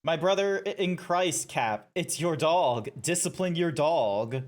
My brother in Christ, Cap. It's your dog. Discipline your dog.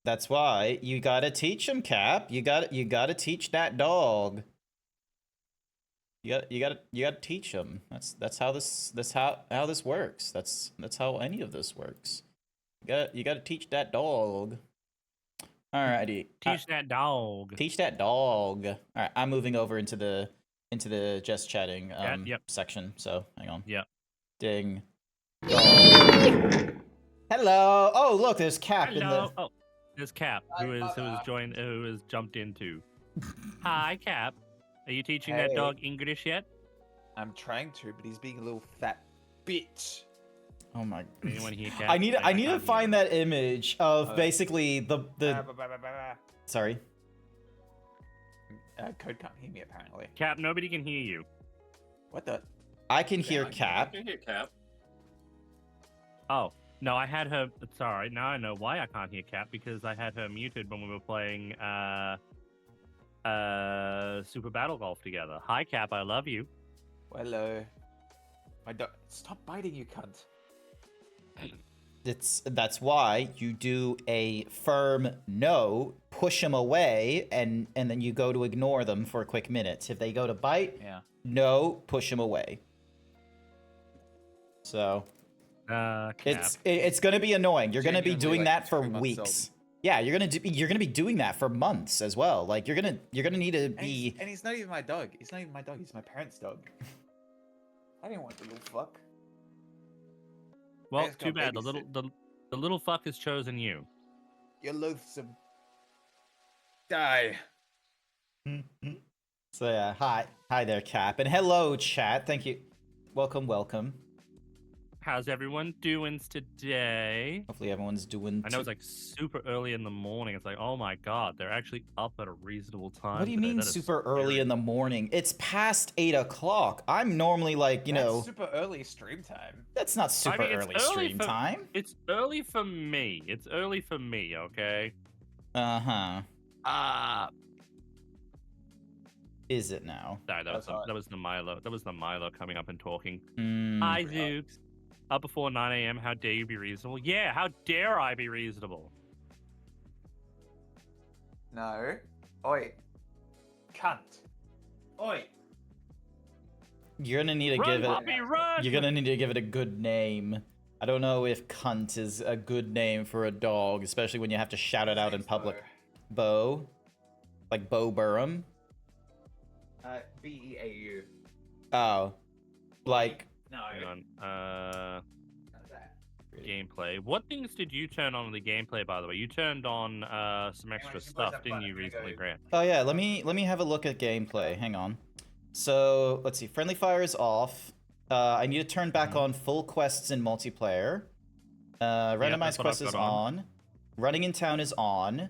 That's why you gotta teach him, Cap. You gotta teach that dog. You gotta teach him. That's how this works. That's how any of this works. You gotta teach that dog. Alrighty. Teach that dog. Teach that dog. All right, I'm moving over into the just chatting section. So hang on. Yep. Ding. Hello. Oh, look, there's Cap in the. Oh, there's Cap, who has jumped into. Hi, Cap. Are you teaching that dog English yet? I'm trying to, but he's being a little fat bitch. Oh my! Anyone here, Cap? I need to find that image of basically the. Sorry. Code can't hear me apparently. Cap, nobody can hear you. What the? I can hear Cap. I can hear Cap. Oh no, I had her. Sorry, now I know why I can't hear Cap, because I had her muted when we were playing Super Battle Golf together. Hi, Cap. I love you. Hello. My dog. Stop biting, you cunt. That's why you do a firm no, push them away, and then you go to ignore them for a quick minute. If they go to bite, no, push them away. So it's gonna be annoying. You're gonna be doing that for weeks. Yeah, you're gonna be doing that for months as well. Like you're gonna need to be. And he's not even my dog. He's not even my dog. He's my parents' dog. I didn't want the little fuck. Well, too bad. The little fuck has chosen you. You're loathsome. Die. So yeah, hi there, Cap, and hello, chat. Thank you. Welcome. How's everyone doing today? Hopefully everyone's doing. I know it's like super early in the morning. It's like, oh my god, they're actually up at a reasonable time. What do you mean super early in the morning? It's past 8 o'clock. I'm normally like, That's super early stream time. That's not super early stream time. It's early for me. It's early for me, okay? Is it now? Sorry, that was the Milo. That was the Milo coming up and talking. Hi, Zooks. Up before 9 a.m. How dare you be reasonable? Yeah, how dare I be reasonable? No. Oi. Cunt. Oi. You're gonna need to You're gonna need to give it a good name. I don't know if cunt is a good name for a dog, especially when you have to shout it out in public. Bo. Like Bo Burham. B-E-A-U. Oh. Like. No. Hang on. Gameplay. What things did you turn on in the gameplay, by the way? You turned on some extra stuff, didn't you, recently, Grant? Oh yeah, let me have a look at gameplay. Hang on. So let's see. Friendly fire is off. I need to turn back on full quests in multiplayer. Randomized quest is on. Running in town is on.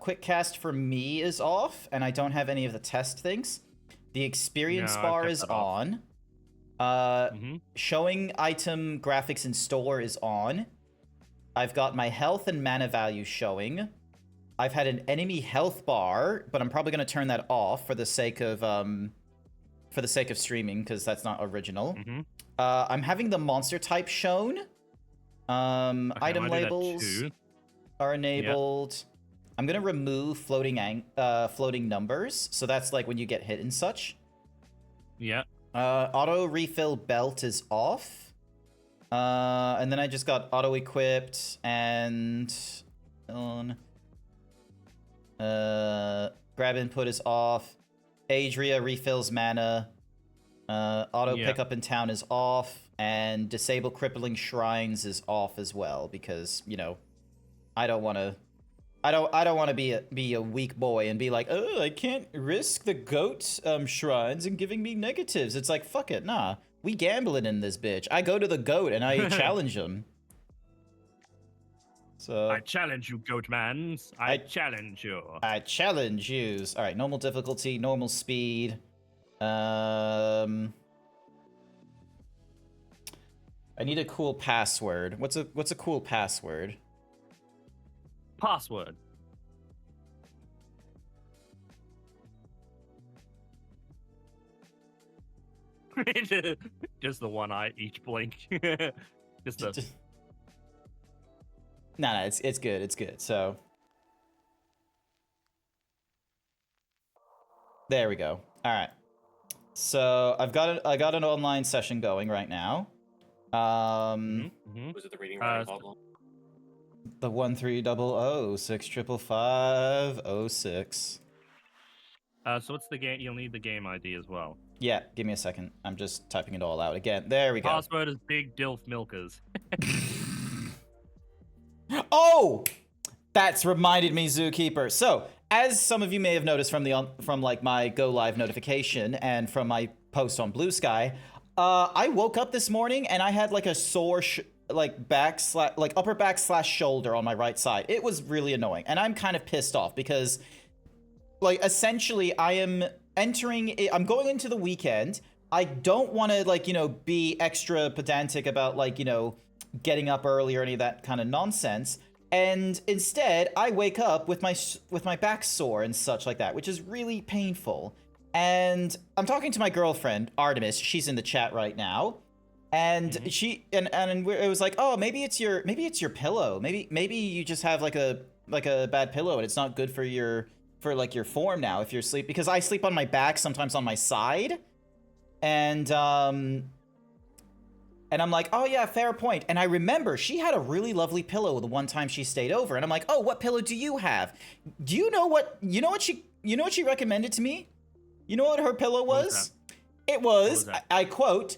Quick cast for me is off, and I don't have any of the test things. The experience bar is on. Showing item graphics in store is on. I've got my health and mana value showing. I've had an enemy health bar, but I'm probably going to turn that off for the sake of streaming, because that's not original. I'm having the monster type shown. Item labels are enabled. Yep. I'm gonna remove floating numbers, so that's like when you get hit and such. Yeah. Auto refill belt is off. And then I just got auto equipped and on. Grab input is off. Adria refills mana. Auto pickup in town is off, and disable crippling shrines is off as well because I don't want to be a weak boy and be like, oh, I can't risk the goat shrines and giving me negatives. It's like, fuck it, nah. We gambling in this bitch. I go to the goat and I challenge him. So I challenge you, goat mans. I challenge you. I challenge you. All right, normal difficulty, normal speed. I need a cool password. What's a cool password? Password. Just the one eye each blink. Just the. No, it's good. It's good. So there we go. All right. So I got an online session going right now. Was it the reading writing problem? The 1300-655506. So what's the game? You'll need the game ID as well. Yeah, give me a second. I'm just typing it all out again. There we go. Password is Big Dilf Milkers. Oh, that's reminded me, Zookeeper. So, as some of you may have noticed from like my go live notification and from my post on Blue Sky, I woke up this morning and I had like a sore upper back / shoulder on my right side. It was really annoying, and I'm kind of pissed off because, like, essentially I'm going into the weekend. I don't want to be extra pedantic about getting up early or any of that kind of nonsense. And instead, I wake up with my back sore and such like that, which is really painful. And I'm talking to my girlfriend, Artemis. She's in the chat right now. And it was like, oh, maybe it's your pillow. Maybe you just have like a bad pillow and it's not good for your form now if you're asleep, because I sleep on my back, sometimes on my side. And I'm like, oh yeah, fair point. And I remember she had a really lovely pillow the one time she stayed over, and I'm like, oh, what pillow do you have? Do you know what she recommended to me? You know what her pillow was? It was, I quote,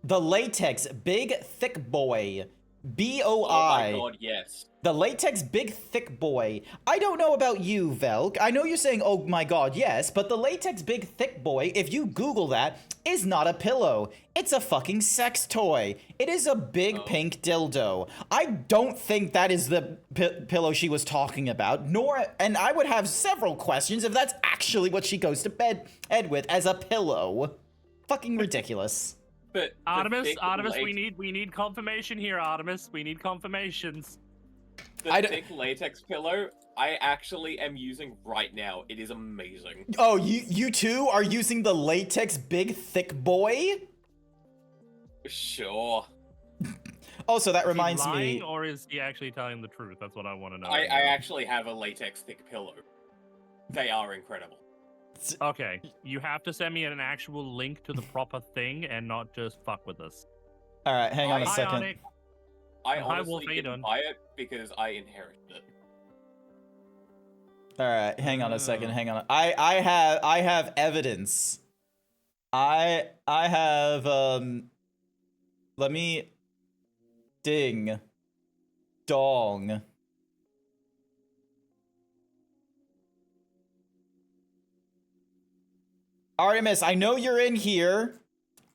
the latex big thick boy. BOI. Oh my god, yes. The latex big thick boy. I don't know about you, Velk. I know you're saying, oh my god, yes, but the latex big thick boy, if you Google that, is not a pillow. It's a fucking sex toy. It is a big pink dildo. I don't think that is the pillow she was talking about, and I would have several questions if that's actually what she goes to bed with as a pillow. Fucking ridiculous. But Artemis, we need confirmation here, Artemis. We need confirmations. The thick latex pillow, I actually am using right now. It is amazing. Oh, you too are using the latex big thick boy? Sure. Also, that reminds is he lying, me. Or is he actually telling the truth? That's what I want to know. I actually have a latex thick pillow. They are incredible. Okay, you have to send me an actual link to the proper thing and not just fuck with us. All right, hang on a second. Ionic. I honestly didn't buy it because I inherited it. All right, hang on a second. Hang on. I have evidence. I have let me ding dong. Artemis, I know you're in here.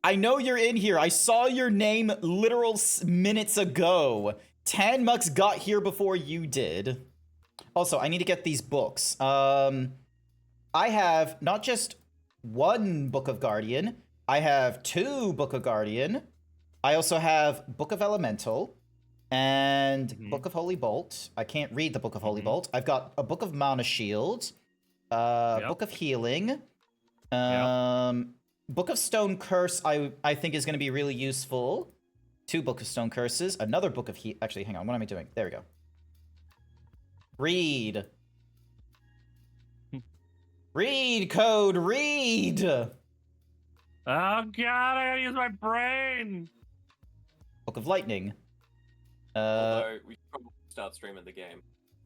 I saw your name literal minutes ago. Tanmux got here before you did. Also, I need to get these books. I have not just one Book of Guardian. I have 2 Book of Guardian. I also have Book of Elemental and Book of Holy Bolt. I can't read the Book of Holy Bolt. I've got a Book of Mana Shield, Book of Healing, Book of Stone Curse, I think is going to be really useful. 2 Book of Stone Curses. Another Book of Actually, hang on. What am I doing? There we go. Read. Read, code, read! Oh god, I gotta use my brain! Book of Lightning. Although, we should probably start streaming the game.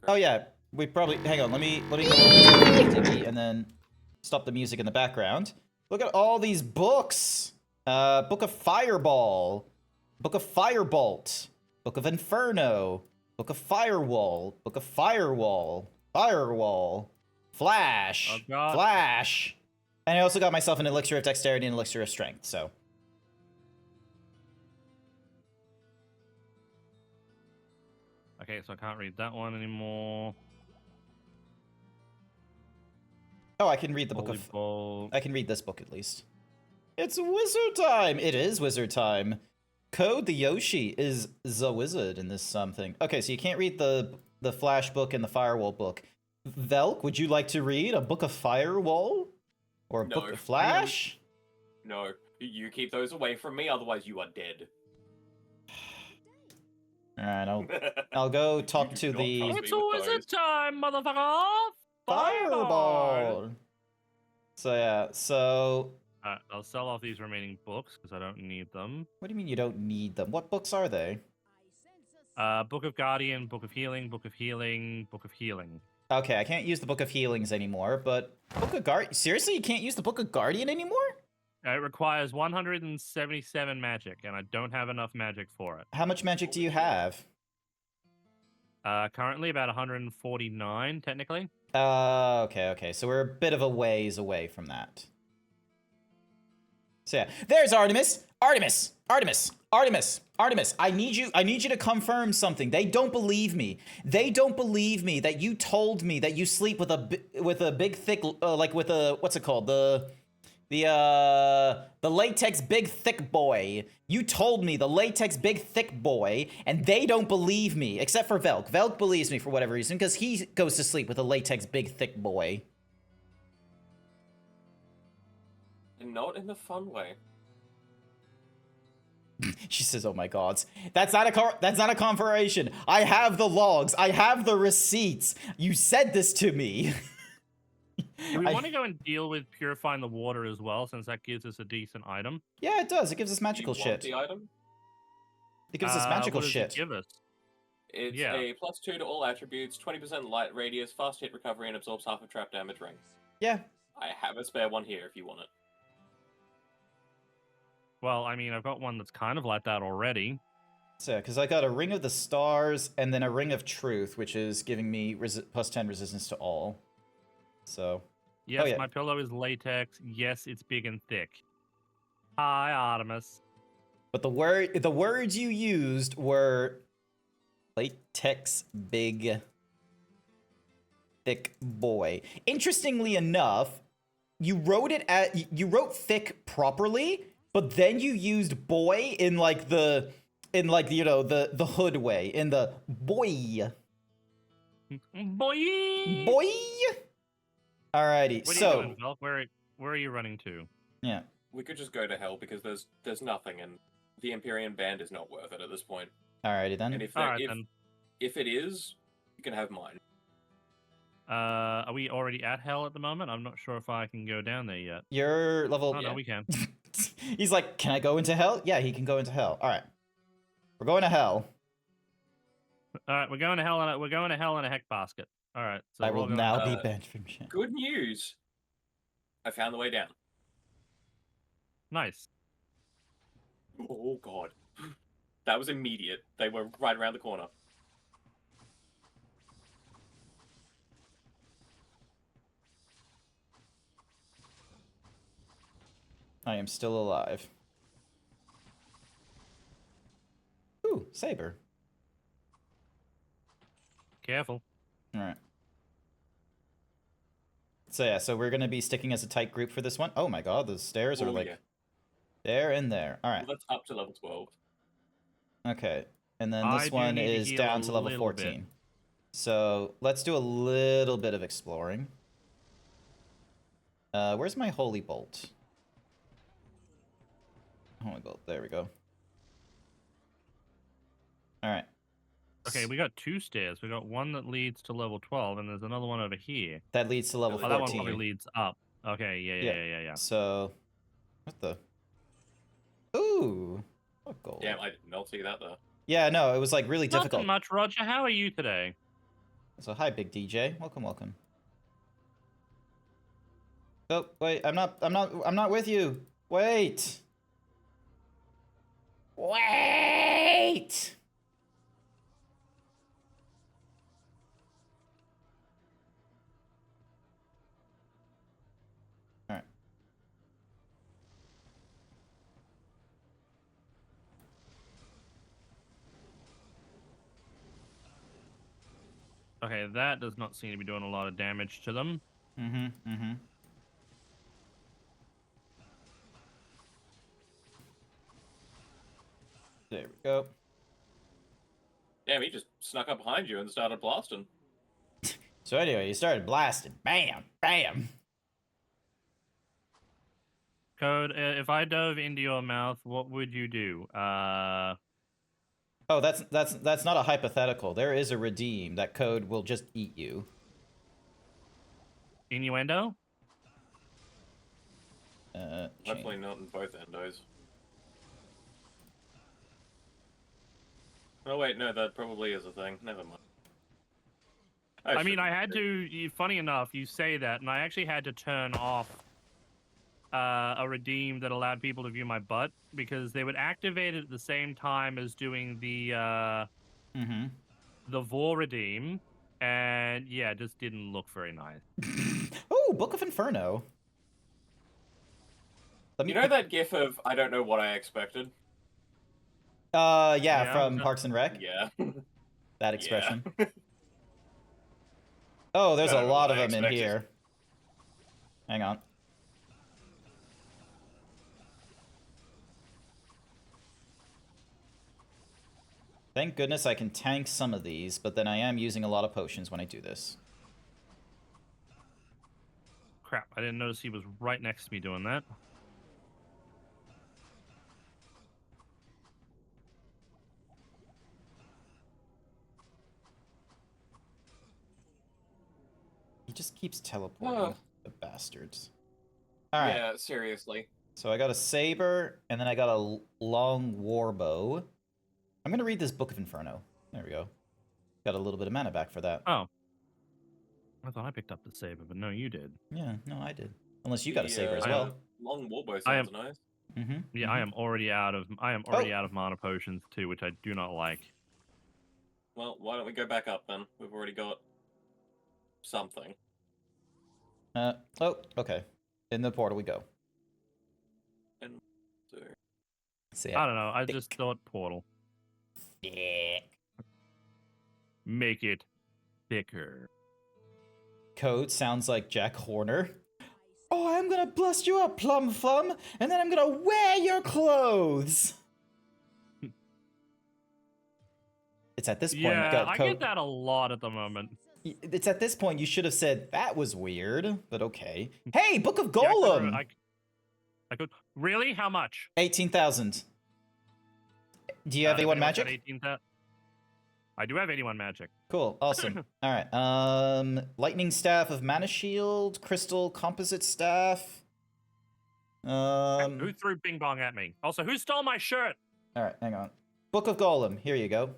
Oh yeah, we probably hang on. Let me go over to the TV and then stop the music in the background. Look at all these books. Book of Fireball, Book of Firebolt, Book of Inferno, Book of Firewall, Book of Firewall, Firewall, Flash, Oh, God. Flash. And I also got myself an Elixir of Dexterity and Elixir of Strength, so. Okay, so I can't read that one anymore. Oh, I can read the Book Holy of... Bolt. I can read this book at least. It's wizard time! It is wizard time. Code the Yoshi is the wizard in this something. Okay, so you can't read the Flash book and the Firewall book. Velk, would you like to read a Book of Firewall? Or a No. Book of Flash? No, you keep those away from me, otherwise you are dead. Alright, I'll go talk You to do not the trust me It's with always a those. time, motherfucker! Fireball! So yeah, so... Alright, I'll sell off these remaining books, because I don't need them. What do you mean you don't need them? What books are they? Book of Guardian, Book of Healing, Book of Healing, Book of Healing. Okay, I can't use the Book of Healings anymore, but... Book of Guardian... Seriously, you can't use the Book of Guardian anymore? It requires 177 magic, and I don't have enough magic for it. How much magic do you have? Currently about 149, technically. Okay. So we're a bit of a ways away from that. So yeah, there's Artemis. Artemis. I need you to confirm something. They don't believe me. They don't believe me that you told me that you sleep with a big thick like with a what's it called? The latex big thick boy. You told me the latex big thick boy, and they don't believe me, except for Velk. Velk believes me for whatever reason, because he goes to sleep with a latex big thick boy. Not in the fun way. She says, "Oh my God, that's not a confirmation. I have the logs. I have the receipts. You said this to me." Do we want to go and deal with purifying the water as well, since that gives us a decent item? Yeah, it does. It gives us Do magical you want shit. the item? It gives us magical what does shit. It give us? It's Yeah. a +2 to all attributes, 20% light radius, fast hit recovery, and absorbs half of trap damage ring. Yeah. I have a spare one here if you want it. Well, I mean, I've got one that's kind of like that already. So, because I got a Ring of the Stars and then a Ring of Truth, which is giving me +10 resistance to all. So. Yes, yeah. my pillow is latex. Yes, it's big and thick. Hi, Artemis. But the words you used were latex big thick boy. Interestingly enough, you wrote thick properly, but then you used boy in like the hood way, in the boy. Boy! Alrighty, What are so you doing, Velk? Where are you running to? yeah. We could just go to hell because there's nothing, and the Empyrean band is not worth it at this point. Alrighty then. And if Alright, then. if it is, you can have mine. Are we already at hell at the moment? I'm not sure if I can go down there yet. You're level. Oh, no, we can. He's like, can I go into hell? Yeah, he can go into hell. All right, we're going to hell. All right, we're going to hell in a heck basket. All right, so I we're all will going now to- be banned from shit. Good news! I found the way down. Nice. Oh god. That was immediate. They were right around the corner. I am still alive. Ooh, saber. Careful. All right. So yeah, so we're gonna be sticking as a tight group for this one. Oh my god, those stairs are Oh, like yeah. there and there. All right. Well, that's up to level 12. Okay, and then I this do one need to is heal down a to level little 14. bit. So let's do a little bit of exploring. Where's my holy bolt? Holy bolt. There we go. All right. Okay, we got two stairs. We got one that leads to level 12, and there's another one over here. That leads to level Oh, that one 14. probably leads up. Okay, yeah. So, what the? Ooh, what gold? Damn, I did not see that though. Yeah, no, it was like really Nothing difficult. much, Roger. How are you today? So hi, big DJ. Welcome, welcome. Oh, wait, I'm not with you. Wait. Wait! Alright. Okay, that does not seem to be doing a lot of damage to them. Mm-hmm. There we go. Damn, he just snuck up behind you and started blasting. So anyway, you started blasting. Bam! Bam! Code, if I dove into your mouth, what would you do? Oh, that's not a hypothetical. There is a redeem. That code will just eat you. Innuendo? Hopefully not in both endos. Oh wait, no, that probably is a thing. Never mind. I mean, I had to. Funny enough, you say that, and I actually had to turn off a redeem that allowed people to view my butt because they would activate it at the same time as doing the vor redeem, and yeah, it just didn't look very nice. Oh, Book of Inferno. You know that gif of I don't know what I expected? Yeah, from Parks and Rec? Yeah. That expression. Oh, there's a lot of them in here. Hang on. Thank goodness I can tank some of these, but then I am using a lot of potions when I do this. Crap, I didn't notice he was right next to me doing that. He just keeps teleporting, the bastards. Alright. Yeah, seriously. So I got a saber, and then I got a long warbow. I'm gonna read this Book of Inferno. There we go. Got a little bit of mana back for that. Oh. I thought I picked up the saber, but no, you did. Yeah, no, I did. Unless you got a saber as well. Long warbow sounds nice. Yeah, I am already out of mana potions too, which I do not like. Well, why don't we go back up then? We've already got something. Oh, okay. In the portal we go. And See, I don't know. I just thought portal. Thick. Make it thicker. Code sounds like Jack Horner. Oh, I'm gonna blast you up, Plum Flum, and then I'm gonna wear your clothes. It's at this point. Yeah, I get that a lot at the moment. It's at this point you should have said that was weird, but okay. Hey, Book of Golem. Yeah, I could. Really? How much? 18,000. Do you have A1 magic? 18,000. I do have 81 magic. Cool, awesome. All right. Lightning Staff of Mana Shield, Crystal Composite Staff. Who threw Bing Bong at me? Also, who stole my shirt? All right, hang on. Book of Golem. Here you go.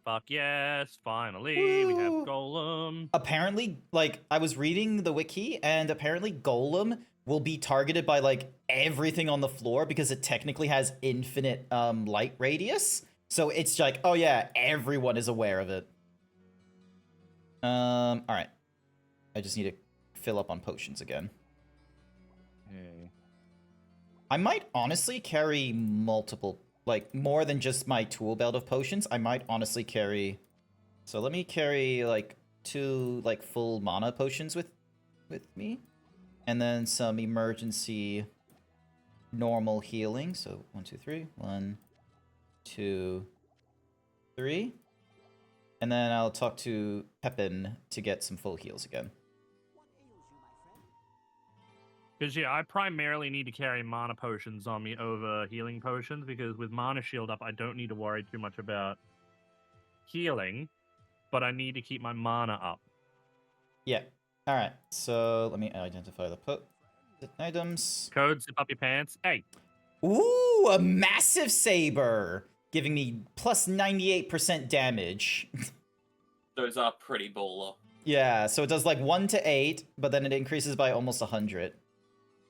Fuck yes! Finally, we have Golem. Apparently, like I was reading the wiki, and apparently Golem will be targeted by like everything on the floor because it technically has infinite light radius. So it's like, oh yeah, everyone is aware of it. All right. I just need to fill up on potions again. Hey. I might honestly carry multiple, like more than just my tool belt of potions. I might honestly carry. So let me carry like 2 like full mana potions with me, and then some emergency normal healing. So 1, 2, 3. 1, 2, 3. And then I'll talk to Pepin to get some full heals again. Because, yeah, I primarily need to carry mana potions on me over healing potions, because with mana shield up, I don't need to worry too much about healing, but I need to keep my mana up. Yeah. All right. So let me identify the items. Code, zip up your pants. Hey. Ooh, a massive saber. giving me plus 98% damage. Those are pretty baller. Yeah, so it does like 1 to 8, but then it increases by almost 100.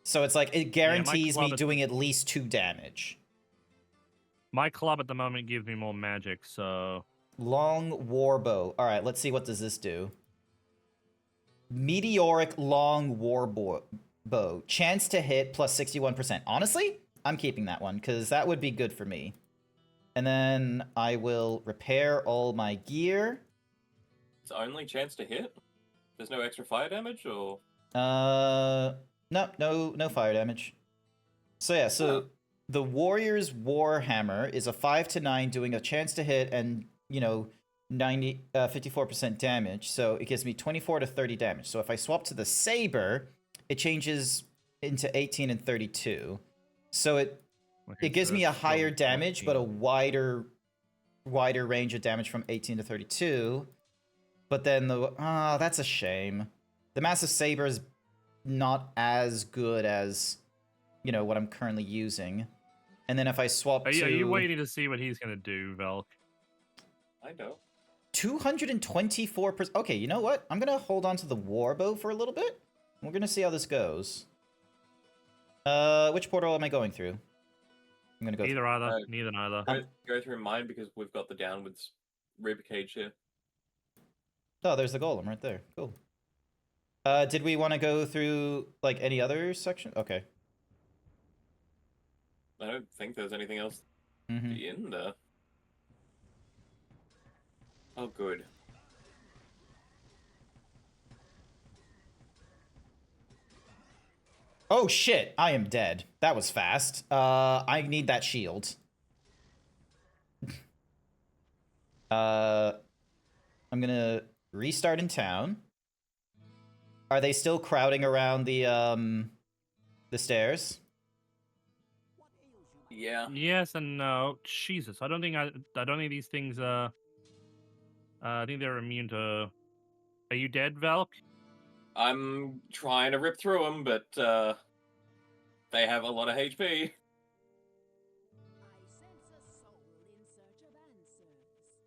So it's like, it guarantees me doing at least 2 damage. My club at the moment gives me more magic, so... Long warbow. Alright, let's see what does this do. Meteoric long warbow. Chance to hit plus 61%. Honestly, I'm keeping that one, because that would be good for me. And then I will repair all my gear. It's only chance to hit? There's no extra fire damage, or...? No fire damage. So yeah, so the Warrior's Warhammer is a 5 to 9 doing a chance to hit and, you know, 54% damage. So it gives me 24 to 30 damage. So if I swap to the Saber, it changes into 18 and 32. So it gives me a higher damage, but a wider range of damage from 18 to 32. But then that's a shame. The Massive Saber is not as good as, you know, what I'm currently using. And then if I swap to... Are you waiting to see what he's going to do, Velk? I know. 224%. Okay, you know what? I'm going to hold on to the Warbow for a little bit. We're going to see how this goes. Which portal am I going through? I'm going to go Neither. Go through mine because we've got the downwards ribcage here. Oh, there's the golem right there. Cool. Did we want to go through, like, any other section? Okay. I don't think there's anything else in there. Oh, good. Oh, shit. I am dead. That was fast. I need that shield. I'm gonna restart in town. Are they still crowding around the stairs? Yeah. Yes and no. Jesus, I don't think these things I think they're immune to... Are you dead, Velk? I'm trying to rip through them, but they have a lot of HP.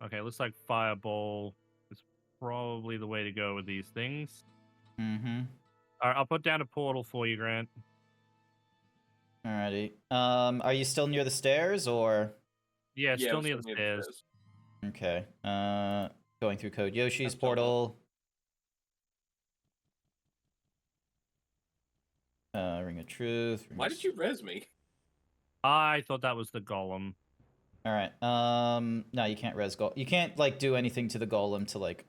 Okay, looks like Fireball is probably the way to go with these things. Mm-hmm. Alright, I'll put down a portal for you, Grant. Alrighty. Are you still near the stairs, or...? Yeah, still near the stairs. Okay. Going through Code Yoshi's portal. Ring of Truth. Why did you res me? I thought that was the golem. Alright. No, you can't res golem. You can't, like, do anything to the golem to, like,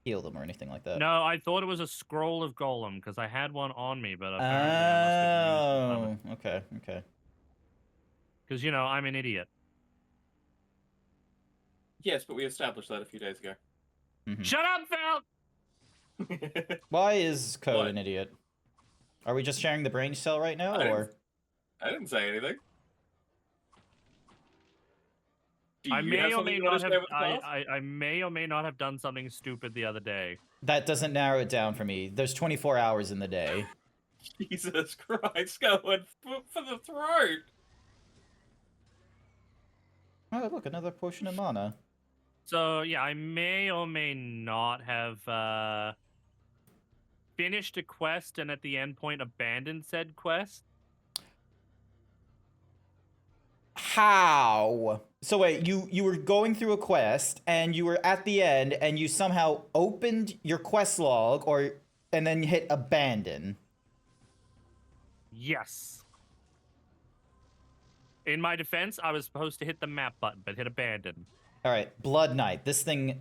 heal them or anything like that. No, I thought it was a scroll of golem, because I had one on me, but apparently I must have used it. Okay. Because, you know, I'm an idiot. Yes, but we established that a few days ago. Shut up, Val! Why is Code an idiot? Are we just sharing the brain cell right now, or...? I didn't say anything. I may or may not have done something stupid the other day. That doesn't narrow it down for me. There's 24 hours in the day. Jesus Christ, going for the throat! Oh, look, another potion of mana. So, yeah, I may or may not have finished a quest and at the end point abandoned said quest. How? So wait, you were going through a quest and you were at the end and you somehow opened your quest log and then hit abandon. Yes. In my defense, I was supposed to hit the map button, but hit abandon. All right, Blood Knight. This thing...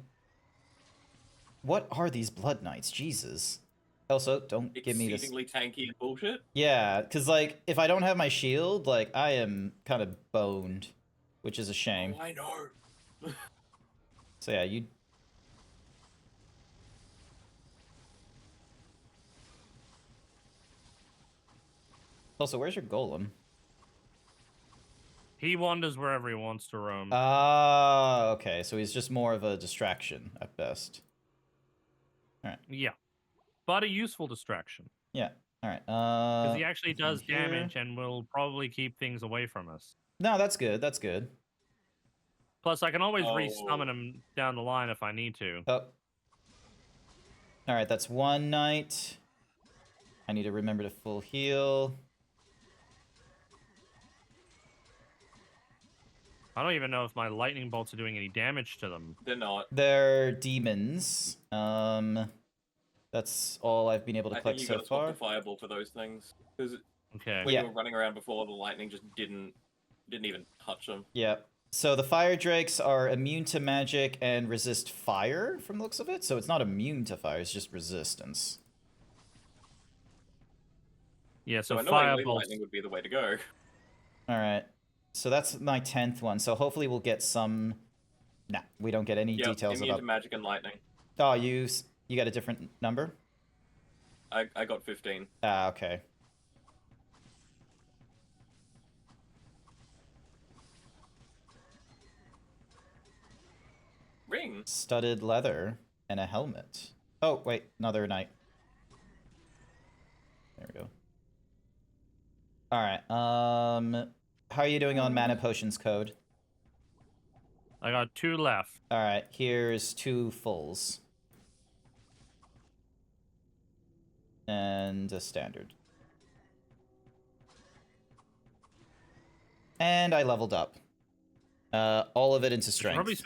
What are these Blood Knights? Jesus. Also, don't give me this... Exceedingly tanky bullshit? Yeah, because, like, if I don't have my shield, like, I am kind of boned, which is a shame. Oh, I know. So, yeah, you... Also, where's your golem? He wanders wherever he wants to roam. Ah, okay. So he's just more of a distraction at best. All right. Yeah, but a useful distraction. Yeah. All right. Because he actually does damage and will probably keep things away from us. No, that's good. That's good. Plus, I can always Oh. resummon him down the line if I need to. Oh. Alright, that's one knight. I need to remember to full heal. I don't even know if my lightning bolts are doing any damage to them. They're not. They're demons. That's all I've been able to I collect think you so gotta swap far. the fireball for those things. Because Okay. when Yeah. you were running around before, the lightning just didn't even touch them. Yeah. So the fire drakes are immune to magic and resist fire from the looks of it. So it's not immune to fire, it's just resistance. Yeah, so annoyingly, fireballs. lightning would be the way to go. Alright. So that's my 10th one. So hopefully we'll get some... Nah, we don't get any Yeah, details immune about... to magic and lightning. Oh, you got a different number? I got 15. Ah, okay. Ring. Studded leather and a helmet. Oh, wait, another knight. There we go. Alright, how are you doing on mana potions code? I got 2 left. Alright, here's 2 fulls. And a standard. And I leveled up. All of it into strength.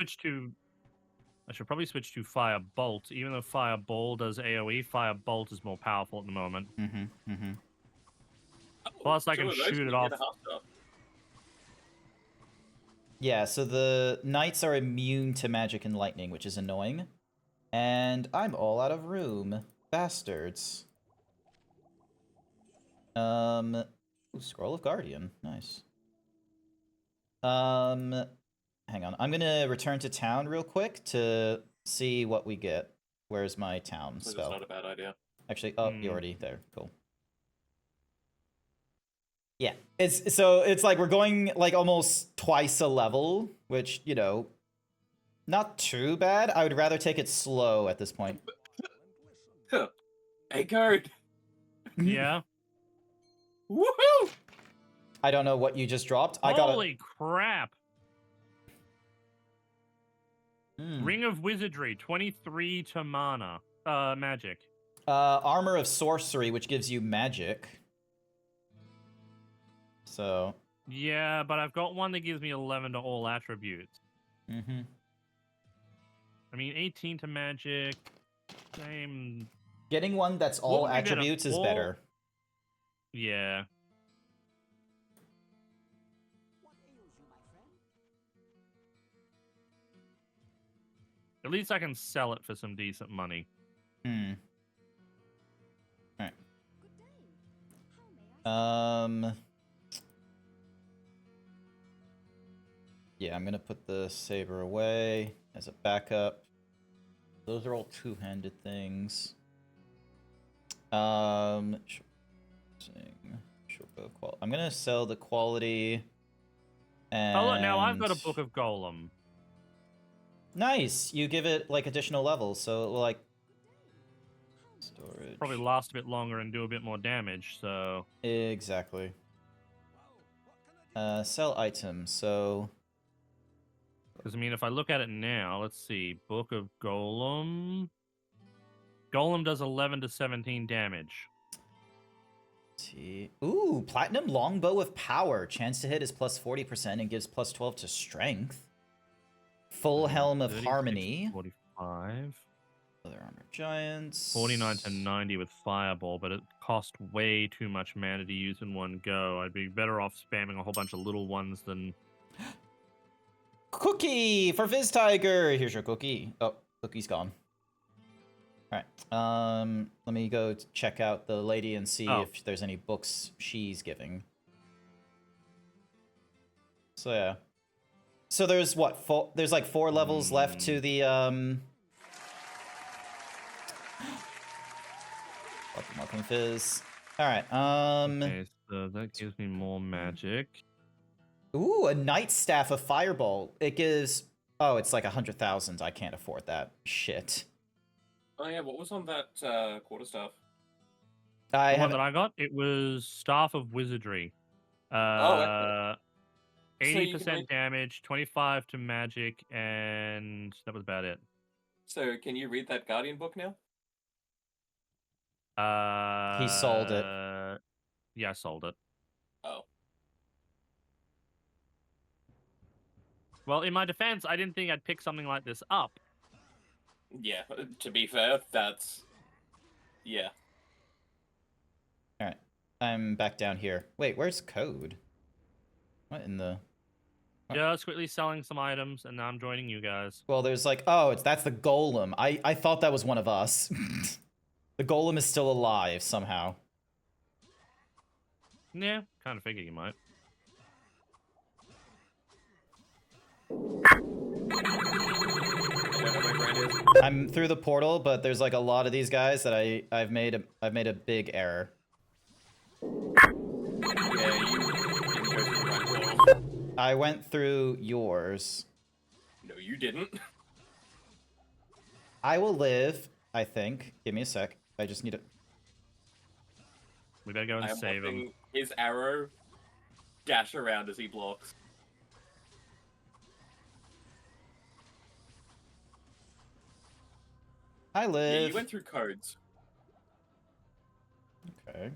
I should probably switch to Fire Bolt. Even though Fire Ball does AoE, Fire Bolt is more powerful at the moment. Plus, I can shoot it off. Yeah, so the knights are immune to magic and lightning, which is annoying. And I'm all out of room. Bastards. Ooh, Scroll of Guardian. Nice. Hang on. I'm gonna return to town real quick to see what we get. Where's my town spell? That's not a bad idea. Actually, oh, you're already there. Cool. Yeah, it's like we're going like almost twice a level, which, you know, not too bad. I would rather take it slow at this point. Hey, guard. Yeah. Woohoo! I don't know what you just dropped. Holy crap! Mm. Ring of Wizardry, 23 to mana. Magic. Armor of Sorcery, which gives you magic. So. Yeah, but I've got one that gives me 11 to all attributes. Mm-hmm. I mean, 18 to magic. Same. Getting one that's all attributes is better. Yeah. At least I can sell it for some decent money. Hmm. Alright. Yeah, I'm gonna put the saber away as a backup. Those are all two-handed things. I'm gonna sell the quality. And... Oh, look, now I've got a Book of Golem. Nice! You give it, like, additional levels, so it will, like... Storage. Probably last a bit longer and do a bit more damage, so... Exactly. Sell item, so... Because, I mean, if I look at it now, let's see. Book of Golem... Golem does 11 to 17 damage. Ooh, Platinum Longbow with Power. Chance to hit is plus 40% and gives plus 12 to Strength. Full Helm of Harmony. 45. Other Armor Giants. 49 to 90 with Fireball, but it cost way too much mana to use in one go. I'd be better off spamming a whole bunch of little ones than... Cookie for Viz Tiger. Here's your cookie. Oh, cookie's gone. All right. Let me go check out the lady and see if there's any books she's giving. So yeah. So there's what? There's like 4 levels left to the Welcome, Fizz. All right. Okay, so that gives me more magic. Ooh, a Night Staff of Fireball. It gives... Oh, it's like 100,000. I can't afford that. Shit. Oh yeah, what was on that quarterstaff? The one that I got, it was Staff of Wizardry. Excellent. you can 80% damage, 25 to magic, and that was about it. So can you read that Guardian book now? He sold it. Yeah, I sold it. Oh. Well, in my defense, I didn't think I'd pick something like this up. Yeah, to be fair, that's... Yeah. Alright. I'm back down here. Wait, where's code? What in the... Just quickly selling some items, and now I'm joining you guys. Well, there's like... Oh, that's the golem. I thought that was one of us. The golem is still alive, somehow. Yeah, kind of figured you might. I'm through the portal, but there's like a lot of these guys that I've made a big error. Yeah, you didn't go through my portal. I went through yours. No, you didn't. I will live, I think. Give me a sec. I just need to... We better go and I'm save him. watching his arrow dash around as he blocks. I live. Yeah, you went through codes. Okay.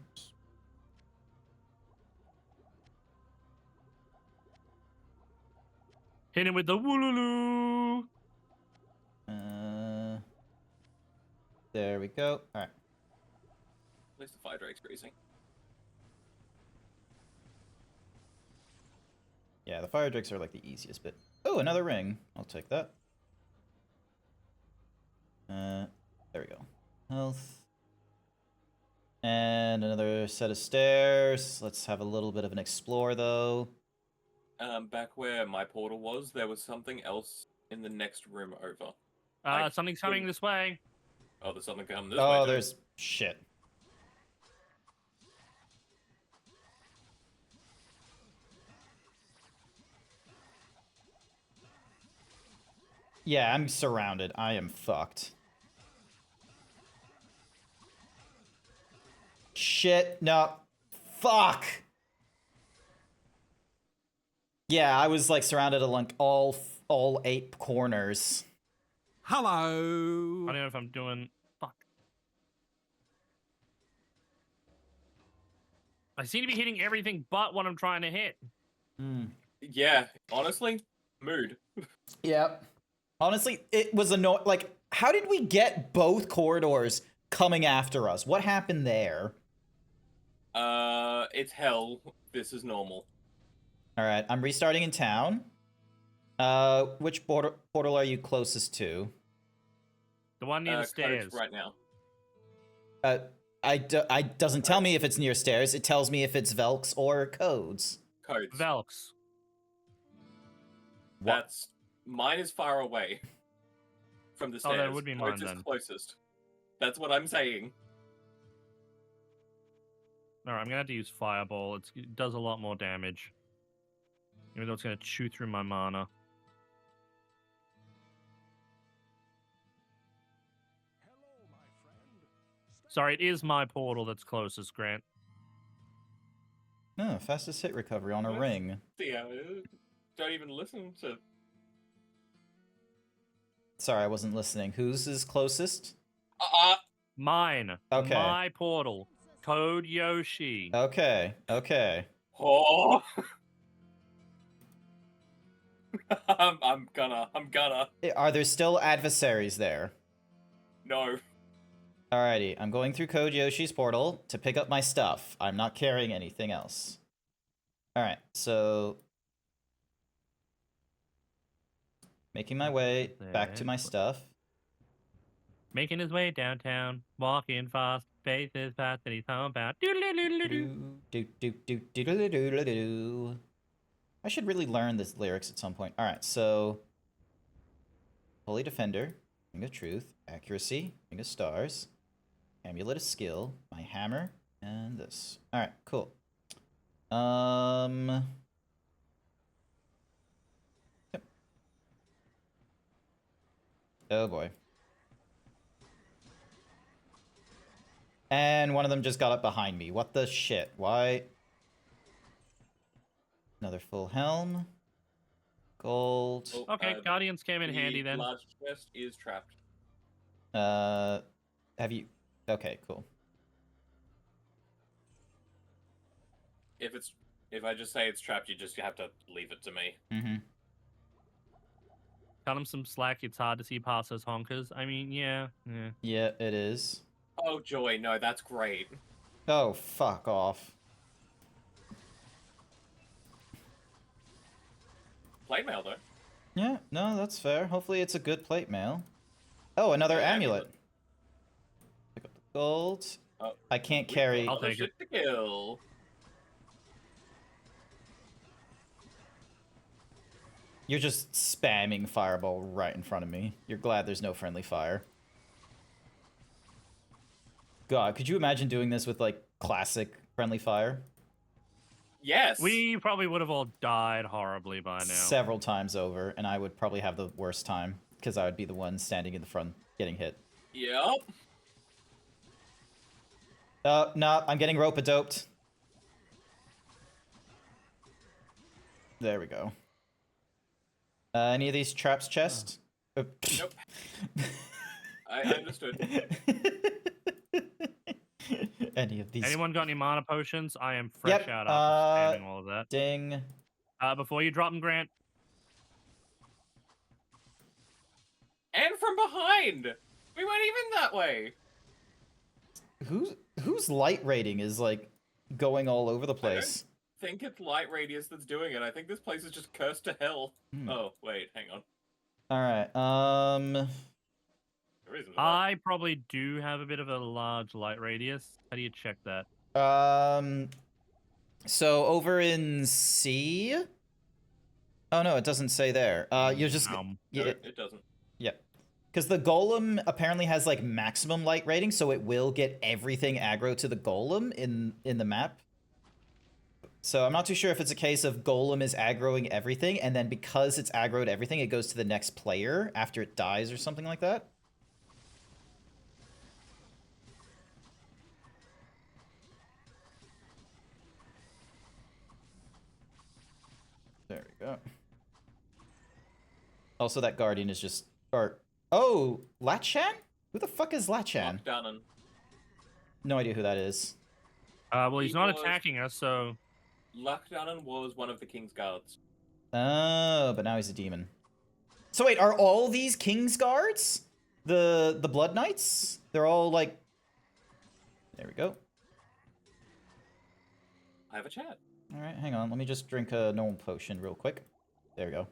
Hit him with the wooloo. There we go. All right. At least the fire drake's greasy. Yeah, the fire drakes are like the easiest bit. Oh, another ring. I'll take that. There we go. Health. And another set of stairs. Let's have a little bit of an explore, though. Back where my portal was, there was something else in the next room over. Something's coming this way. Oh, there's something coming this way. Oh, too. there's shit. Yeah, I'm surrounded. I am fucked. Shit, no. Fuck! Yeah, I was like surrounded along all 8 corners. Hello. I don't know if I'm doing... Fuck. I seem to be hitting everything but what I'm trying to hit. Yeah, honestly, mood. Yep. Honestly, it was annoying. Like, how did we get both corridors coming after us? What happened there? It's hell. This is normal. Alright, I'm restarting in town. Which portal are you closest to? The one near the stairs. Right now. I doesn't tell me if it's near stairs. It tells me if it's Velks or codes. Codes. Velks. That's... Mine is far away from the stairs. Oh, that would be mine, Codes then. is closest. That's what I'm saying. Alright, I'm gonna have to use Fireball. It does a lot more damage. Even though it's gonna chew through my mana. Sorry, it is my portal that's closest, Grant. Oh, fastest hit recovery on a What? ring. Yeah, don't even listen to... Sorry, I wasn't listening. Whose is closest? Mine. Okay. My portal. Code Yoshi. Okay, okay. Oh! I'm gonna. Are there still adversaries there? No. Alrighty, I'm going through Code Yoshi's portal to pick up my stuff. I'm not carrying anything else. Alright, so... Making my way back to my stuff. Making his way downtown, walking fast, faces fast, and he's homebound. Do-do-do-do-do-do-do-do. I should really learn the lyrics at some point. Alright, so... Holy Defender, Ring of Truth, Accuracy, Ring of Stars, Amulet of Skill, my hammer, and this. Alright, cool. Yep. Oh boy. And one of them just got up behind me. What the shit? Why? Another full helm. gold. Oh, Okay, Guardians came in the handy then. large chest is trapped. Have you? Okay, cool. If I just say it's trapped, you just have to leave it to me. Mm-hmm. Cut him some slack. It's hard to see past those honkers. I mean, yeah. Yeah, it is. Oh joy, no, that's great. Oh, fuck off. Plate mail though. Yeah, no, that's fair. Hopefully it's a good plate mail. Oh, another Yeah, amulet. Pick up the gold. Oh, I can't carry. I'll take it. To kill. You're just spamming fireball right in front of me. You're glad there's no friendly fire. God, could you imagine doing this with, like, classic friendly fire? Yes. We probably would have all died horribly by now. Several times over, and I would probably have the worst time, because I would be the one standing in the front getting hit. Yep. No, I'm getting rope-a-doped. There we go. Any of these traps chest? Nope. I understood. Any of these? Anyone got any mana potions? I am fresh Yep, out after spamming all of that. Ding. Before you drop them, Grant. And from behind! We went even that way! Whose light rating is, like, going all over the place? I think it's light radius that's doing it. I think this place is just cursed to hell. Oh, wait, hang on. Alright, There isn't I probably do have a bit of a large light radius. How do you check that? So over in C? Oh no, it doesn't say there. You're just... No, yeah, it doesn't. Yep. Because the golem apparently has, like, maximum light rating, so it will get everything aggro to the golem in the map. So I'm not too sure if it's a case of golem is aggroing everything, and then because it's aggroed everything, it goes to the next player after it dies or something like that. There we go. Also, that guardian is just... Oh, Lachan? Who the fuck is Lachan? Lockdown. No idea who that is. Well, he's not attacking us, so... Lockdown was one of the King's Guards. Oh, but now he's a demon. So wait, are all these King's Guards? The Blood Knights? They're all, like... There we go. I have a chat. Alright, hang on. Let me just drink a normal potion real quick. There we go.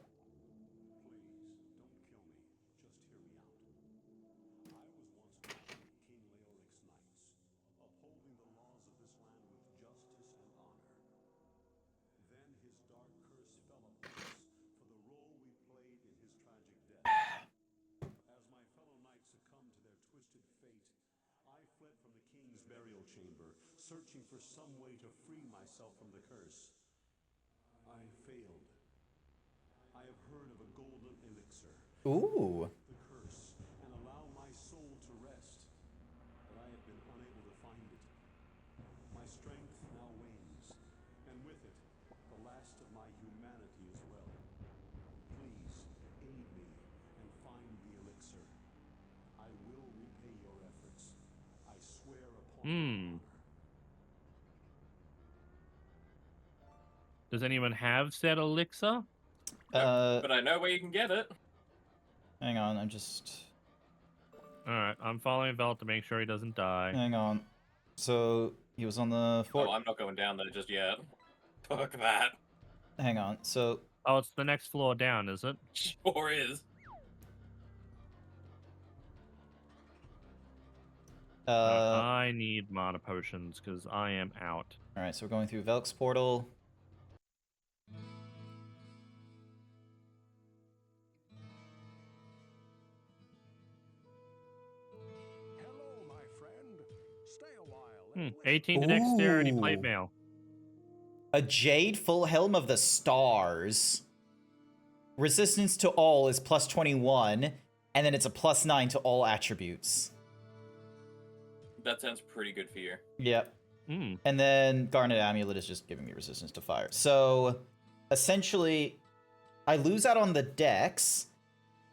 Searching for some way to free myself from the curse. I failed. I have heard of a golden elixir. Ooh. The curse and allow my soul to rest. But I have been unable to find it. My strength now wanes, and with it, the last of my humanity as well. Please aid me and find the elixir. I will repay your efforts. I swear upon Does anyone have said elixir? But I know where you can get it. Hang on, I'm just... Alright, I'm following Vel to make sure he doesn't die. Hang on. So, he was on the... Oh, I'm not going down there just yet. Fuck that. Hang on, so... Oh, it's the next floor down, is it? Sure is. I need mana potions, because I am out. Alright, so we're going through Velk's portal. Hello, my friend. Stay a while. 18 to dexterity Ooh. plate mail. A Jade Full Helm of the Stars. Resistance to all is plus 21, and then it's a plus 9 to all attributes. That sounds pretty good for you. Yep. Hmm. And then Garnet Amulet is just giving me resistance to fire. So, essentially, I lose out on the dex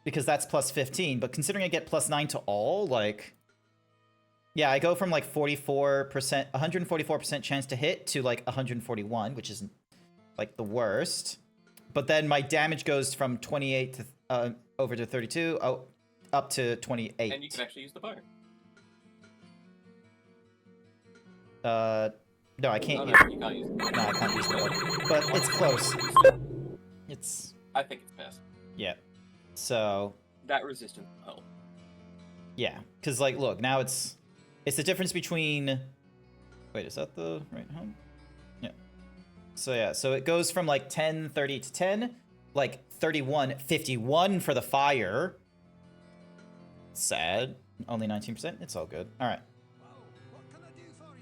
because that's plus 15, but considering I get plus 9 to all, like, yeah, I go from like 144% chance to hit to like 141, which isn't like the worst. But then my damage goes from 28 to over to 32, up to 28. And you can actually use the bow. No, I can't. Oh, no, you can't use the bow. No, I can't use the bow. But it's close. It's. I think it's best. Yeah. So. That resistance will help. Yeah, because like, look, now it's the difference between. Wait, is that the right home? Yeah. So yeah, so it goes from like 10, 30 to 10, like 31, 51 for the fire. Sad. Only 19%. It's all good. All right.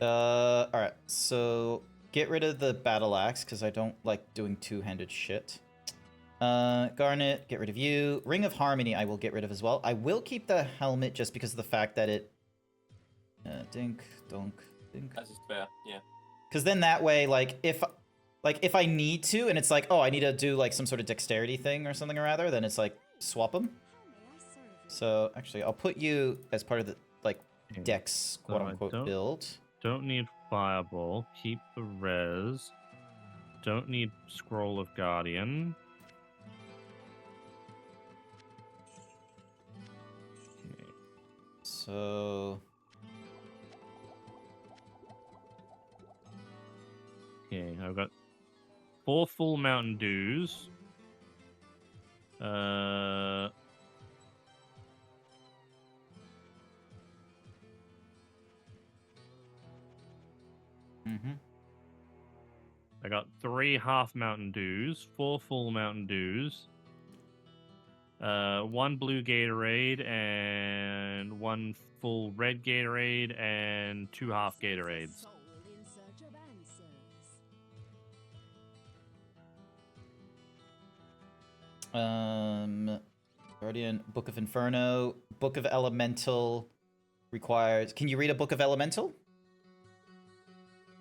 All right. So get rid of the battle axe because I don't like doing two-handed shit. Garnet, get rid of you. Ring of Harmony, I will get rid of as well. I will keep the helmet just because of the fact that it. Dink, donk, dink. That's just fair. Yeah. Because then that way, if I need to, and it's like, oh, I need to do like some sort of dexterity thing or something or other, then it's like swap them. So actually, I'll put you as part of the like dex quote unquote build. Don't need Fireball. Keep the res. Don't need Scroll of Guardian. Okay. So. Okay, I've got 4 full Mountain Dews. I got 3 half Mountain Dews, 4 full Mountain Dews, 1 blue Gatorade, and 1 full red Gatorade, and 2 half Gatorades. Guardian, Book of Inferno, Book of Elemental requires. Can you read a Book of Elemental?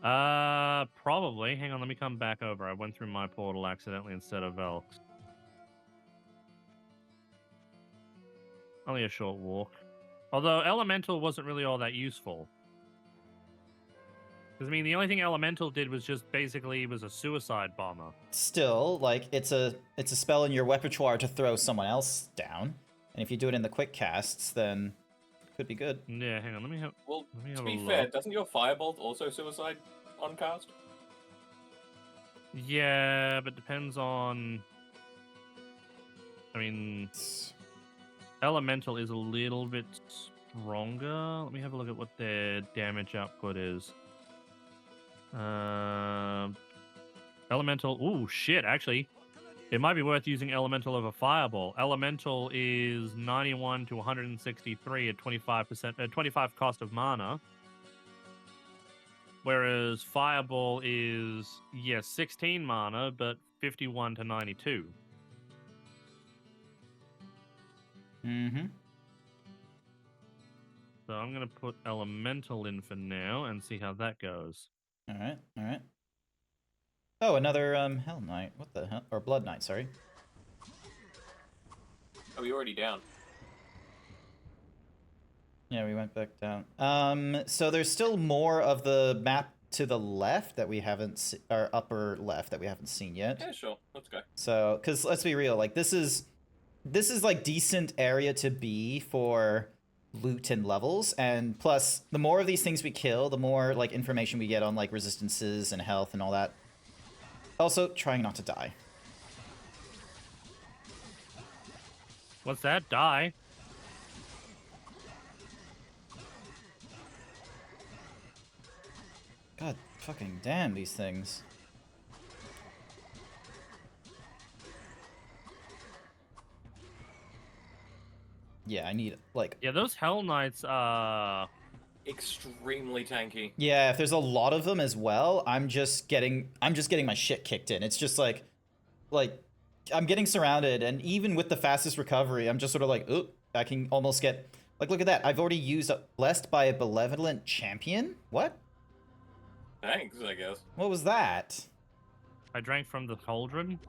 Probably. Hang on, let me come back over. I went through my portal accidentally instead of Elks. Only a short walk. Although Elemental wasn't really all that useful. Because, I mean, the only thing Elemental did was just basically was a suicide bomber. Still, like, it's a spell in your repertoire to throw someone else down. And if you do it in the quick casts, then it could be good. Yeah, hang on, let me have. Well, let me to have be a fair, look. doesn't your Firebolt also suicide on cast? Yeah, but depends on. I mean, Elemental is a little bit stronger. Let me have a look at what their damage output is. Elemental. Ooh, shit. Actually, it might be worth using Elemental over Fireball. Elemental is 91 to 163 at 25%, 25 cost of mana. Whereas Fireball is, yes, 16 mana, but 51 to 92. Mm-hmm. So I'm going to put Elemental in for now and see how that goes. All right, all right. Oh, another Hell Knight. What the hell? Or Blood Knight, sorry. Are we already down? Yeah, we went back down. So there's still more of the map to the left that we haven't or upper left that we haven't seen yet. Yeah, sure. Let's go. So, because let's be real, like this is like decent area to be for loot and levels, and plus the more of these things we kill, the more like information we get on like resistances and health and all that. Also, trying not to die. What's that? Die? God fucking damn these things. Yeah, I need like. Yeah, those Hell Knights are Extremely tanky. Yeah, if there's a lot of them as well, I'm just getting my shit kicked in. It's just like I'm getting surrounded, and even with the fastest recovery, I'm just sort of like, oop, I can almost get like, look at that. I've already used Blessed by a Benevolent Champion. What? Thanks, I guess. What was that? I drank from the cauldron.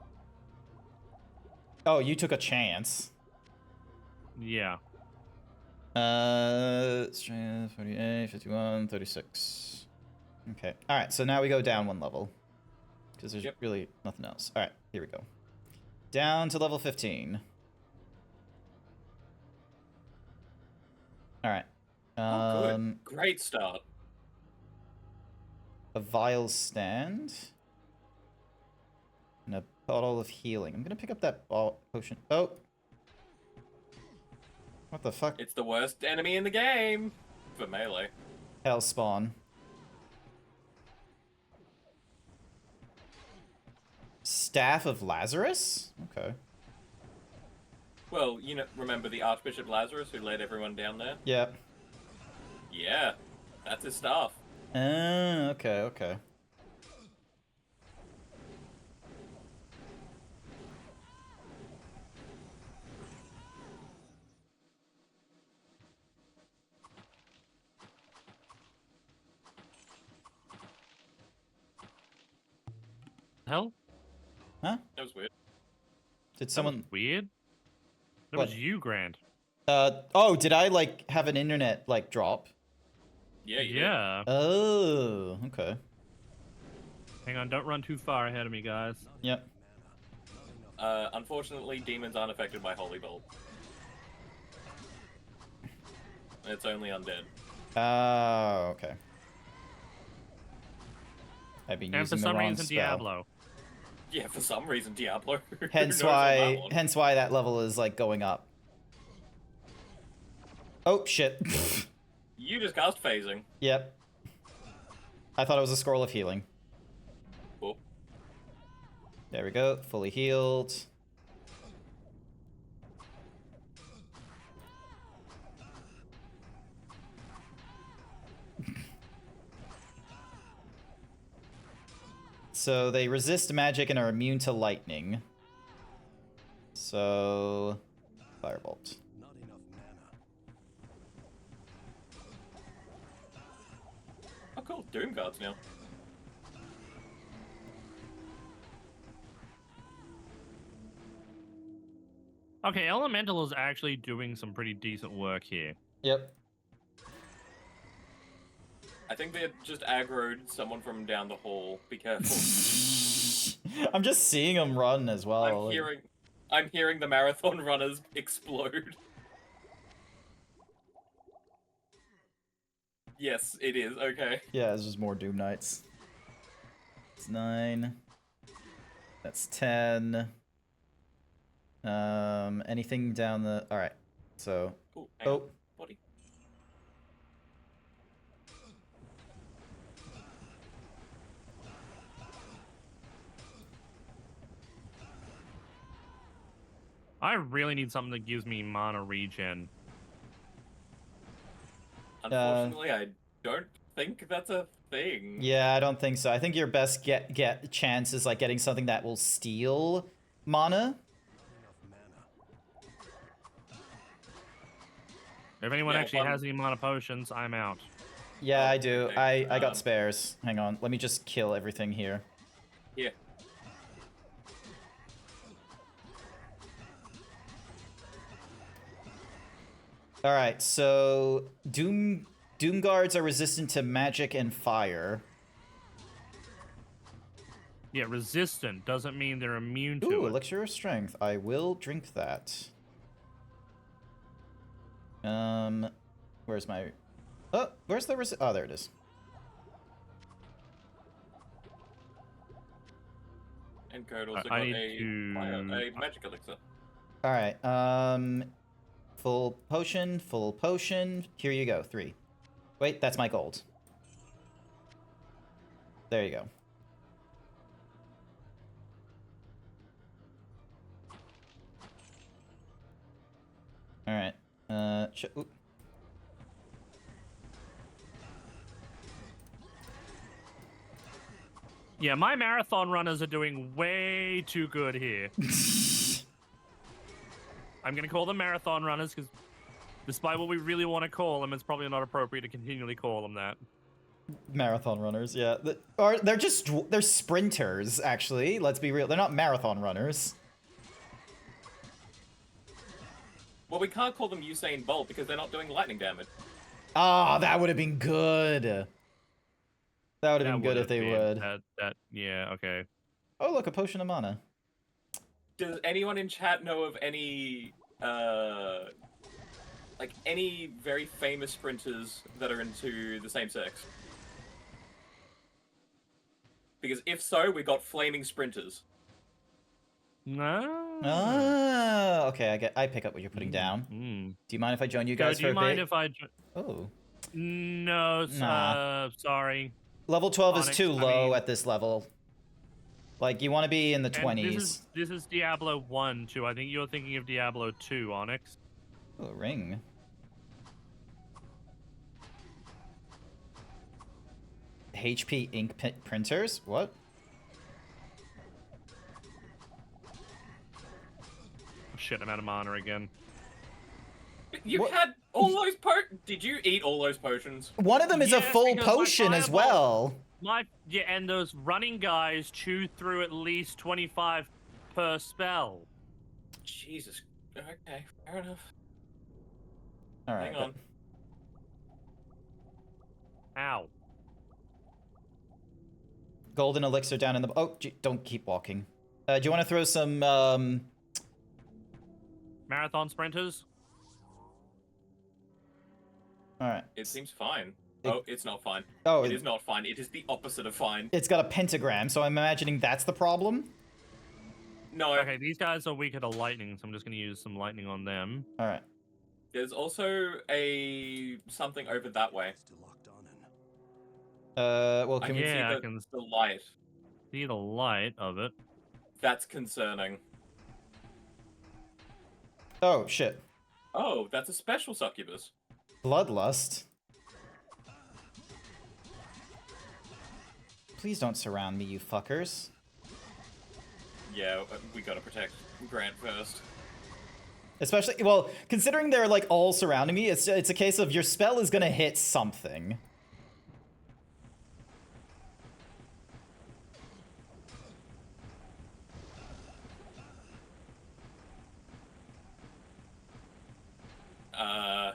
Oh, you took a chance. Yeah. Strength 48, 51, 36. Okay. All right. So now we go down 1 level because there's really nothing else. All right. Here we go. Down to level 15. All right. Oh, good. Great start. A vial stand. And a bottle of healing. I'm gonna pick up that potion. Oh. What the fuck? It's the worst enemy in the game for melee. Hell spawn. Staff of Lazarus? Okay. Well, you know, remember the Archbishop Lazarus who led everyone down there? Yep. Yeah, that's his staff. Okay, okay. Hell? Huh? That was weird. Did That someone... was weird. That What? was you, Grant. Oh, did I, like, have an internet, like, drop? Yeah, you did. Yeah. Oh, okay. Hang on, don't run too far ahead of me, guys. Yep. Unfortunately, demons aren't affected by Holy Bolt. It's only undead. Oh, okay. I've been And for using the some wrong reason, spell. Diablo. Yeah, for some reason, Diablo. Who Hence knows on that why, one? hence why that level is, like, going up. Oh, shit. You just cast phasing. Yep. I thought it was a scroll of healing. Cool. There we go. Fully healed. So they resist magic and are immune to lightning. So... Firebolt. Not enough mana. Oh, cool. Doom guards now. Okay, Elemental is actually doing some pretty decent work here. Yep. I think they just aggroed someone from down the hall. Be careful. I'm just seeing them run as well. I'm hearing the marathon runners explode. Yes, it is. Okay. Yeah, it's just more Doom Knights. It's 9. That's 10. Anything down the... Alright. So... Ooh, hang on. Body. I really need something that gives me mana regen. Unfortunately, I don't think that's a thing. Yeah, I don't think so. I think your best get chance is like getting something that will steal mana. If anyone Yeah, actually has any mana potions, I'm out. Yeah, I do. okay. I got spares. Hang on. Let me just kill everything here. Yeah. All right, so Doom guards are resistant to magic and fire. Yeah, resistant doesn't mean they're immune to Ooh, it. elixir of strength. I will drink that. Where's my... Oh, where's the oh, there it is. And Code also I got need a magic elixir. All right, full potion. Here you go, 3. Wait, that's my gold. There you go. All right, ooh. Yeah, my marathon runners are doing way too good here. I'm going to call them marathon runners because despite what we really want to call them, it's probably not appropriate to continually call them that. Marathon runners, yeah. They're sprinters, actually. Let's be real. They're not marathon runners. Well, we can't call them Usain Bolt because they're not doing lightning damage. Ah, that would have been good. That would have been good if they would. Yeah, okay. Oh, look, a potion of mana. Does anyone in chat know of any, like, any very famous sprinters that are into the same sex? Because if so, we got flaming sprinters. No. Ah, okay, I pick up what you're putting down. Do you mind if I join you guys do you for a mind bit? if I? Oh. No. Nah. Sorry. Level 12 is Onyx, too I low mean- at this level. Like, you want to be in the And 20s. this is Diablo 1 too. I think you're thinking of Diablo 2, Onyx. Oh, a ring. HP ink printers? What? Oh, shit, I'm out of mana again. You What? had all those Did you eat all those potions? One of them is a Yes, full because my potion as fireball- well. And those running guys chew through at least 25 per spell. Jesus. Okay, fair enough. Alright. Hang on. Ow. Golden elixir down in the... Oh, don't keep walking. Do you want to throw some... Marathon sprinters? Alright. It seems fine. Oh, it's not fine. Oh, it is not fine. It is the opposite of fine. It's got a pentagram, so I'm imagining that's the problem? No. Okay, these guys are weaker to lightning, so I'm just going to use some lightning on them. Alright. There's also something over that way. Well, I can can we... Yeah, I see can the light. see the light of it. That's concerning. Oh, shit. Oh, that's a special succubus. Bloodlust? Please don't surround me, you fuckers. Yeah, we gotta protect Grant first. Especially, well, considering they're, like, all surrounding me, it's a case of your spell is gonna hit something.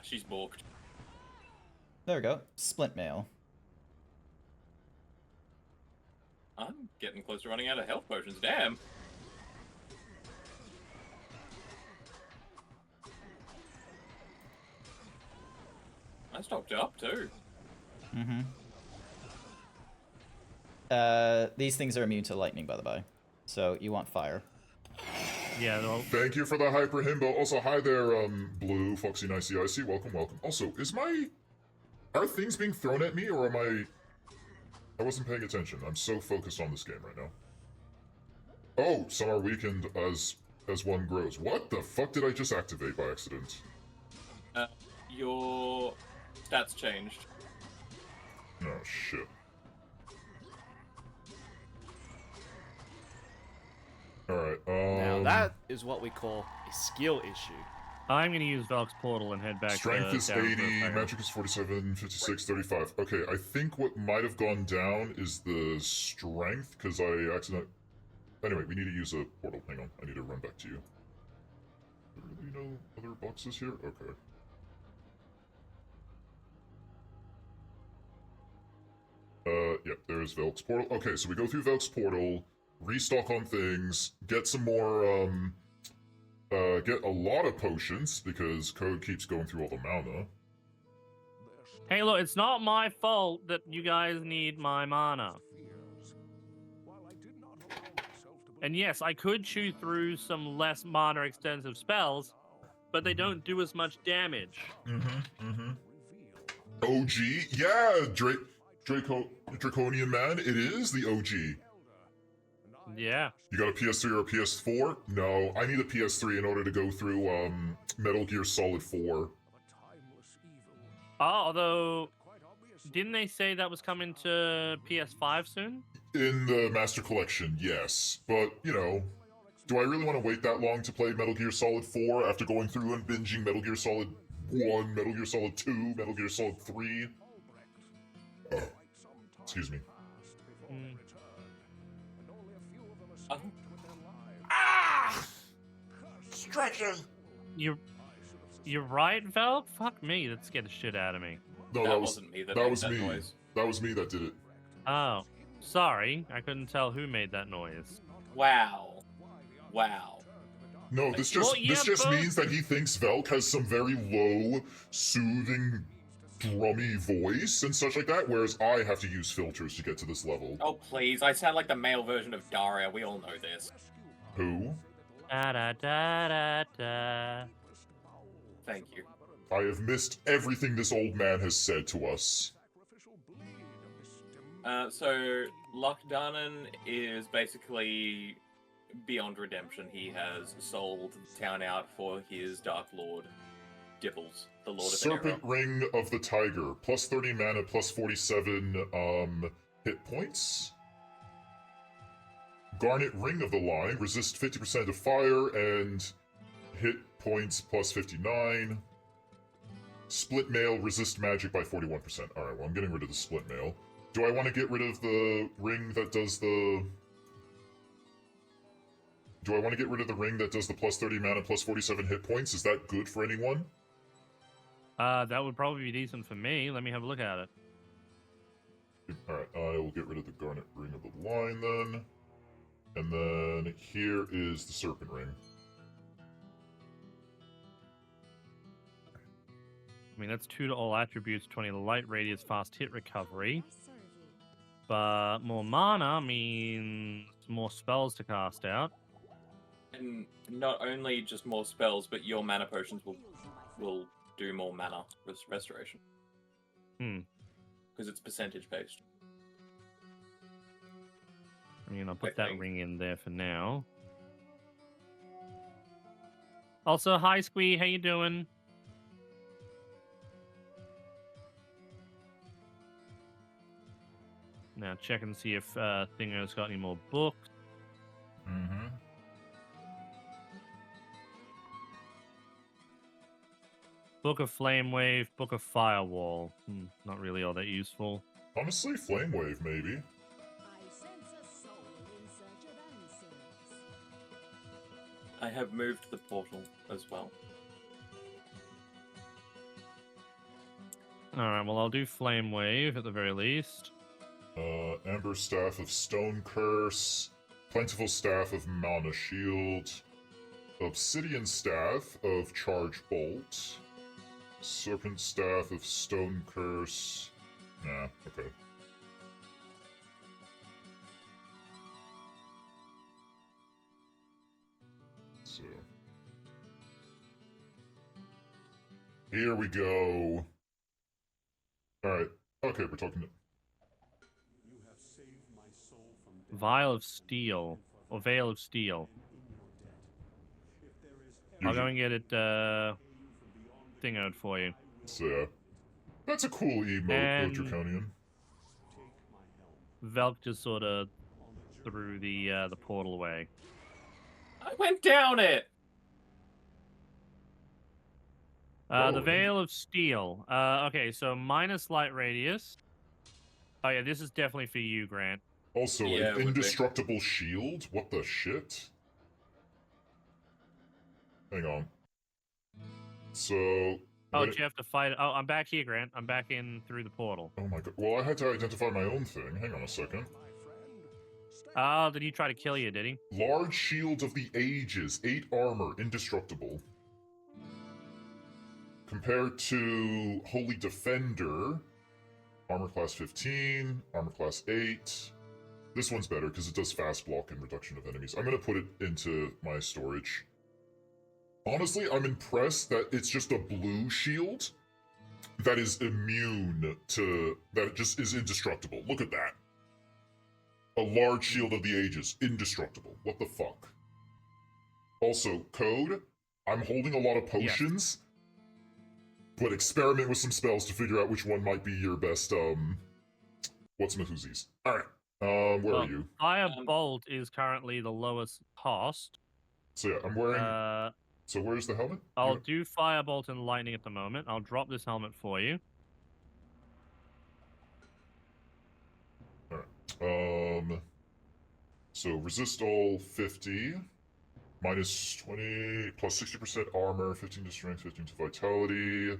She's balked. There we go. Splint mail. I'm getting close to running out of health potions, damn. I stocked up too. Mm-hmm. These things are immune to lightning, by the way. So you want fire. Yeah, they'll... Thank you for the hyper himbo. Also, hi there, Blue, Foxy, Nicey, Icy. Welcome, welcome. Also, are things being thrown at me, or am I wasn't paying attention. I'm so focused on this game right now. Oh, some are weakened as one grows. What the fuck did I just activate by accident? Your stats changed. Oh, shit. Alright, Now that is what we call a skill issue. I'm going to use Velk's portal and head back Strength to is down for a 80, second. magic is 47, 56, 35. Okay, I think what might have gone down is the strength, because I accidentally... Anyway, we need to use a portal. Hang on, I need to run back to you. Are there really no other boxes here? Okay. Yep, there's Velk's portal. Okay, so we go through Velk's portal, restock on things, get some more, get a lot of potions, because Code keeps going through all the mana. Hey, look, it's not my fault that you guys need my mana. And yes, I could chew through some less mana extensive spells, but they don't do as much damage. OG? Yeah, Draconian Man, it is the OG. Yeah. You got a PS3 or a PS4? No, I need a PS3 in order to go through, Metal Gear Solid 4. Oh, although, didn't they say that was coming to PS5 soon? In the Master Collection, yes. But, you know, do I really want to wait that long to play Metal Gear Solid 4 after going through and binging Metal Gear Solid 1, Metal Gear Solid 2, Metal Gear Solid 3? Oh, excuse me. Ah! Stretching! You're You're right, Val. Fuck me, that scared the shit out of me. No, That that was wasn't me that that made was that me. noise. That was me that did it. Oh, sorry. I couldn't tell who made that noise. Wow. Wow. No, this Well, just yeah, this just both- means that he thinks Velk has some very low, soothing, drummy voice and such like that, whereas I have to use filters to get to this level. Oh, please. I sound like the male version of Daria. We all know this. Who? Da da da da da. Thank you. I have missed everything this old man has said to us. So Lochdannen is basically beyond redemption. He has sold the town out for his Dark Lord, Dibbles, the Lord of Serpent Error. Ring of the Tiger. Plus 30 mana, plus 47 hit points. Garnet Ring of the Line. Resist 50% of fire and hit points plus 59. Split Mail. Resist magic by 41%. Alright, well I'm getting rid of the Split Mail. Do I want to get rid of the ring that does the... Do I want to get rid of the ring that does the plus 30 mana, plus 47 hit points? Is that good for anyone? That would probably be decent for me. Let me have a look at it. Alright, I will get rid of the Garnet Ring of the Line then. And then here is the Serpent Ring. I mean, that's 2 to all attributes, 20 to light radius, fast hit recovery. But more mana means more spells to cast out. And not only just more spells, but your mana potions will do more mana restoration. Because it's percentage based. I mean, I'll put that ring in there for now. Also, hi Squee, how you doing? Now check and see if Thingo's got any more books. Mm-hmm. Book of Flame Wave, Book of Firewall. Not really all that useful. Honestly, Flame Wave, maybe. I have moved the portal as well. Alright, well I'll do Flame Wave at the very least. Amber Staff of Stone Curse, Plentiful Staff of Mana Shield, Obsidian Staff of Charge Bolt, Serpent Staff of Stone Curse. Nah, okay. So. Here we go. Alright. Okay, we're talking to... Vial of Steel. Or Veil of Steel. I'll go and get it thingoed for you. So, yeah. That's a cool emote, Draconian. Velk just sort of threw the portal away. I went down it! The Veil of Steel. Okay, so minus light radius. Oh yeah, this is definitely for you, Grant. Also, Yeah, an indestructible shield? What the shit? Hang on. So... Oh, do you have to fight it? Oh, I'm back here, Grant. I'm back in through the portal. Oh my god. Well, I had to identify my own thing. Hang on a second. Oh, did he try to kill you, did he? Large Shield of the Ages. 8 armor. Indestructible. Compared to Holy Defender. Armor class 15. Armor class 8. This one's better because it does fast block and reduction of enemies. I'm going to put it into my storage. Honestly, I'm impressed that it's just a blue shield that is immune to... that just is indestructible. Look at that. A large Shield of the Ages. Indestructible. What the fuck? Also, Code, I'm holding a lot of potions, but experiment with some spells to figure out which one might be your best, what's-my-whoosies. Alright. Where are you? Firebolt is currently the lowest cost. So yeah, I'm wearing... so where's the helmet? I'll do Firebolt and Lightning at the moment. I'll drop this helmet for you. Alright. So resist all 50. Minus 20, plus 60% armor, 15 to strength, 15 to vitality.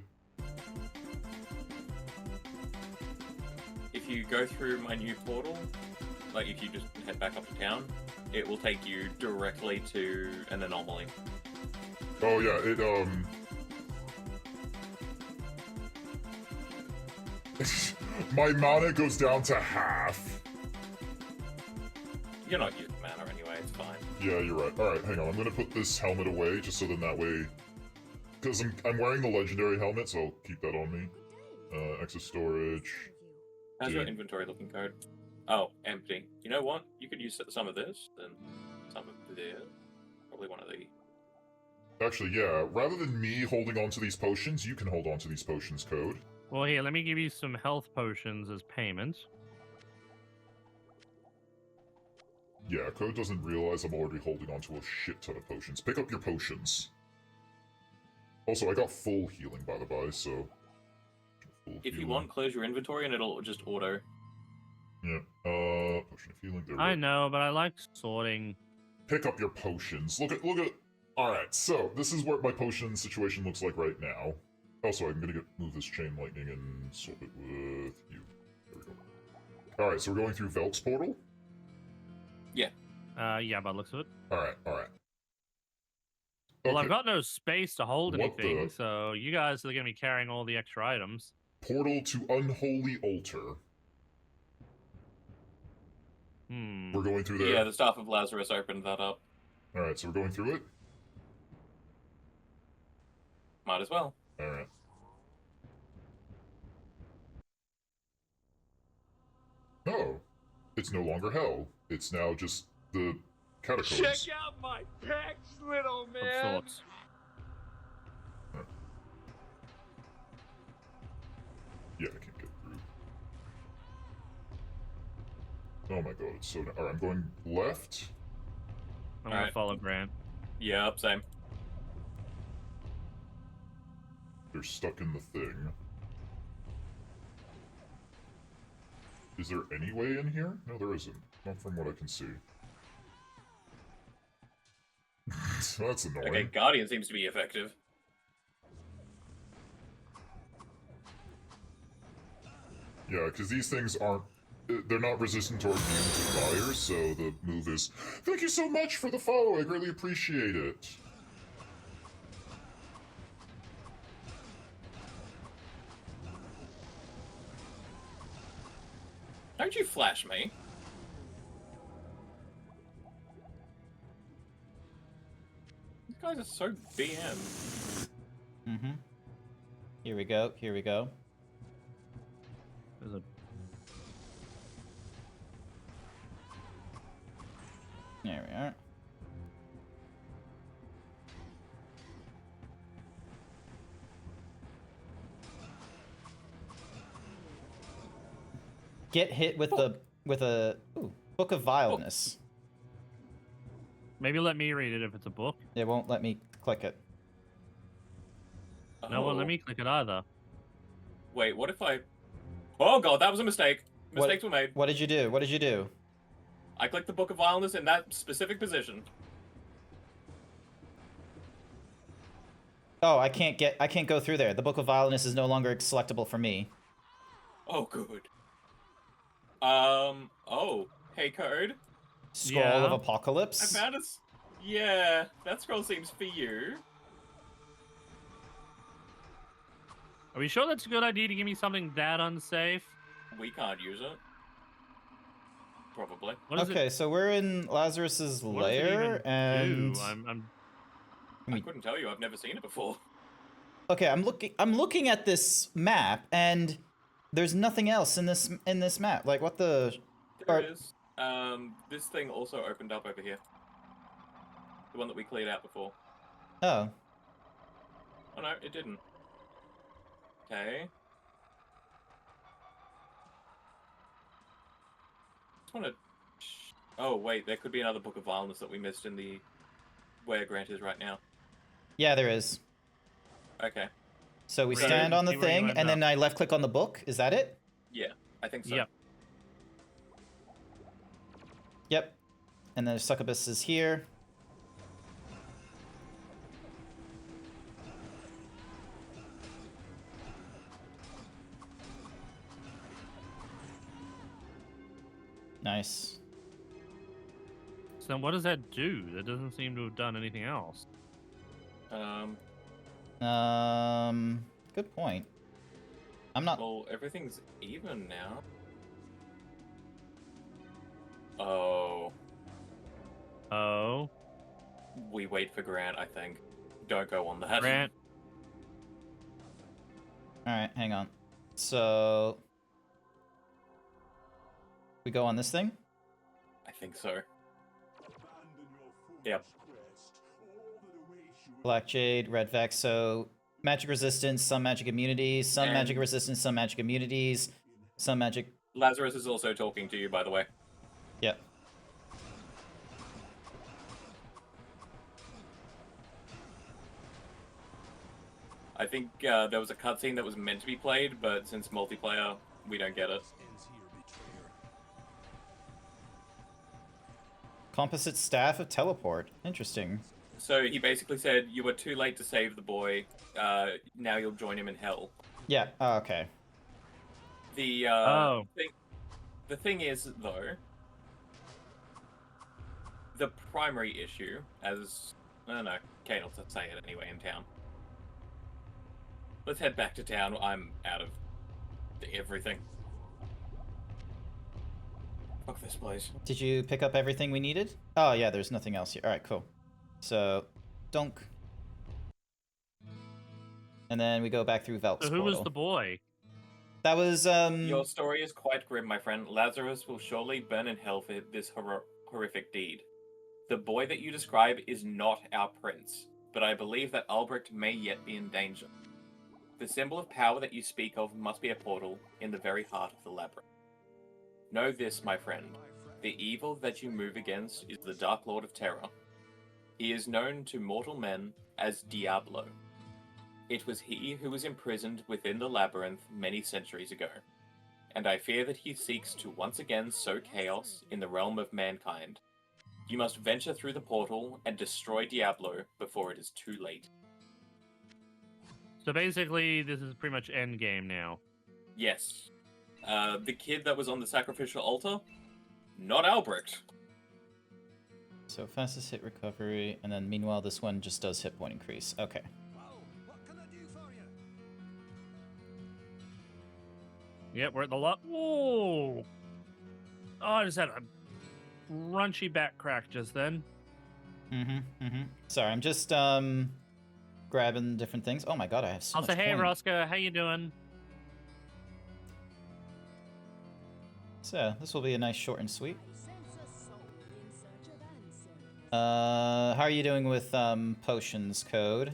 If you go through my new portal, like if you just head back up to town, it will take you directly to an anomaly. Oh yeah, it my mana goes down to half. You're not using mana anyway, it's fine. Yeah, you're right. Alright, hang on, I'm gonna put this helmet away, just so then that way... Because I'm wearing the legendary helmet, so I'll keep that on me. Extra storage. How's your Dude. inventory looking, Code? Oh, empty. You know what? You could use some of this, then some of this. Probably one of the... Actually, yeah, rather than me holding on to these potions, you can hold on to these potions, Code. Well, here, let me give you some health potions as payment. Yeah, Code doesn't realize I'm already holding on to a shit ton of potions. Pick up your potions. Also, I got full healing, by the by, so... If you want, close your inventory and it'll just auto. Yeah, potion of healing, there we I go. know, but I like sorting. Pick up your potions. Look at... Alright, so, this is what my potion situation looks like right now. Also, I'm gonna move this chain lightning and swap it with you. There we go. Alright, so we're going through Velk's portal? Yeah. Yeah, by the looks of it. Alright. Well, I've got no space to hold What anything, the- so you guys are going to be carrying all the extra items. Portal to Unholy Altar. We're going through there? Yeah, the Staff of Lazarus opened that up. Alright, so we're going through it? Might as well. Alright. Oh. It's no longer hell. It's now just the catacombs. Check out my pecs, little Of man. sorts. Yeah, I can't get through. Oh my god, it's so... Alright, I'm going left. I'm going to Alright. follow Grant. Yep, same. They're stuck in the thing. Is there any way in here? No, there isn't. Not from what I can see. That's annoying. Okay, Guardian seems to be effective. Yeah, because these things aren't... They're not resistant or immune to fire, so the move is... Thank you so much for the follow, I greatly appreciate it. Don't you flash me? These guys are so BM. Mm-hmm. Here we go. There's a... There we are. Get hit with a Book of Vileness. Maybe let me read it if it's a book. It won't let me click it. No, well, let me click it either. Wait, what if I... Oh god, that was a mistake. Mistakes were made. What did you do? What did you do? I clicked the Book of Vileness in that specific position. Oh, I can't go through there. The Book of Vileness is no longer selectable for me. Oh, good. Oh, hey, Code. Scroll Yeah. of Apocalypse. I found us. Yeah, that scroll seems for you. Are we sure that's a good idea to give me something that unsafe? We can't use it. Probably. What does Okay, so we're in Lazarus's what does it lair, even and do? I couldn't tell you. I've never seen it before. okay, I'm looking at this map, and there's nothing else in this map. Like, what the? There it is. This thing also opened up over here. The one that we cleared out before. Oh, Oh no, it didn't. Okay. Just want to... Oh wait, there could be another Book of Vileness that we missed in the... where Grant is right now. yeah, there is. Okay. So we Right. stand on the See where you thing, end and then up. I left click on the book. Is that it? Yeah, I think so. Yep. Yep. And then the succubus is here. Nice. So then what does that do? That doesn't seem to have done anything else. Good point. I'm not. Well, everything's even now. Oh. Oh. We wait for Grant, I think. Don't go on that. Grant. Alright, hang on. So... we go on this thing? I think so. Yep. Black Jade, Red Vex, so... magic resistance, some magic immunities, some magic resistance, some magic immunities, some magic... Lazarus is also talking to you, by the way. Yep. I think there was a cutscene that was meant to be played, but since multiplayer, we don't get it. Composite Staff of Teleport. Interesting. So he basically said, you were too late to save the boy, now you'll join him in hell. Yeah, oh, okay. The thing is, though, the primary issue, as... I don't know, Kane will say it anyway in town. Let's head back to town. I'm out of everything. Fuck this place. Did you pick up everything we needed? Oh, yeah, there's nothing else here. Alright, cool. So, dunk. And then we go back through Velk's So who was portal. the boy? That was, Your story is quite grim, my friend. Lazarus will surely burn in hell for this horrific deed. The boy that you describe is not our prince, but I believe that Albrecht may yet be in danger. The symbol of power that you speak of must be a portal in the very heart of the labyrinth. Know this, my friend. The evil that you move against is the Dark Lord of Terror. He is known to mortal men as Diablo. It was he who was imprisoned within the labyrinth many centuries ago, and I fear that he seeks to once again sow chaos in the realm of mankind. You must venture through the portal and destroy Diablo before it is too late. So basically, this is pretty much endgame now. Yes. The kid that was on the sacrificial altar? Not Albrecht. So fastest hit recovery, and then meanwhile this one just does hit point increase. Okay. Yep, we're at the lot. Whoa! Oh, I just had a crunchy back crack just then. Sorry, I'm just, grabbing different things. Oh my god, I have so I'll much say, hey, coin. Roscoe, how you doing? So, this will be a nice short and sweet. How are you doing with, potions, Code?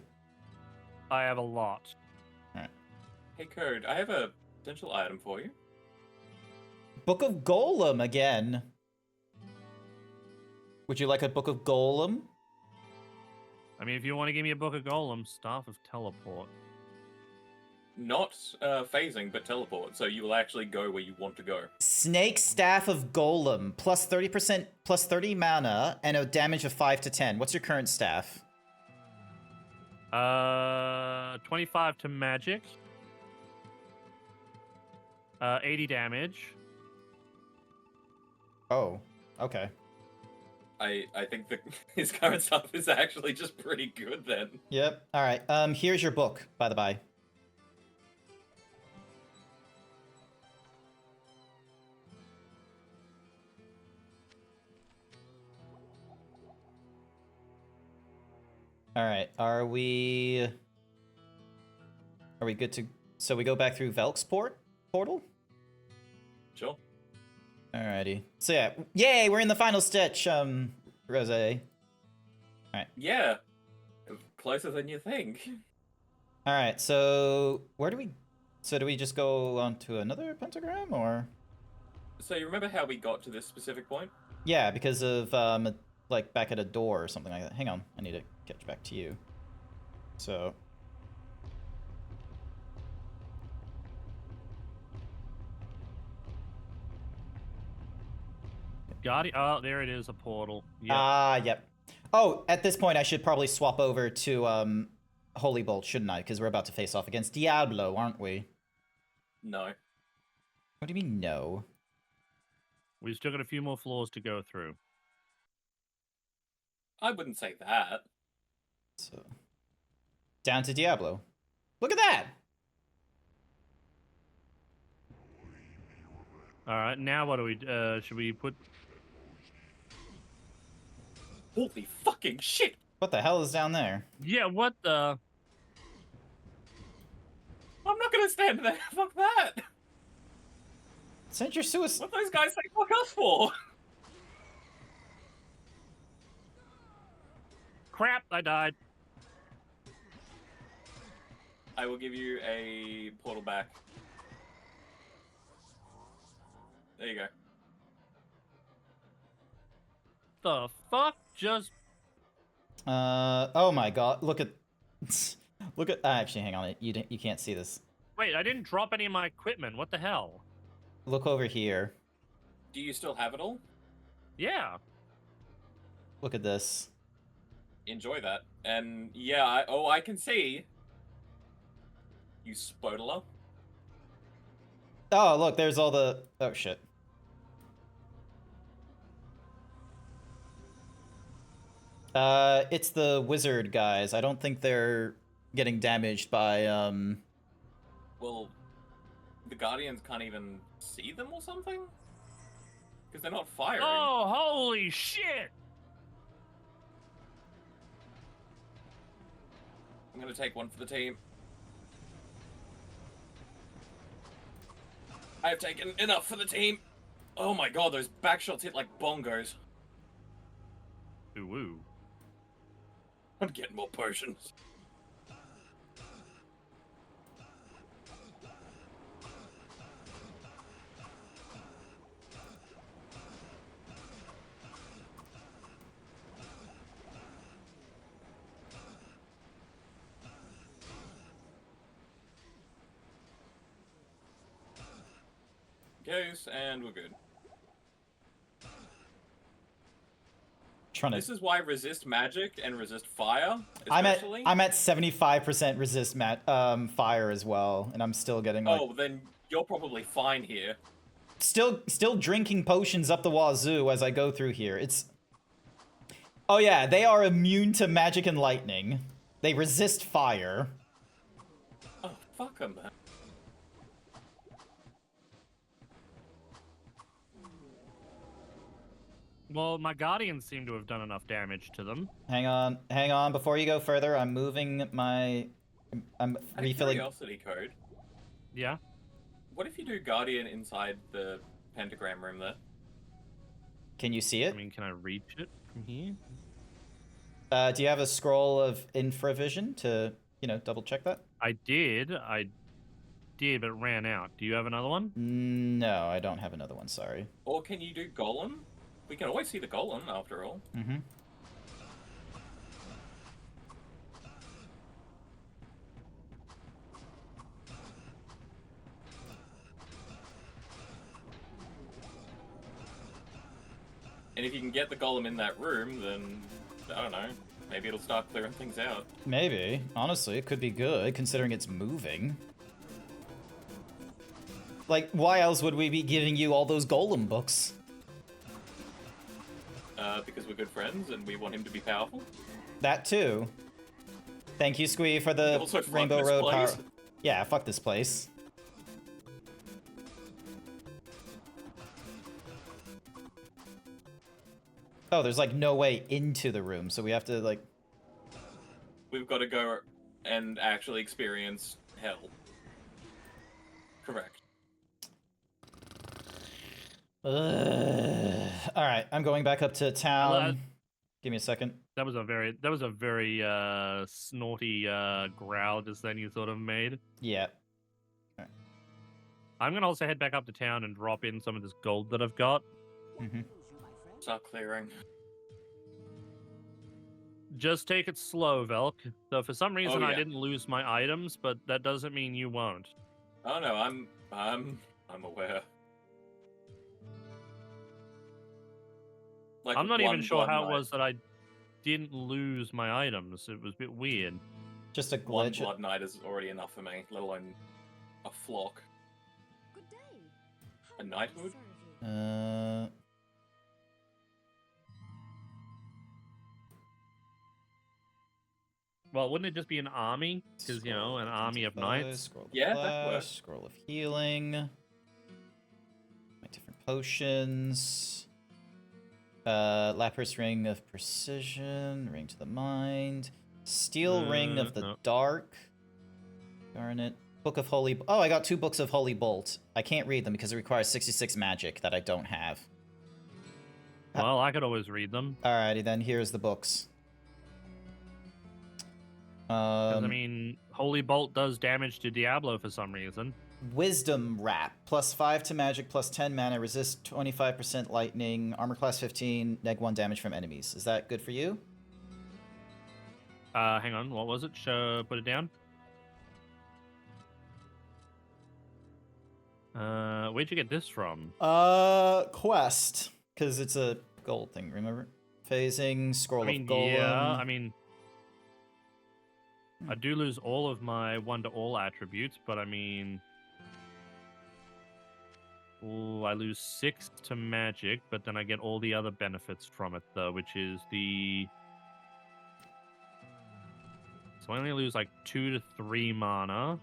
I have a lot. Alright. Hey, Code, I have a potential item for you. Book of Golem again. Would you like a Book of Golem? I mean, if you want to give me a book of Golem, Staff of Teleport. Not phasing, but teleport, so you will actually go where you want to go. Snake Staff of Golem. Plus 30%, plus 30 mana, and a damage of 5 to 10. What's your current staff? 25 to magic. 80 damage. Oh, okay. I think that his current stuff is actually just pretty good then. Yep. Alright, here's your book, by the by. Alright, are we good to... So we go back through Velk's portal? Sure. Alrighty. So yeah, yay, we're in the final stitch, Rose. Alright. Yeah. Closer than you think. Alright, so where do we... So do we just go on to another pentagram, or...? So you remember how we got to this specific point? Yeah, because of, like, back at a door or something like that. Hang on, I need to catch back to you. So... Got it. Oh, there it is, a portal. Yep. Ah, yep. Oh, at this point, I should probably swap over to, Holy Bolt, shouldn't I? Because we're about to face off against Diablo, aren't we? No. What do you mean, no? We've still got a few more floors to go through. I wouldn't say that. So, down to Diablo. Look at that! Alright, now what do we... should we put... Holy fucking shit! What the hell is down there? Yeah, what the... I'm not gonna stand there. Fuck that! Send your suicide. What those guys say fuck us for? Crap, I died. I will give you a portal back. There you go. The fuck just... Oh my god, look at... look at... actually, hang on, you can't see this. Wait, I didn't drop any of my equipment. What the hell? Look over here. Do you still have it all? Yeah. Look at this. Enjoy that. And yeah, I can see. You spodler. Oh, look, there's all the... oh, shit. It's the wizard guys. I don't think they're getting damaged by, Well, the Guardians can't even see them or something? Because they're not firing. Oh, holy shit! I'm gonna take one for the team. I have taken enough for the team. Oh my god, those back shots hit like bongos. Ooh, woo. I'm getting more potions. Goes, and we're good. This is why resist magic and resist fire, especially. I'm at 75% resist fire as well, and I'm still getting like... oh, then you're probably fine here. Still drinking potions up the wazoo as I go through here. It's... oh yeah, they are immune to magic and lightning. They resist fire. Oh, fuck them, man. Well, my guardians seem to have done enough damage to them. Hang on. Before you go further, I'm moving my... I'm refilling... Curiosity code. Yeah? What if you do Guardian inside the pentagram room there? Can you see it? I mean, can I reach it from here? Do you have a scroll of infravision to, you know, double check that? I did, but it ran out. Do you have another one? No, I don't have another one, sorry. Or can you do Golem? We can always see the Golem, after all. Mm-hmm. And if you can get the Golem in that room, then, I don't know, maybe it'll start clearing things out. Maybe. Honestly, it could be good, considering it's moving. Like, why else would we be giving you all those Golem books? Because we're good friends and we want him to be powerful. That too. Thank you, Squee, for the Also, fuck Rainbow this Road place. power. Yeah, fuck this place. Oh, there's like no way into the room, so we have to like... We've got to go and actually experience hell. Correct. Alright, I'm going back up to town. Give me a second. That was a very snorty growl just then you sort of made. Yeah. I'm gonna also head back up to town and drop in some of this gold that I've got. Mm-hmm. Start clearing. Just take it slow, Velk. So for some reason Oh, I yeah. didn't lose my items, but that doesn't mean you won't. Oh no, I'm aware. Like I'm not even one sure blood how it knight. was that I didn't lose my items. It was a bit weird. Just a One glitch. blood knight is already enough for me, let alone a flock. Good day. A knighthood? Well, wouldn't it just be an army? Because, you know, an army of knights. Scroll of Yeah, that flesh, works. scroll of healing. My different potions. Lapras Ring of Precision, Ring to the Mind. Steel Ring of the No. Dark. Darn it. Book of Holy... Oh, I got 2 books of Holy Bolt. I can't read them because it requires 66 magic that I don't have. Well, I could always read them. Alrighty then, here's the books. 'Cause, I mean, Holy Bolt does damage to Diablo for some reason. Wisdom Wrap. +5 to magic, +10 mana, resist 25% lightning, armor class 15, -1 damage from enemies. Is that good for you? Hang on, what was it? Put it down. Where'd you get this from? Quest. Because it's a gold thing, remember? Phasing, Scroll of Golem. Yeah, I mean... I do lose all of my one-to-all attributes, but I mean... Ooh, I lose 6 to magic, but then I get all the other benefits from it, though, which is the... So I only lose like 2 to 3 mana.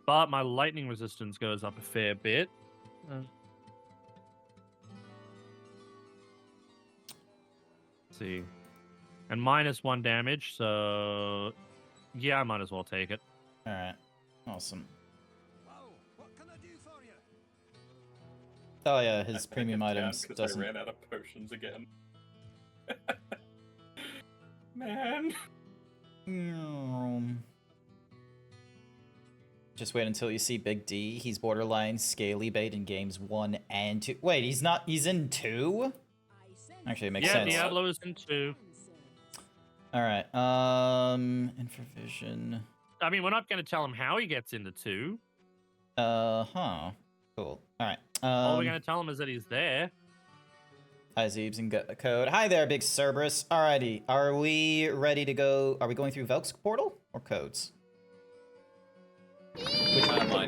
But my lightning resistance goes up a fair bit. Let's see. And -1 damage, so... Yeah, I might as well take it. Alright. Awesome. Oh yeah, his premium items Because doesn't... I ran out of potions again. Man. Just wait until you see Big D. He's borderline scaly bait in games 1 and 2. Wait, he's not... He's in 2? Actually, it makes Yeah, sense. Diablo is in 2. Alright, Infravision... I mean, we're not going to tell him how he gets into 2. Huh. Cool. Alright. All we're going to tell him is that he's there. Hi, Zeebs, and get the code. Hi there, Big Cerberus. Alrighty, are we ready to go? Are we going through Velk's portal or codes? Which one?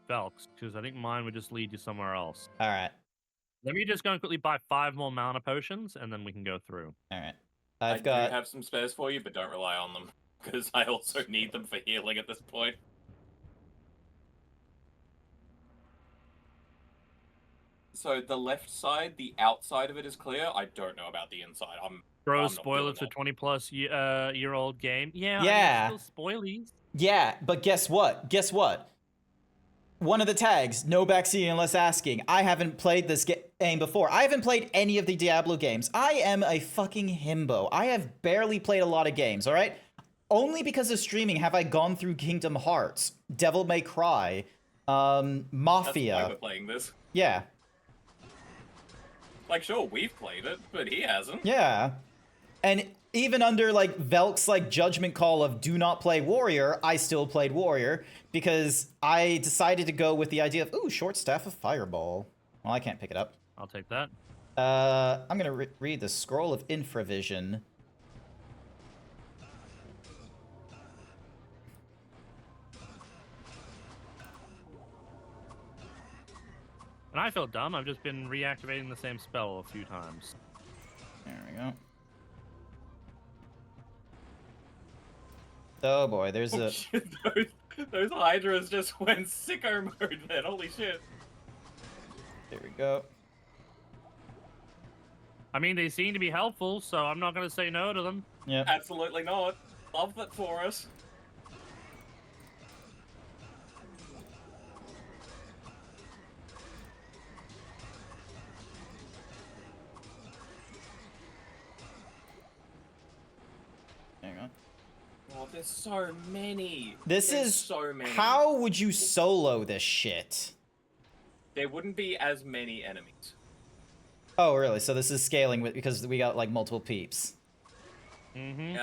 Velk's, because I think mine would just lead you somewhere else. Alright. Let me just go and quickly buy 5 more mana potions, and then we can go through. Alright. I do have some spares for you, but don't rely on them. Because I also need them for healing at this point. So the left side, the outside of it is clear. I don't know about the inside. Throw I'm spoilers for 20+ year old game. Yeah. Yeah. I mean, still spoilies. Yeah, but guess what? Guess what? One of the tags, no backseat unless asking. I haven't played this game before. I haven't played any of the Diablo games. I am a fucking himbo. I have barely played a lot of games, alright? Only because of streaming have I gone through Kingdom Hearts, Devil May Cry, Mafia. That's why we're playing this. Yeah. Like, sure, we've played it, but he hasn't. Yeah. And even under, like, Velk's, like, judgment call of do not play Warrior, I still played Warrior because I decided to go with the idea of, ooh, short staff of Fireball. Well, I can't pick it up. I'll take that. I'm gonna read the Scroll of Infravision. And I feel dumb. I've just been reactivating the same spell a few times. There we go. Oh boy, there's a... Shit, those Hydras just went sicko mode then, holy shit. There we go. I mean, they seem to be helpful, so I'm not going to say no to them. Yeah. Absolutely not. Love that for us. Hang on. Oh, there's so many. There's so many. How would you solo this shit? There wouldn't be as many enemies. Oh, really? So this is scaling with because we got like multiple peeps. Mm-hmm.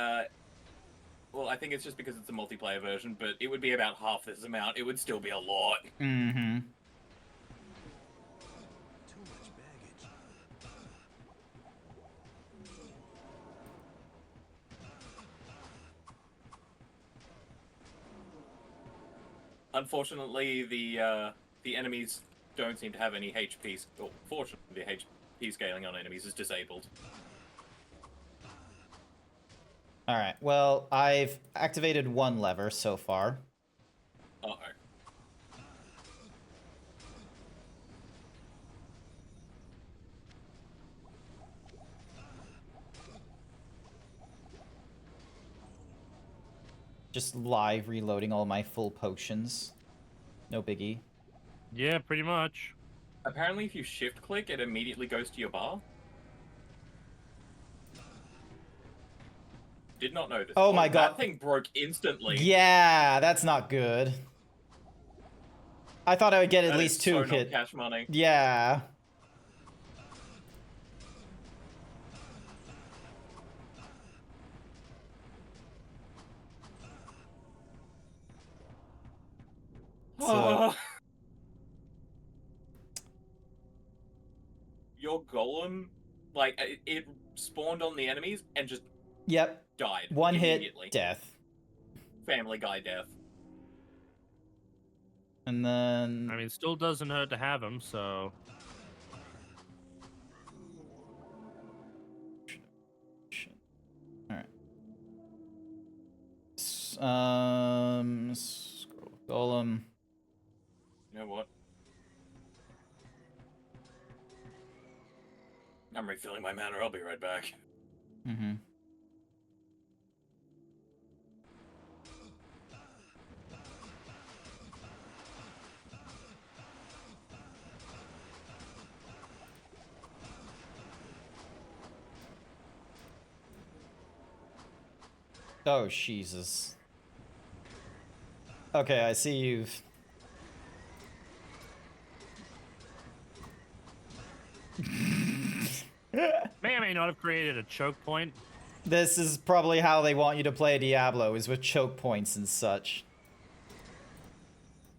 Well, I think it's just because it's a multiplayer version, but it would be about half this amount. It would still be a lot. Mm-hmm. Unfortunately, the enemies don't seem to have any HP. Or fortunately, the HP scaling on enemies is disabled. All right. Well, I've activated one lever so far. Uh-oh. Just live reloading all my full potions. No biggie. Yeah, pretty much. Apparently, if you shift click, it immediately goes to your bar. Did not know this. Oh my god. That thing broke instantly. Yeah, that's not good. I thought I would get at That least is 2 so hit. not cash money. Yeah. So, your golem, like, it spawned on the enemies and just yep. died. One immediately. hit, death. Family Guy death. And then... I mean, still doesn't hurt to have him, so... Alright. Scroll. Golem. You know what? I'm refilling my mana. I'll be right back. Mm-hmm. Oh, Jesus. Okay, I see you've... May or may not have created a choke point. This is probably how they want you to play Diablo, is with choke points and such.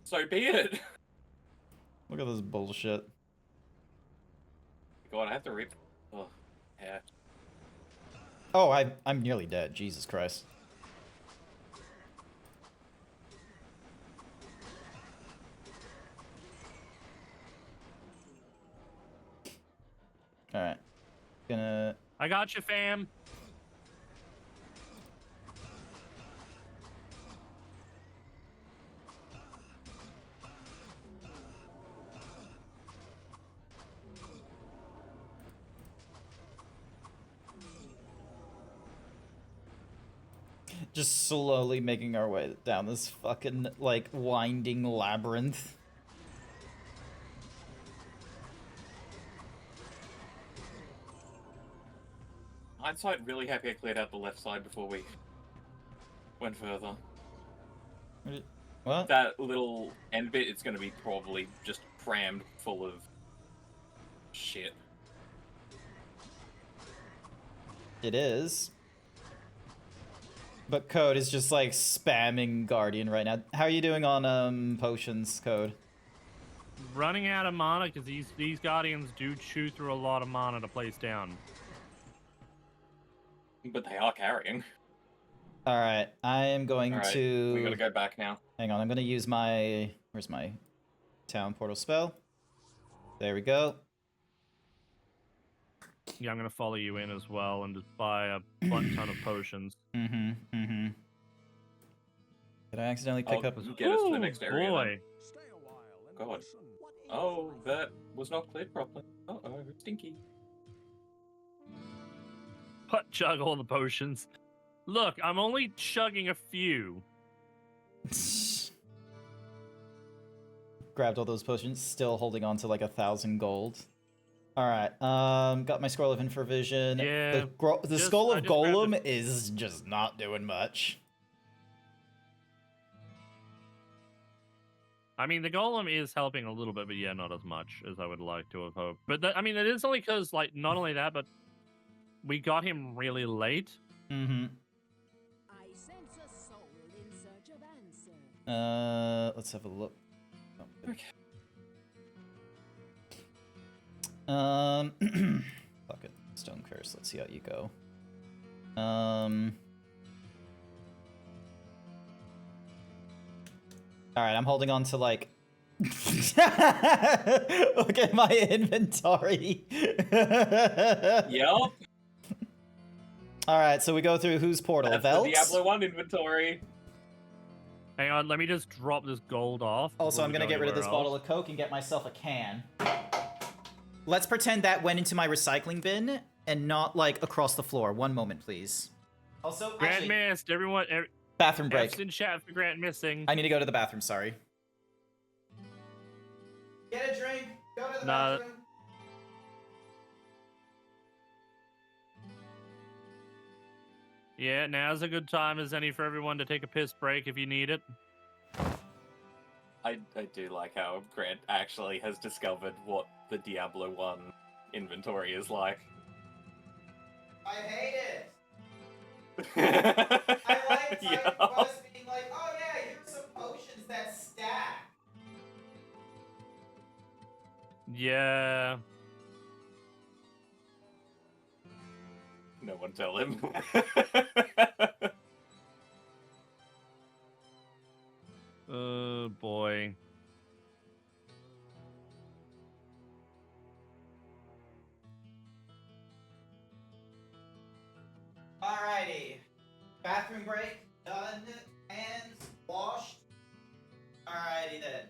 So be it. Look at this bullshit. God, I have to rip. Oh, yeah. Oh, I'm nearly dead. Jesus Christ. Alright. Gonna... I got you, fam. Just slowly making our way down this fucking, like, winding labyrinth. Hindsight, really happy I cleared out the left side before we went further. What? That little end bit, it's going to be probably just crammed full of shit. It is. But Code is just, like, spamming Guardian right now. How are you doing on, potions, Code? Running out of mana, because these Guardians do chew through a lot of mana to place down. But they are carrying. Alright, I am going to... we gotta go back now. Hang on, I'm gonna use my... Where's my town portal spell? There we go. Yeah, I'm gonna follow you in as well and just buy a ton of potions. Mm-hmm, mm-hmm. Did I accidentally pick up... Get us to the next area, boy. then. God. Oh, that was not cleared properly. Uh-oh, stinky. What, chug all the potions? Look, I'm only chugging a few. Grabbed all those potions, still holding on to like 1,000 gold. Alright, got my Scroll of Infravision. Yeah. The Skull of Golem is just not doing much. I mean, the Golem is helping a little bit, but yeah, not as much as I would like to have hoped. But I mean, it is only because, like, not only that, but we got him really late. Mm-hmm. I sense a soul in search of answer. Let's have a look. Oh, Okay. Fuck it. Stone Curse. Let's see how you go. Alright, I'm holding on to, like... Look at my inventory. Yep. Alright, so we go through whose portal? That's Velt's? the Diablo 1 inventory. Hang on, let me just drop this gold off. Also, I'm gonna get rid of this bottle of Coke and get myself a can. Let's pretend that went into my recycling bin and not, like, across the floor. One moment, please. Also, Grant actually, missed. Everyone. bathroom break. F's in chat for Grant missing. I need to go to the bathroom, sorry. Get a drink. Go to the bathroom. Yeah, now's a good time as any for everyone to take a piss break if you need it. I do like how Grant actually has discovered what the Diablo 1 inventory is like. I hate it. I I like us being like, oh yeah, here's some potions that stack. Yeah. No one tell him. Oh boy. Alrighty. Bathroom break. Done. Hands washed. Alrighty then.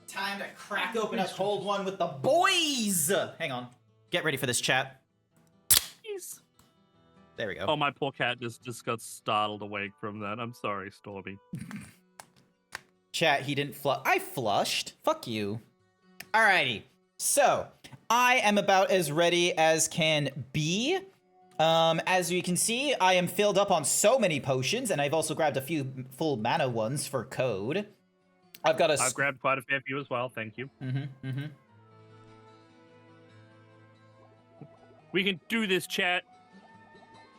Time to crack open a cold one with the boys! Hang on. Get ready for this, chat. Jeez. There we go. Oh, my poor cat just got startled awake from that. I'm sorry, Stormy. Chat, he didn't flush. I flushed. Fuck you. Alrighty. So, I am about as ready as can be. As you can see, I am filled up on so many potions, and I've also grabbed a few full mana ones for code. I've grabbed quite a fair few as well, thank you. We can do this, chat.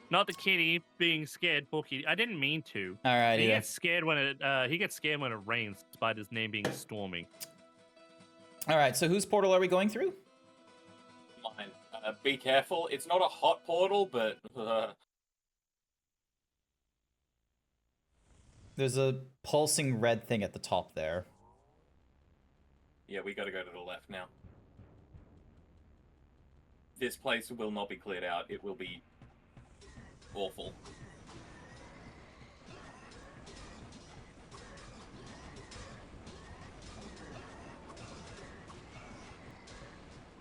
Not the kitty being scared, poor kitty. I didn't mean to. Alrighty. He gets scared when it rains, despite his name being Stormy. Alright, so whose portal are we going through? Mine. Be careful. It's not a hot portal, but There's a pulsing red thing at the top there. yeah, we gotta go to the left now. This place will not be cleared out. It will be awful.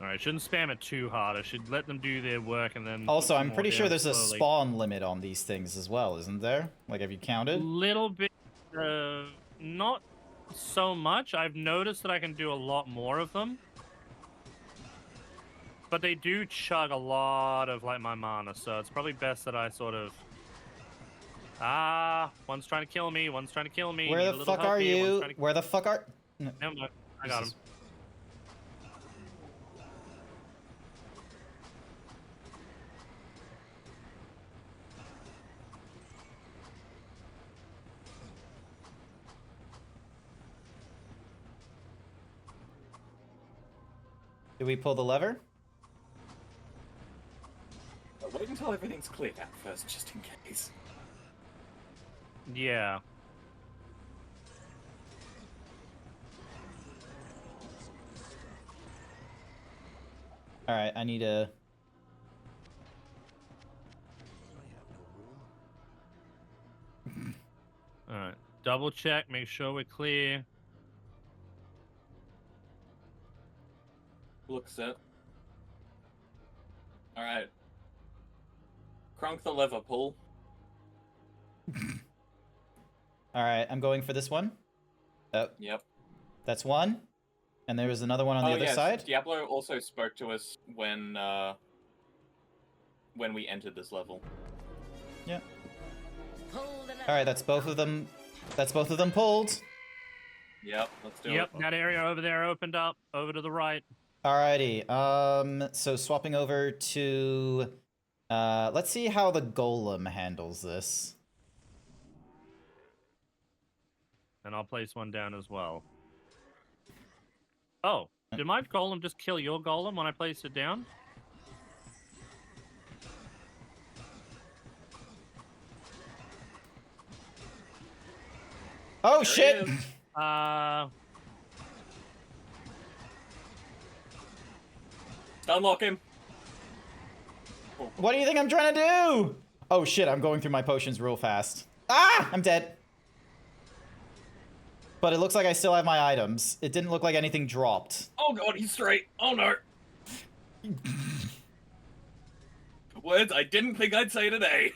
Alright, shouldn't spam it too hard. I should let them do their work and then... Also, put I'm some pretty more sure down there's a slowly. spawn limit on these things as well, isn't there? Like, have you counted? Little bit, not so much. I've noticed that I can do a lot more of them. But they do chug a lot of, like, my mana, so it's probably best that I sort of... one's trying to kill me, one's trying to kill me. Where need a the little fuck help are here, one's you? trying to- Where the fuck are... No. Never mind, I got him. Did we pull the lever? Wait until everything's cleared out first, just in case. Yeah. Alright, I need a... Alright, double check, make sure we're clear. Looks it. Alright. Crunk the lever, pull. Alright, I'm going for this one. Oh. Yep. That's one. And there was another one on the other yes. side. Diablo also spoke to us when we entered this level. Yeah. Alright, that's both of them. That's both of them pulled. Yep, let's do it. Yep, that area over there opened up, over to the right. Alrighty, so swapping over to, let's see how the golem handles this. And I'll place one down as well. Oh, did my golem just kill your golem when I placed it down? Oh shit! Unlock him. What do you think I'm trying to do? Oh shit, I'm going through my potions real fast. Ah! I'm dead. But it looks like I still have my items. It didn't look like anything dropped. Oh god, he's straight. Oh no. Words I didn't think I'd say today.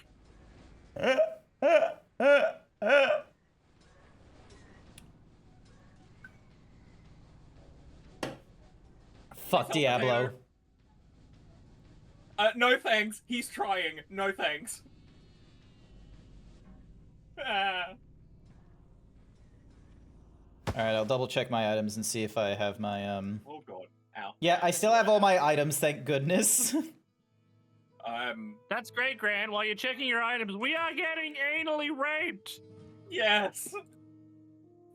Fuck Diablo. No thanks. He's trying. No thanks. Alright, I'll double check my items and see if I have my, Oh god. Ow. Yeah, I still have all my items, thank goodness. That's great, Grant. While you're checking your items, we are getting anally raped. Yes.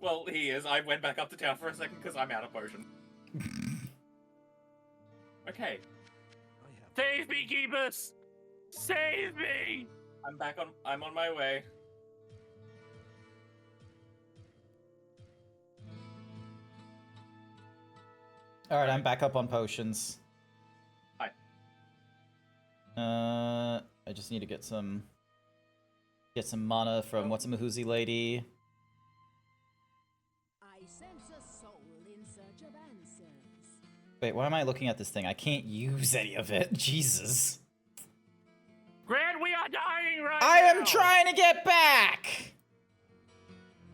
Well, he is. I went back up to town for a second because I'm out of potion. Okay. Save me, Keepus! Save me! I'm on my way. Alright, I'm back up on potions. Hi. I just need to get some mana from what's-a-mahoozy lady. I sense a soul in search of answers. Wait, why am I looking at this thing? I can't use any of it. Jesus. Grant, we are dying right I now! am trying to get back!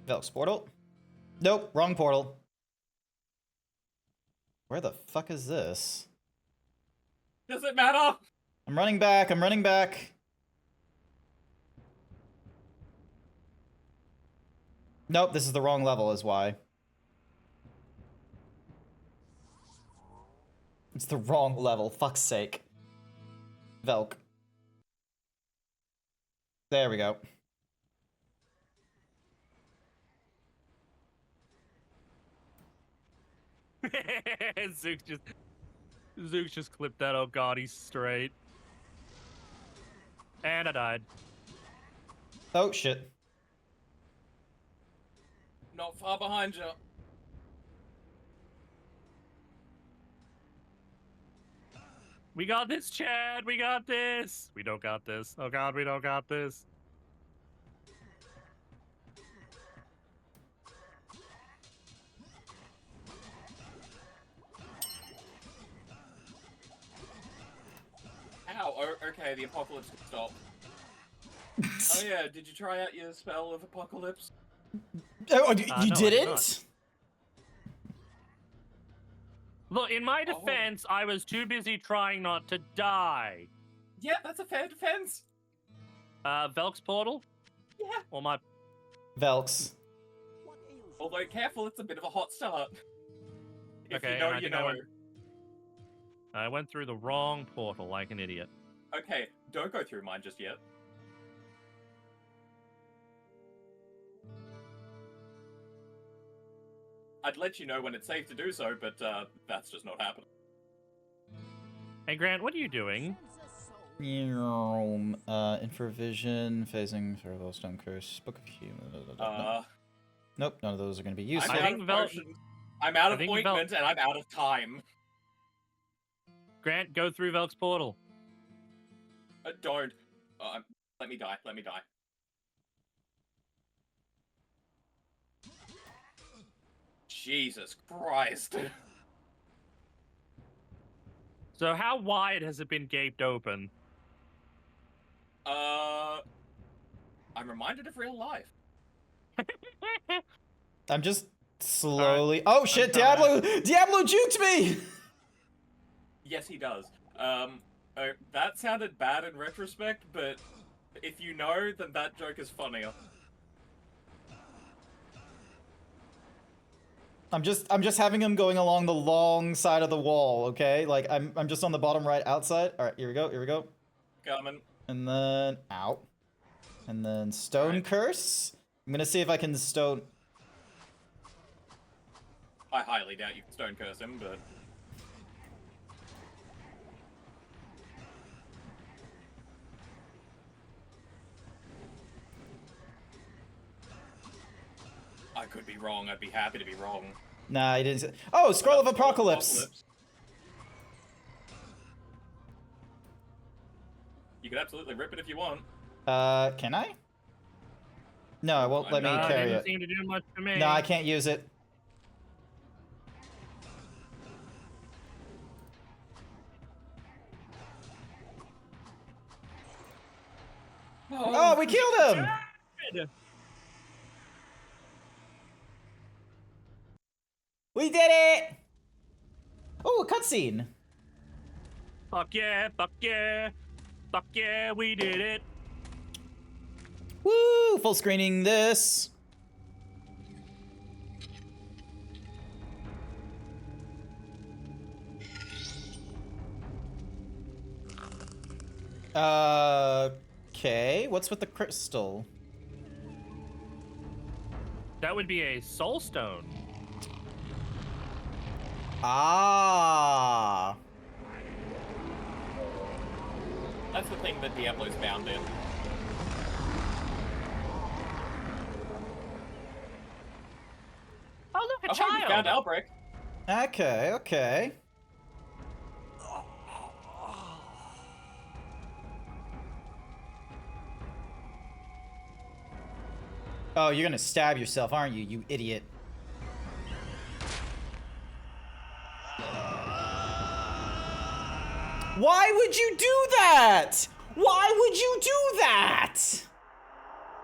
Velk's portal? Nope, wrong portal. Where the fuck is this? Does it matter? I'm running back, I'm running back. Nope, this is the wrong level is why. It's the wrong level, fuck's sake. Velk. There we go. Zook just clipped that. Oh god, he's straight. And I died. Oh shit. Not far behind you. We got this, Chad. We got this. We don't got this. Oh god, we don't got this. Ow. Oh, okay, the apocalypse can stop. Oh yeah, did you try out your spell of apocalypse? Oh, you no, I did didn't? not. Look, in my defense, I was too busy trying not to die. Yeah, that's a fair defense. Velk's portal? Yeah. Or my... Velks. Although, careful, it's a bit of a hot start. If Okay, you know, and I you think I know. I went through the wrong portal like an idiot. Okay, don't go through mine just yet. I'd let you know when it's safe to do so, but that's just not happening. Hey, Grant, what are you doing? Infravision, phasing, farewell, stone curse, book of human. Nope, none of those are going to be useful. I'm out of ointment and I'm out of time. Grant, go through Velk's portal. Don't. Let me die. Let me die. Jesus Christ. So how wide has it been gaped open? I'm reminded of real life. I'm just slowly... Oh shit, Diablo! Diablo juked me! Yes, he does. That sounded bad in retrospect, but if you know, then that joke is funnier. I'm just having him going along the long side of the wall, okay? Like, I'm just on the bottom right outside. Alright, here we go. Coming. And then... Ow. And then Stone Curse. I'm gonna see if I can stone... I highly doubt you can stone curse him, but... I could be wrong. I'd be happy to be wrong. Nah, he didn't say... Oh, Scroll of Apocalypse! You could absolutely rip it if you want. Can I? No, it won't let me carry didn't it. seem to do much for me. No, I can't use it. Oh, we killed him! Good. We did it! Oh, a cutscene. Fuck yeah, fuck yeah. Fuck yeah, we did it. Woo! Full screening this. Okay. What's with the crystal? That would be a soul stone. Ah. That's the thing that Diablo's bound in. Oh, look, a Oh, hey, we found child. Albrecht. Okay, okay. Oh, you're gonna stab yourself, aren't you, you idiot? Why would you do that? Why would you do that?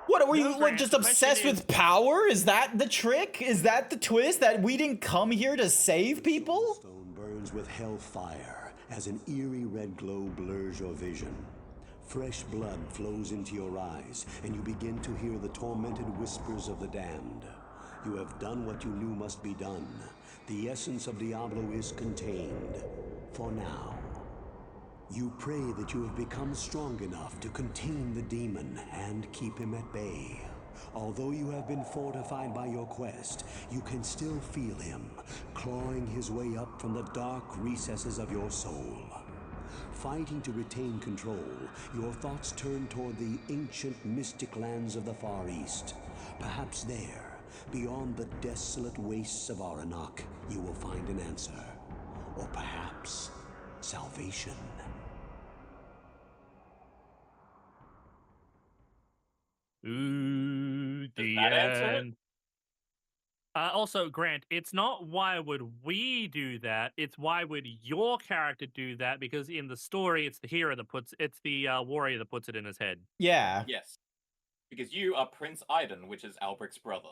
What, were you like just obsessed with power? Is that the trick? Is that the twist? That we didn't come here to save people? Stone burns with hellfire as an eerie red glow blurs your vision. Fresh blood flows into your eyes, and you begin to hear the tormented whispers of the damned. You have done what you knew must be done. The essence of Diablo is contained. For now. You pray that you have become strong enough to contain the demon and keep him at bay. Although you have been fortified by your quest, you can still feel him, clawing his way up from the dark recesses of your soul. Fighting to retain control, your thoughts turn toward the ancient mystic lands of the Far East. Perhaps there, beyond the desolate wastes of Aranok, you will find an answer. Or perhaps, salvation. Ooh, the that answer it? end. Also, Grant, it's not why would we do that, it's why would your character do that, because in the story, it's the hero that it's the warrior that puts it in his head. Yeah. Yes. Because you are Prince Aiden, which is Albrecht's brother.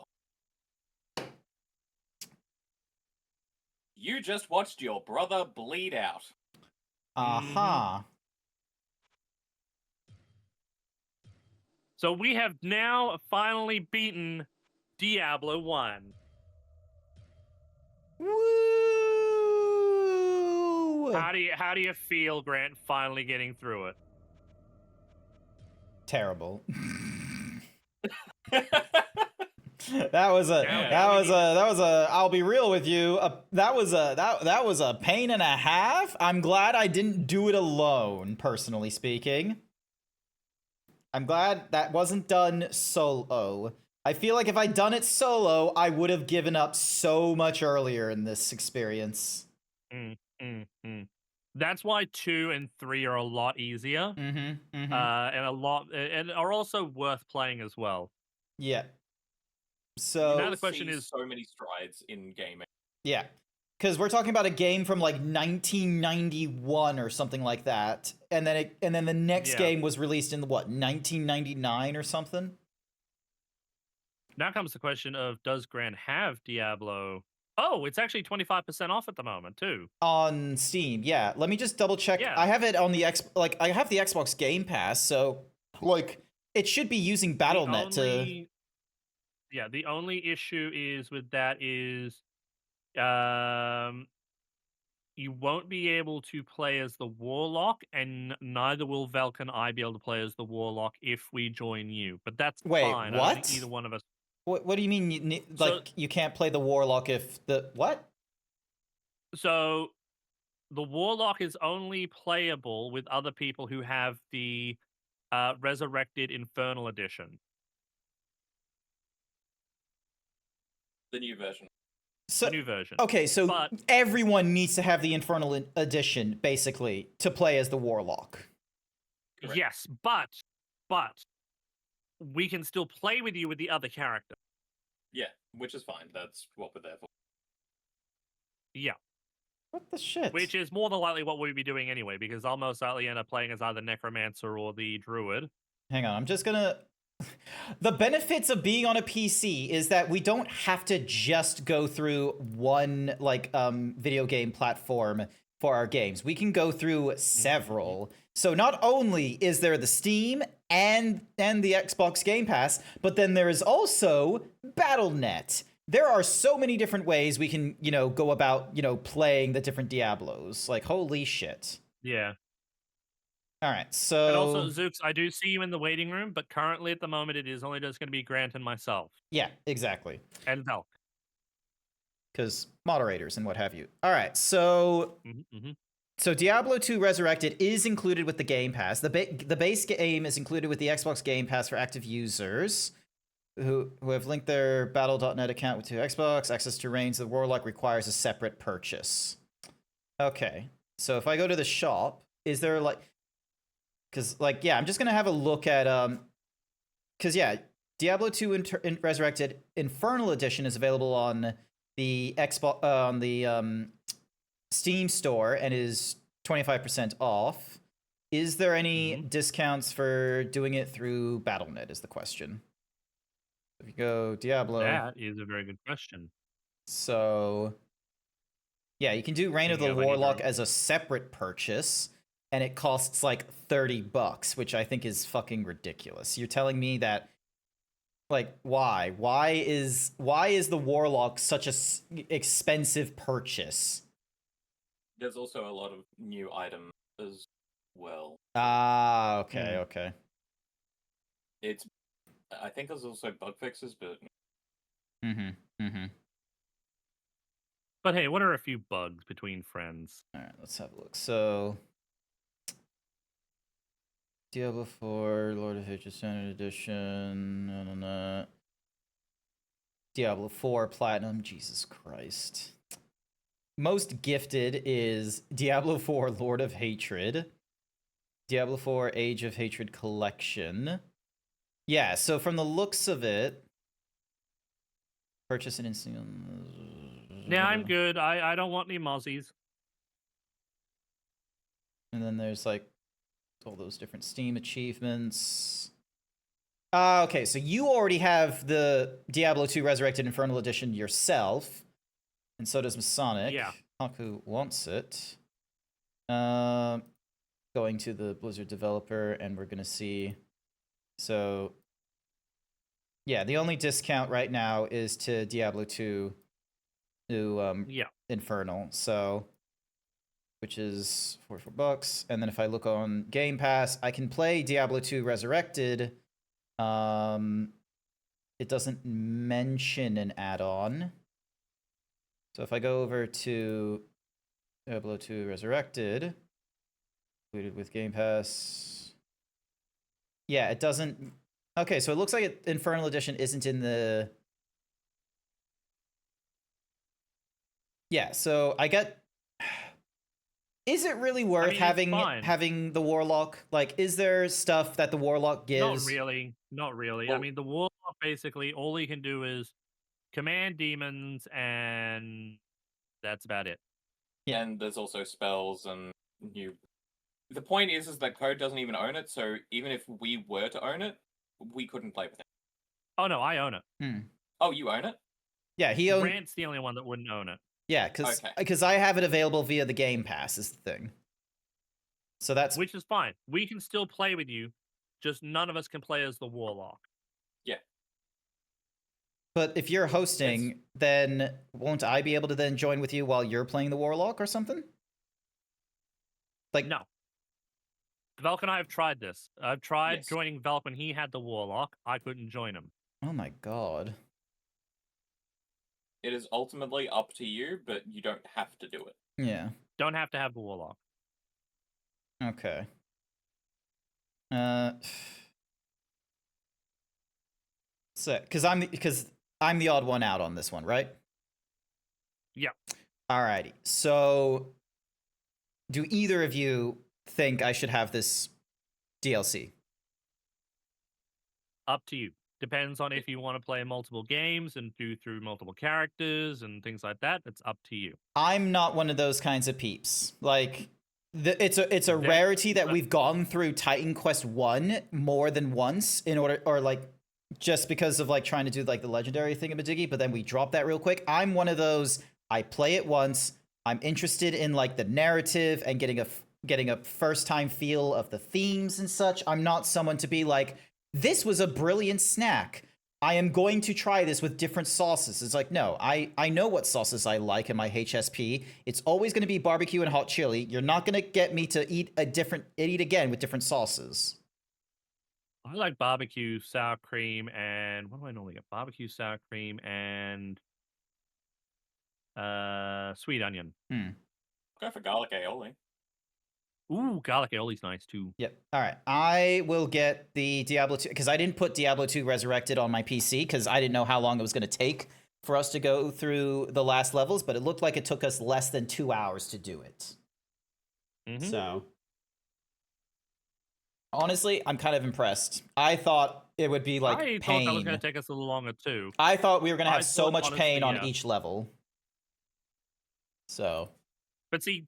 You just watched your brother bleed out. Uh-huh. So we have now finally beaten Diablo 1. Woo! How do you feel, Grant, finally getting through it? Terrible. That was a I'll be real with you. That was a pain and a half. I'm glad I didn't do it alone, personally speaking. I'm glad that wasn't done solo. I feel like if I'd done it solo, I would have given up so much earlier in this experience. That's why 2 and 3 are a lot easier. And are also worth playing as well. Yeah. So now the question is so many strides in gaming. Yeah. Because we're talking about a game from like 1991 or something like that, and then the next game was released in what, 1999 or something. Now comes the question of, does Grant have Diablo? Oh, it's actually 25% off at the moment too on Steam. Yeah, let me just double check. Yeah. I have it on the I have the Xbox Game Pass, so like it should be using BattleNet to. Yeah, the only issue is with that is you won't be able to play as the Warlock, and neither will Velk and I be able to play as the Warlock if we join you. But that's fine. What? I don't think either one of us. What do you mean? You can't play the Warlock if the what? So the Warlock is only playable with other people who have the Resurrected Infernal Edition. The new version. So, The new version. Okay, so But- everyone needs to have the Infernal Edition, basically, to play as the Warlock. Correct. Yes, but we can still play with you with the other character. Yeah, which is fine. That's what we're there for. Yeah. What the shit? Which is more than likely what we'd be doing anyway, because I'll most likely end up playing as either Necromancer or the Druid. Hang on, I'm just gonna... The benefits of being on a PC is that we don't have to just go through one, like, video game platform for our games. We can go through several. So not only is there the Steam and the Xbox Game Pass, but then there is also Battle.net. There are so many different ways we can, go about, playing the different Diablos. Like, holy shit. Yeah. All right, so... And also, Zooks, I do see you in the waiting room, but currently at the moment it is only just going to be Grant and myself. Yeah, exactly. And Velk. Because moderators and what have you. All right, so... So Diablo 2 Resurrected is included with the Game Pass. The base game is included with the Xbox Game Pass for active users who have linked their Battle.net account to Xbox. Access to Reigns of the Warlock requires a separate purchase. Okay, so if I go to the shop, is there like... Because, I'm just going to have a look at... Because, Diablo 2 Resurrected Infernal Edition is available on the Xbox... on the Steam store and is 25% off. Is there any discounts for doing it through Battle.net is the question. If you go Diablo... That is a very good question. So... Yeah, you can do Reign of the Warlock as a separate purchase, and it costs like $30, which I think is fucking ridiculous. You're telling me that, like, why? Why is the Warlock such a expensive purchase? There's also a lot of new items as well. Ah, okay, okay. I think there's also bug fixes, but... But hey, what are a few bugs between friends? All right, let's have a look. So... Diablo 4, Lord of Ages Standard Edition... Diablo 4 Platinum, Jesus Christ. Most gifted is Diablo 4 Lord of Hatred. Diablo 4 Age of Hatred Collection. Yeah, so from the looks of it... Purchase an instant... Yeah, I'm good. I don't want any mozzies. And then there's, like, all those different Steam achievements. Okay, so you already have the Diablo 2 Resurrected Infernal Edition yourself. And so does Masonic. Yeah. Haku wants it. Going to the Blizzard developer, and we're going to see... So... Yeah, the only discount right now is to Diablo 2 to Infernal, so... Which is $44. And then if I look on Game Pass, I can play Diablo 2 Resurrected. It doesn't mention an add-on. So if I go over to Diablo 2 Resurrected, included with Game Pass. Yeah, it doesn't... Okay, so it looks like Infernal Edition isn't in the... Yeah, so I get... Is it really worth having the Warlock? Like, is there stuff that the Warlock gives? Not really. Well, I mean, the Warlock, basically, all he can do is command demons, and that's about it. Yeah. And there's also spells and new... The point is that Code doesn't even own it, so even if we were to own it, we couldn't play with it. Oh, no, I own it. Oh, you own it? Yeah, he owns... Grant's the only one that wouldn't own it. Yeah, because I have it available via the Game Pass is the thing. So that's... Which is fine. We can still play with you, just none of us can play as the Warlock. Yeah. But if you're hosting, then won't I be able to then join with you while you're playing the Warlock or something? Like... No. Velk and I have tried this. I've tried joining Velk when he had the Warlock. I couldn't join him. Oh my god. It is ultimately up to you, but you don't have to do it. Yeah. Don't have to have the Warlock. Okay. So, because I'm the odd one out on this one, right? Yeah. Alrighty. So, do either of you think I should have this DLC? Up to you. Depends on if you want to play multiple games and do through multiple characters and things like that. It's up to you. I'm not one of those kinds of peeps. Like, it's a rarity that we've gone through Titan Quest 1 more than once in order, or like, just because of like trying to do like the legendary thingamajiggy, but then we drop that real quick. I'm one of those, I play it once, I'm interested in like the narrative and getting a first time feel of the themes and such. I'm not someone to be like, this was a brilliant snack, I am going to try this with different sauces. It's like, no, I know what sauces I like in my HSP. It's always going to be barbecue and hot chili. You're not going to get me to eat again with different sauces. I like barbecue, sour cream, and what do I normally get? Barbecue, sour cream, and sweet onion. Go for garlic aioli. Ooh, garlic aioli's nice too. Yep. All right. I will get the Diablo 2 because I didn't put Diablo 2 Resurrected on my PC because I didn't know how long it was going to take for us to go through the last levels, but it looked like it took us less than 2 hours to do it. So, honestly, I'm kind of impressed. I thought it would be like I pain. thought that was going to take us a little longer too. I thought we were going to have so much honestly, pain on each level. So. But see,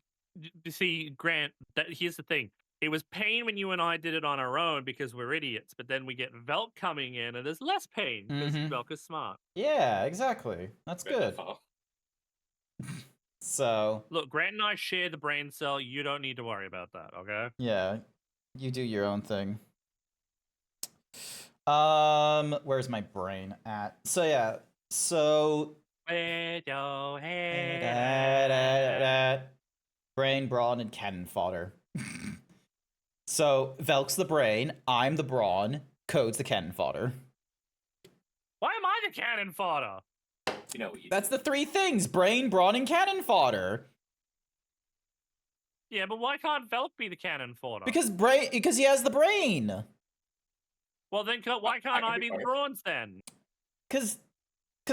Grant, here's the thing. It was pain when you and I did it on our own because we're idiots, but then we get Velk coming in and there's less pain because Velk is smart. Yeah, exactly. That's good. So. Look, Grant and I share the brain cell. You don't need to worry about that, okay? Yeah, you do your own thing. Where's my brain at? So yeah, so. With your head. Brain, brawn, and cannon fodder. So, Velk's the brain, I'm the brawn, Code's the cannon fodder. Why am I the cannon fodder? You know what you That's the three things, brain, brawn, and cannon fodder. Yeah, but why can't Velk be the cannon fodder? Because he has the brain. Well, then why can't I be the brawns then? Because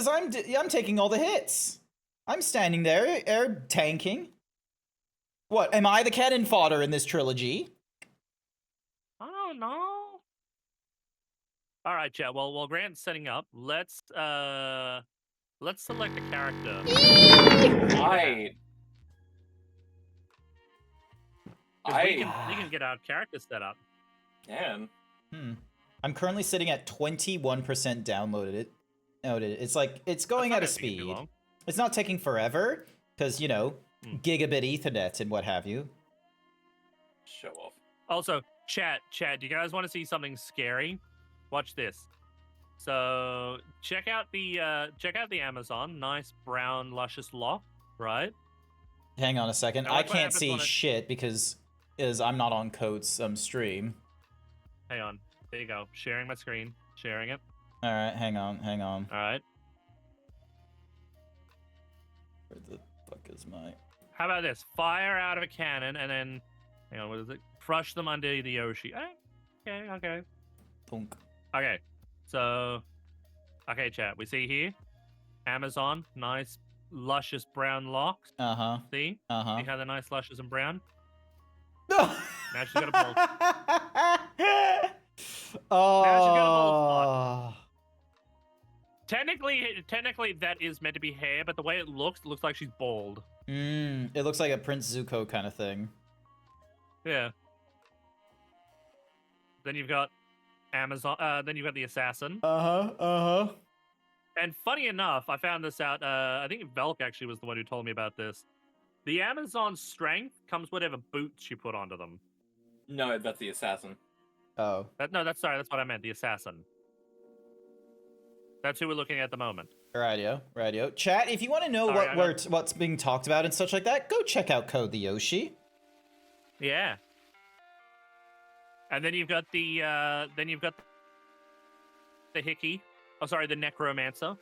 I'm taking all the hits. I'm standing there tanking. What, am I the cannon fodder in this trilogy? I don't know. All right, chat. Well, while Grant's setting up, let's select a character. Right. We can get our character set up. Man. I'm currently sitting at 21% downloaded. It's like, it's going at a speed. It's not taking forever, because, you know, gigabit Ethernet and what have you. Show off. Also, chat, do you guys want to see something scary? Watch this. So, check out the Amazon. Nice brown luscious lock, right? Hang on a second. I can't see shit because I'm not on Code's stream. Hang on. There you go. Sharing my screen. Sharing it. All right, hang on. All right. Where the fuck is my... How about this? Fire out of a cannon and then, hang on, what is it? Crush them under the Yoshi. Okay. Thunk. Okay, so, okay, chat. We see here, Amazon, nice, luscious brown locks. See? See how they're nice, luscious, and brown? Now she's got a bald. Oh. Now she's got a bald spot. Technically, that is meant to be hair, but the way it looks like she's bald. It looks like a Prince Zuko kind of thing. Yeah. Then you've got Amazon. Then you've got the assassin. And funny enough, I found this out. I think Velk actually was the one who told me about this. The Amazon's strength comes whatever boots you put onto them. No, that's the assassin. Oh. That's what I meant. The assassin. That's who we're looking at the moment. Radio. Chat, if you want to know what's being talked about and such like that, go check out Code the Yoshi. Yeah. And then you've got the Hickey. Oh, sorry, the Necromancer.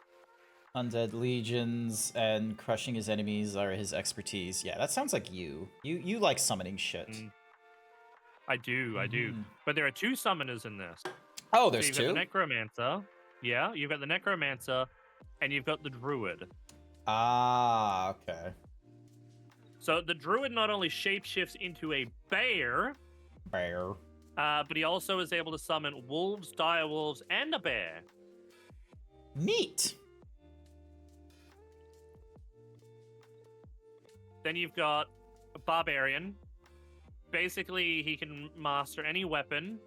Undead legions and crushing his enemies are his expertise. Yeah, that sounds like you. You like summoning shit. I do. But there are two summoners in this. Oh, there's so you've two? got the Necromancer. Yeah, you've got the Necromancer and you've got the druid. Ah, okay. So the druid not only shapeshifts into a bear, but he also is able to summon wolves, direwolves, and a bear. Neat. Then you've got a barbarian. Basically, he can master any weapon.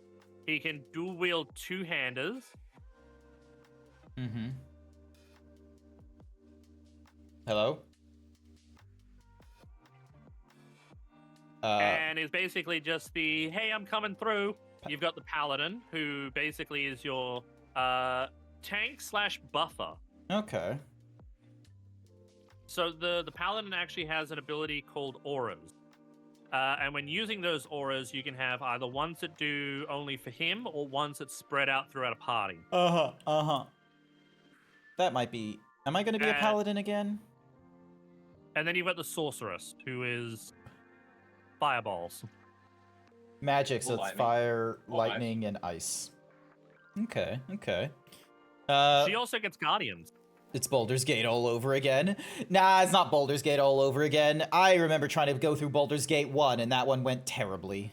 He can dual wield two-handers. Mm-hmm. Hello? And is basically just the, hey, I'm coming through. You've got the paladin, who basically is your tank/buffer. Okay. So the paladin actually has an ability called auras. And when using those auras, you can have either ones that do only for him or ones that spread out throughout a party. That might be... Am I going to be a paladin again? And then you've got the sorceress, who is fireballs. Magic, so it's lightning. fire, Or lightning, and ice. Okay, okay. She also gets guardians. It's Baldur's Gate all over again. Nah, it's not Baldur's Gate all over again. I remember trying to go through Baldur's Gate 1, and that one went terribly.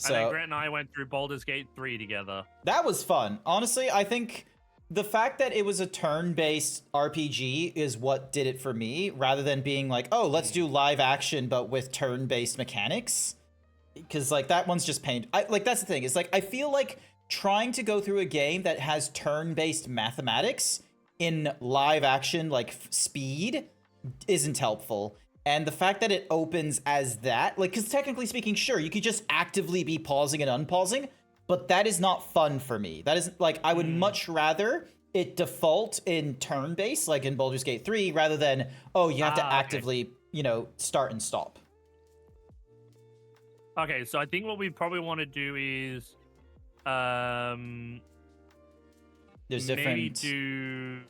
And then Grant and I went through Baldur's Gate 3 together. That was fun. Honestly, I think the fact that it was a turn-based RPG is what did it for me, rather than being like, oh, let's do live action, but with turn-based mechanics. Because, like, that one's just pain. Like, that's the thing. It's like, I feel like trying to go through a game that has turn-based mathematics in live action, like, speed, isn't helpful. And the fact that it opens as that, like, because technically speaking, sure, you could just actively be pausing and unpausing, but that is not fun for me. That is, like, I would much rather it default in turn-based, like in Baldur's Gate 3, rather than, oh, you have to actively, you know, start and stop. Okay, so I think what we probably want to do is, There's maybe different... do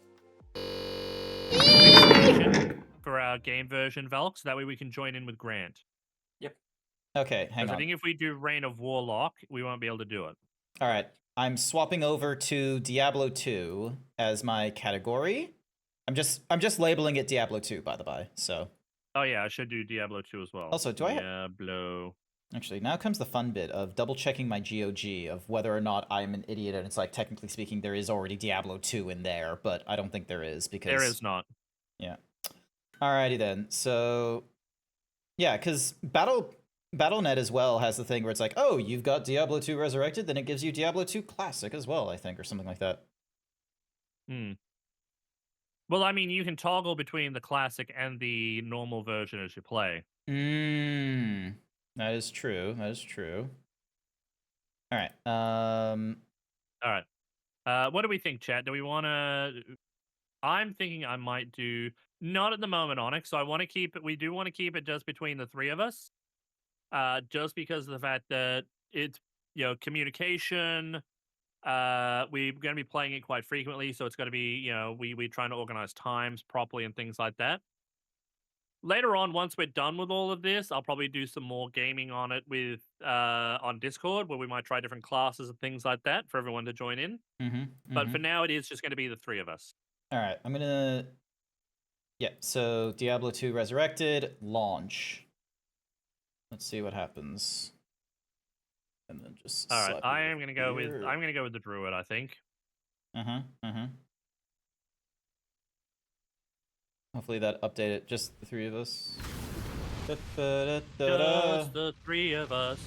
expansion for our game version, Velk, so that way we can join in with Grant. Yep. Okay, hang on. I think if we do Reign of Warlock, we won't be able to do it. All right, I'm swapping over to Diablo 2 as my category. I'm just labeling it Diablo 2, by the by. So. Oh yeah, I should do Diablo 2 as well. Also, do I? Diablo. Actually, now comes the fun bit of double checking my GOG of whether or not I'm an idiot, and it's like, technically speaking, there is already Diablo 2 in there, but I don't think there is because there is not. Yeah. Alrighty then. So, yeah, because BattleNet as well has the thing where it's like, oh, you've got Diablo 2 Resurrected, then it gives you Diablo 2 Classic as well, I think, or something like that. Well, I mean, you can toggle between the Classic and the normal version as you play. That is true. That is true. All right. All right. What do we think, chat? Do we want to... I'm thinking I might do... Not at the moment, Onyx, so I want to keep it... We do want to keep it just between the three of us. Just because of the fact that it's, you know, communication. We're going to be playing it quite frequently, so it's going to be, you know, we're trying to organize times properly and things like that. Later on, once we're done with all of this, I'll probably do some more gaming on it with on Discord, where we might try different classes and things like that for everyone to join in. But for now, it is just going to be the three of us. All right, I'm gonna... Yeah, so Diablo 2 Resurrected, launch. Let's see what happens. And then just... All right, I'm gonna go with the druid, I think. Hopefully that updated just the three of us. Just the three of us.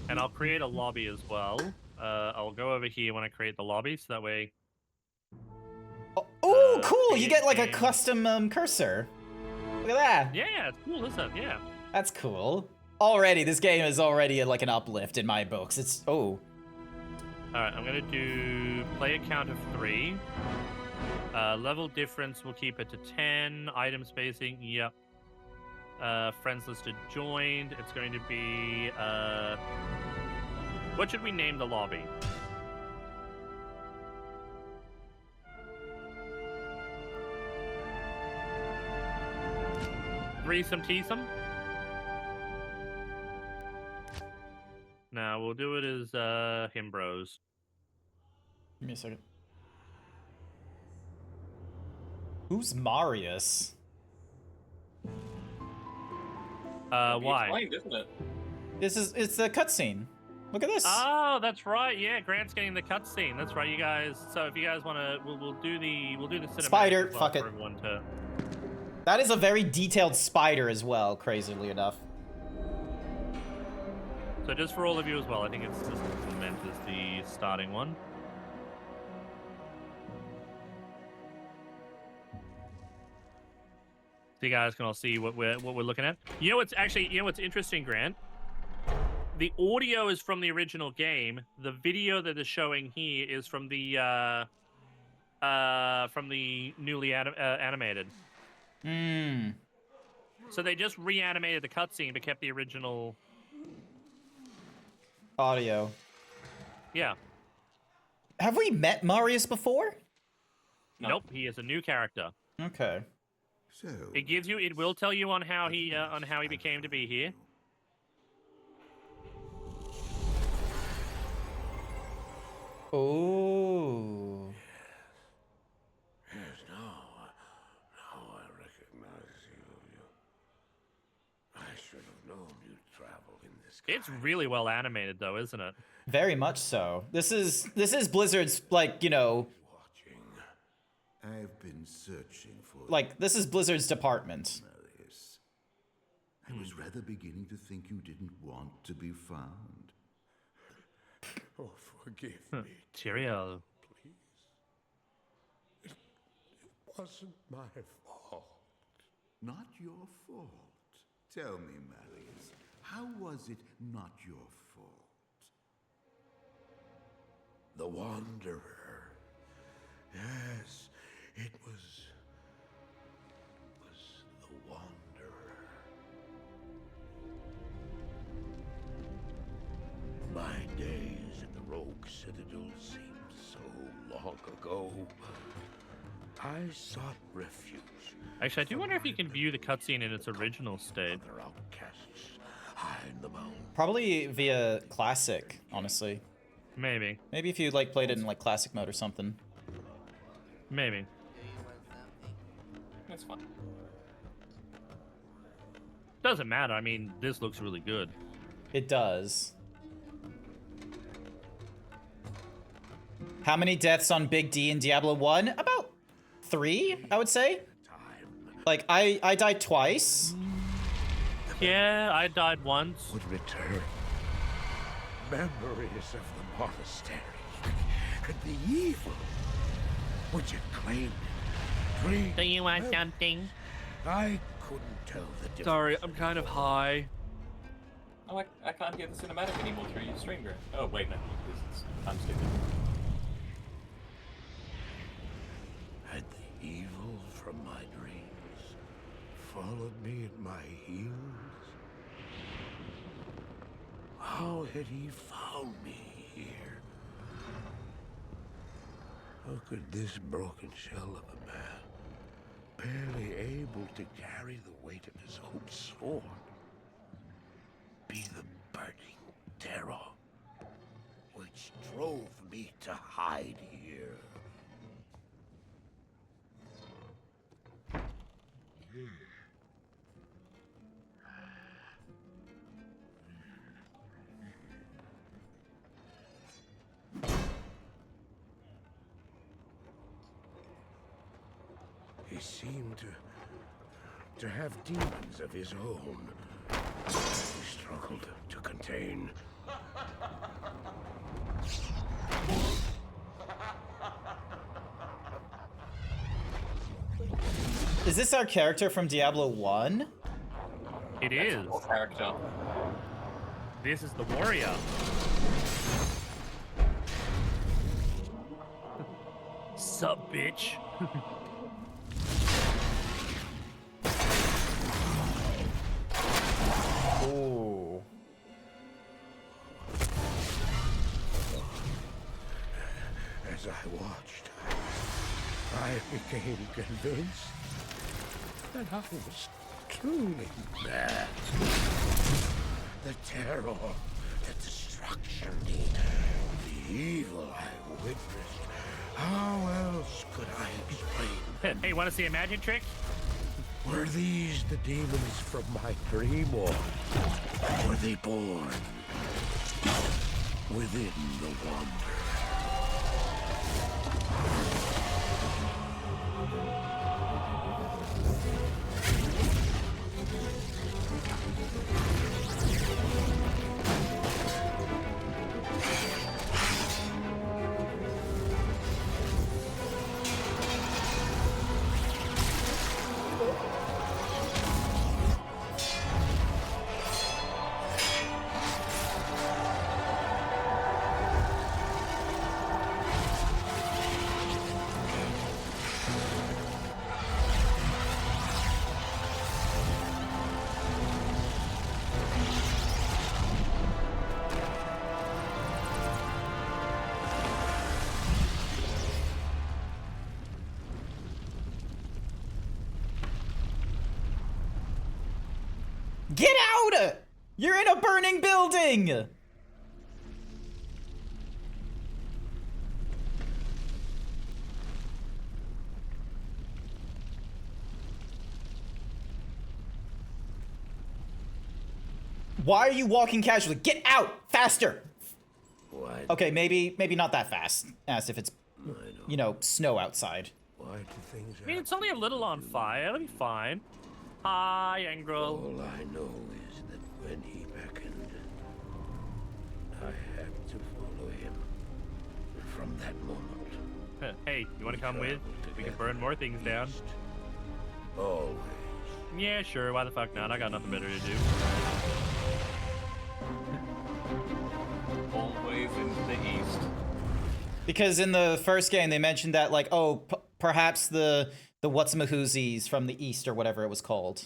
And I'll create a lobby as well. I'll go over here when I create the lobby, so that way... Oh, cool! You get like a custom cursor. Look at that. Yeah, it's cool, isn't it? Yeah. That's cool. Already, this game is already like an uplift in my books. It's... Oh. Alright, I'm gonna do player count of 3. Level difference, we'll keep it to 10. Item spacing, yep. Friends listed joined. It's going to be... What should we name the lobby? Threesome Teesome? Now, we'll do it as, Himbros. Give me a second. Who's Marius? Why? Explained, isn't it? It's a cutscene. Look at this. Oh, that's right. Yeah, Grant's getting the cutscene. That's right, you guys. So if you guys want to, we'll do the cinematic Spider, as well fuck for it. everyone to. That is a very detailed spider as well, crazily enough. So just for all of you as well, I think it's just meant as the starting one. So you guys can all see what we're looking at. You know what's interesting, Grant? The audio is from the original game. The video that they're showing here is from the newly animated. Hmm. So they just reanimated the cutscene but kept the original Audio. Yeah. Have we met Marius before? No. Nope, he is a new character. Okay. So It will tell you on how he became to be here. Oh. yes, now I recognize you. I should have known you'd travel in this. It's really well animated though, isn't it? Very much so. This is Blizzard's, like, you know, Watching. I've been searching for. like, this is Blizzard's department. Marius. I was rather beginning to think you didn't want to be found. Oh, forgive me. Cheerio. Please. It wasn't my fault. Not your fault. Tell me, Marius, how was it not your fault? The Wanderer. Yes, it was the Wanderer. My days in the Rogue Citadel seemed so long ago. I sought refuge. Actually, I do wonder if you can view the cutscene in its original state. Other outcasts high in the mountain. Probably via classic, honestly. Maybe. Maybe if you, like, played it in, like, classic mode or something. Maybe. That's fine. Doesn't matter. I mean, this looks really good. It does. How many deaths on Big D in Diablo 1? About 3, I would say. Like, I died twice. Yeah, I died once. Would return. Memories of the monastery and the evil which it claimed. Do you want something? I couldn't tell the difference. Sorry, I'm kind of high. Oh, I can't hear the cinematic anymore through your stream, Grant. Oh, wait, no. I'm stupid. And the evil from my dreams followed me at my heels. How had he found me here? How could this broken shell of a man, barely able to carry the weight of his own sword, be the burning terror which drove me to hide here? He seemed to have demons of his own. He struggled to contain. Is this our character from Diablo 1? It is. Character. This is the warrior. Sup, bitch? Ooh. As I watched, I became convinced that I was truly mad. The terror, the destruction, the evil I witnessed. How else could I explain Hey, want to see a magic trick? Were these the demons from my dream, or were they born within the wonder? Get out! You're in a burning building! Why are you walking casually? Get out! Faster! Why? Okay, maybe not that fast. As if it's, you know, snow outside. Why do things I mean, it's only a little on fire. It'll be fine. Hi, Angro. All I know is that when he beckoned, I had to follow him. From that moment. Hey, you want to come with? We can burn more things down. Always. Yeah, sure. Why the fuck not? I got nothing better to do. Always into the east. Because in the first game they mentioned that, like, oh, perhaps the whatsamahoozies from the east or whatever it was called.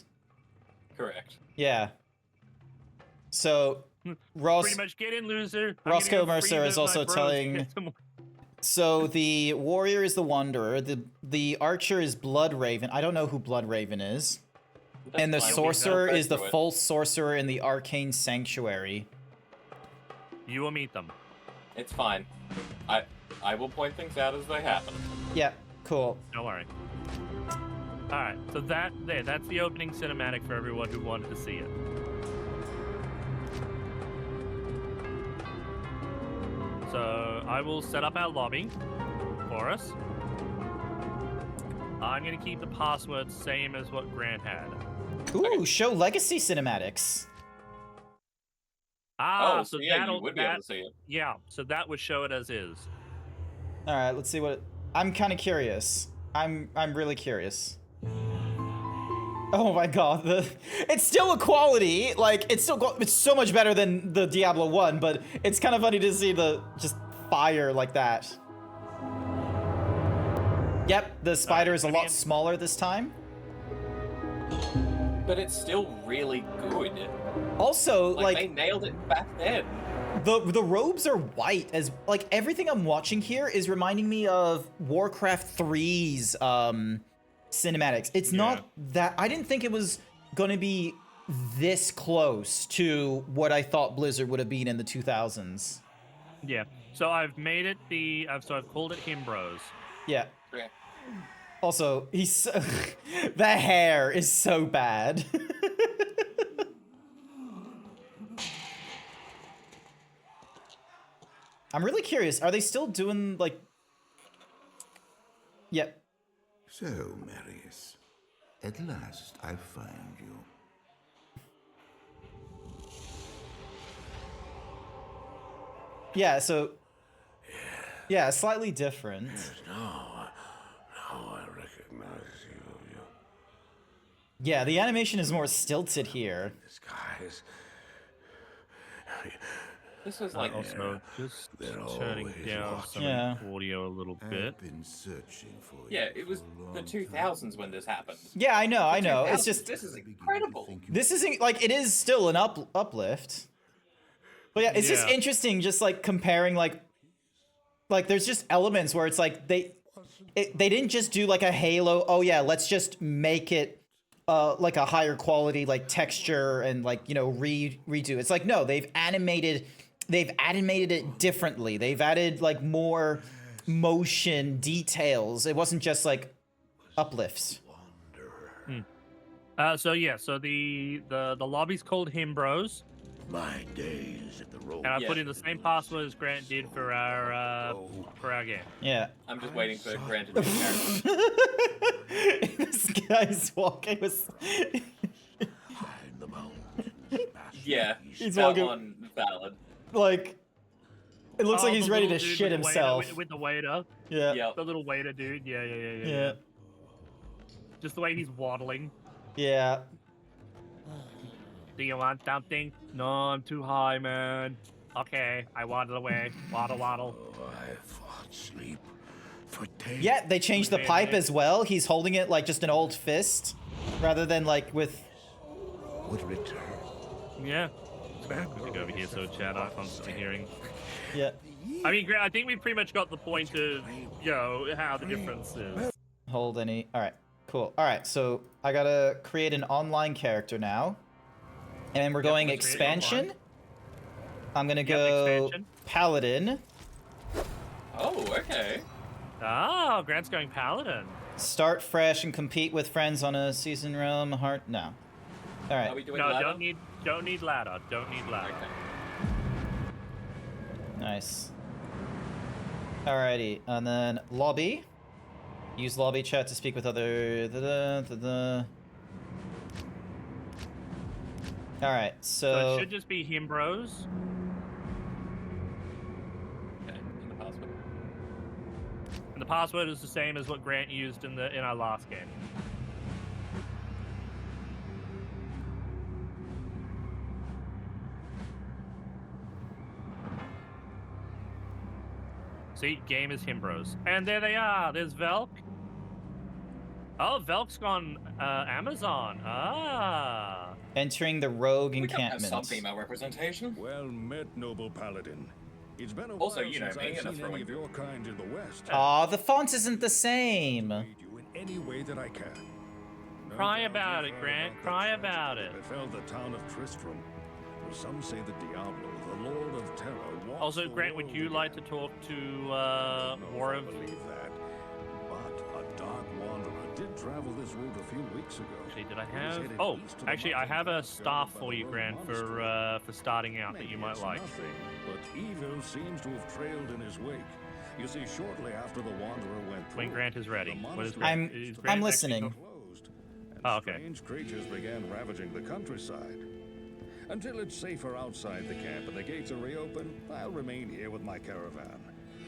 Correct. Yeah. So Ross, Pretty much get in, loser. Roscoe Mercer is also telling. So the warrior is the wanderer. The archer is Bloodraven. I don't know who Bloodraven is. That's And the fine. sorcerer is the Through it. false sorcerer in the arcane sanctuary. You will meet them. It's fine. I will point things out as they happen. Yeah, cool. Don't worry. Alright, so that's the opening cinematic for everyone who wanted to see it. So I will set up our lobby for us. I'm gonna keep the password same as what Grant had. Ooh, show legacy cinematics. Ah, Oh, so yeah, that'll you would be able to see it. Yeah, so that would show it as is. All right, let's see what. I'm kind of curious. I'm really curious. Oh my god, it's still a quality. Like it's so much better than the Diablo 1, but it's kind of funny to see the just fire like that. Yep, the spider is a lot smaller this time. But it's still really good. Also, Like they nailed it back then. The robes are white, as like everything I'm watching here is reminding me of Warcraft 3's cinematics. It's not that I didn't think it was gonna be this close to what I thought Blizzard would have been in the 2000s. Yeah. So I've made it I've called it Himbros. Yeah. Okay. Also, he's the hair is so bad. I'm really curious. Are they still doing like? Yep. So, Marius, at last I find you. Yeah. So. Yeah, slightly different. Yes, now I recognize you. Yeah, the animation is more stilted here. This guy's. This is like also just turning down some audio a little bit. I've been searching for you. Yeah, it was the 2000s when this happened. Yeah, I know. It's just this is incredible. this isn't like it is still an uplift. But yeah, it's just interesting, just like comparing like there's just elements where it's like they didn't just do like a Halo. Oh yeah, let's just make it like a higher quality like texture and like redo. It's like no, they've animated it differently. They've added like more motion details. It wasn't just like uplifts. So the lobby's called Himbros. My days at the road. And I put in the same password as Grant did for our game. Yeah. I'm just waiting for Grant to do character. This guy's walking with. Yeah, He's that walking- one valid. Like, it looks like he's the ready little to dude shit with the himself. Waiter, with the waiter. Yeah. Yep. The little waiter dude. Yeah. Yeah. Just the way he's waddling. Yeah. Do you want something? No, I'm too high, man. Okay, I waddle away. Waddle. I fought sleep for days. Yeah, they changed the pipe as well. He's holding it like just an old fist, rather than like with. Would return. Yeah. Quick over here so chat I'm constantly hearing. Yeah. I mean, I think we pretty much got the point of, how the difference is. Hold any. All right. Cool. All right. So I gotta create an online character now, and we're going let's create expansion. I'm gonna go expansion. paladin. Oh, okay. Oh, Grant's going paladin. Start fresh and compete with friends on a season realm. Heart. No. All Are we right. doing No, ladder? don't need ladder. Don't need ladder. Okay. Nice. Alrighty, and then lobby. Use lobby chat to speak with other. Alright, So it should just be Himbros. Okay, and the password. And the password is the same as what Grant used in our last game. See, game is Himbros. And there they are. There's Velk. Oh, Velk's gone Amazon. Ah. entering the rogue We don't have encampment. some female representation. Well met, noble paladin. It's been a Also, while you know since me, I've and a seen throwing any of your kind in the West. Aw, the font isn't the same. Aid you in any way that I can. No Cry doubt about you've it, heard Grant. the Cry tragedy about that it. befell the town of Tristram. Well, some say that Diablo, the Lord of Terror, walks Also, the Grant, would world you again. like to talk to I don't know War if of... I believe that, but a dark wanderer did travel this route a few weeks ago. Actually, did I He was have... headed Oh, east to the actually, I have a mountains staff guarded by for the you, rogue Grant, monastery. for starting out that you Maybe might it's like. nothing, but evil seems to have trailed in his wake. You see, shortly after the wanderer went through, When Grant is ready. the What is monastery Grant? Is I'm Grant listening. actually- closed, and Oh, okay. strange creatures began ravaging the countryside. Until it's safer outside the camp and the gates are reopened, I'll remain here with my caravan.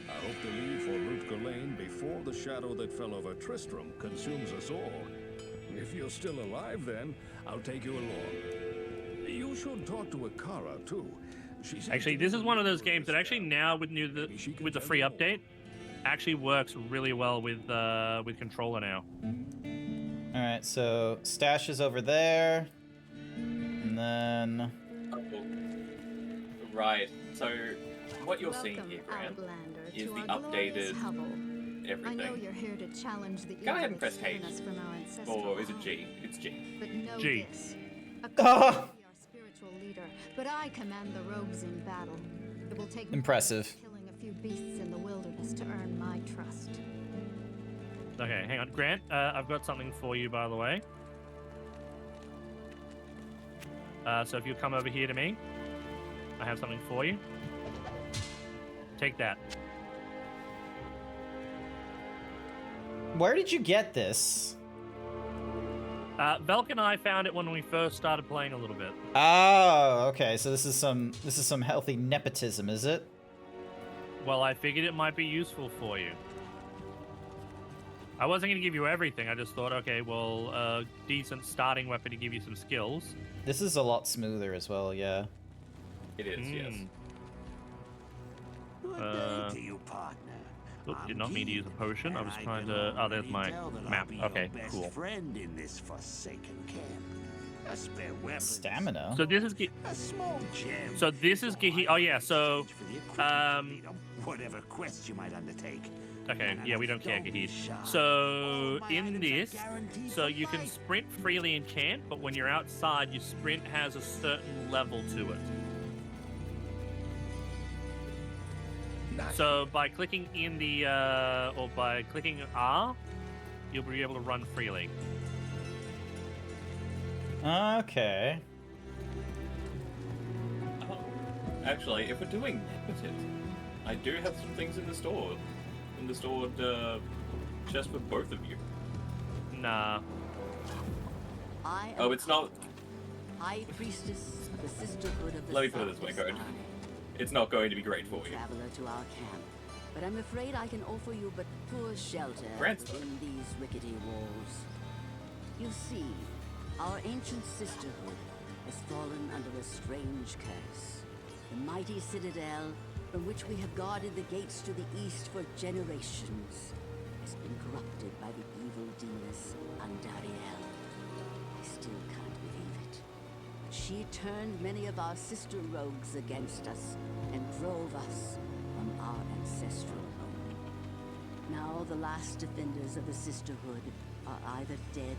I hope to leave for Rutger Lane before the shadow that fell over Tristram consumes us all. If you're still alive then, I'll take you along. You should talk to Akara too. She's Actually, this is one of those games that actually now with the free update actually works really well with controller now. Alright, so stash is over there. And then. Right. So, what you're seeing here, Grant, is the updated I know everything. you're here to challenge the Go ahead and evil press that's driven H. us from our ancestral Or is it home. G? It's G. But know G. this. Ah! Akara may be our spiritual leader, but I command the rogues in battle. It will take more Impressive. than killing a few beasts in the wilderness to earn my trust. Okay, hang on. Grant, I've got something for you, by the way. So if you come over here to me, I have something for you. Take that. Where did you get this? Velk and I found it when we first started playing a little bit. Oh, okay. So this is some healthy nepotism, is it? Well, I figured it might be useful for you. I wasn't going to give you everything. I just thought, okay, well, a decent starting weapon to give you some skills. This is a lot smoother as well, yeah. It is, yes. Good day to you, partner. Oop, did I'm not mean to use a Keith, potion. I and was I trying can to... Oh, there's already my tell that I'll map. be your Okay, best cool. friend in this forsaken camp. A spare weapon. Stamina. So this is... A small gem. So this is Gehi... Oh, yeah, so... For the equipment you need on whatever quest you might undertake. Okay, yeah, we don't care, Don't be Gahid. shy. So, All my in items are this, guaranteed so for you can life. sprint freely in camp, but when you're outside, your sprint has a certain level to it. Nice. So, by clicking in the, or by clicking R, you'll be able to run freely. Okay. Oh, actually, if we're doing negatives, I do have some things in the store. In the store, just for both of you. Nah. Oh, it's not. High Priestess of the Sisterhood of the Let me put it this way, Code. It's not going to be great for you. Traveler to our camp, but I'm afraid I can offer you but poor shelter within these rickety walls. You see, our ancient sisterhood has fallen under a strange curse. The mighty citadel, from which we have guarded the gates to the east for generations, has been corrupted by the evil demoness Andariel. I still can't believe it. But she turned many of our sister rogues against us and drove us from our ancestral home. Now the last defenders of the sisterhood are either dead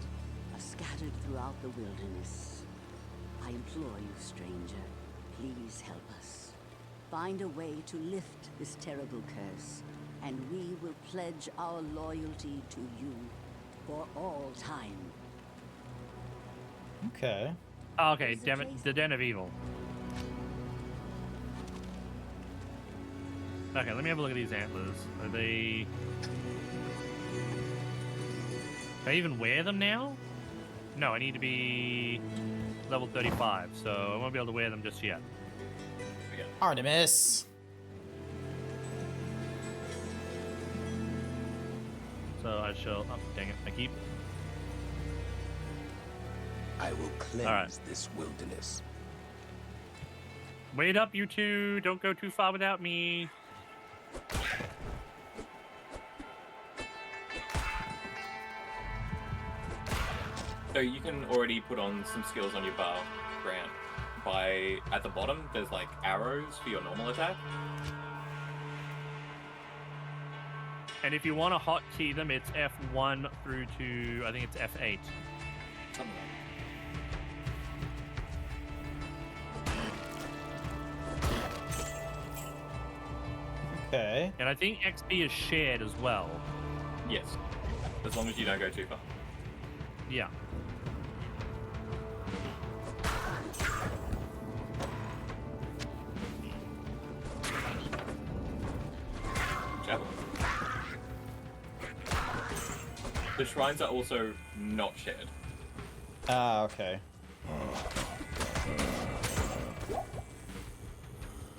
or scattered throughout the wilderness. I implore you, stranger, please help us. Find a way to lift this terrible curse, and we will pledge our loyalty to you for all time. Okay. Okay, the Den of Evil. Okay, let me have a look at these antlers. Are they... Can I even wear them now? No, I need to be level 35, so I won't be able to wear them just yet. Artemis! So I shall... Oh, dang it, I keep... I will cleanse this wilderness. Wait up, you two! Don't go too far without me! So you can already put on some skills on your bar, Grant. At the bottom, there's like arrows for your normal attack. And if you want to hotkey them, it's F1 through to, I think it's F8. Something like Okay. And I think XP is shared as well. Yes. As long as you don't go too far. Yeah. Javelin. The shrines are also not shared. Ah, okay.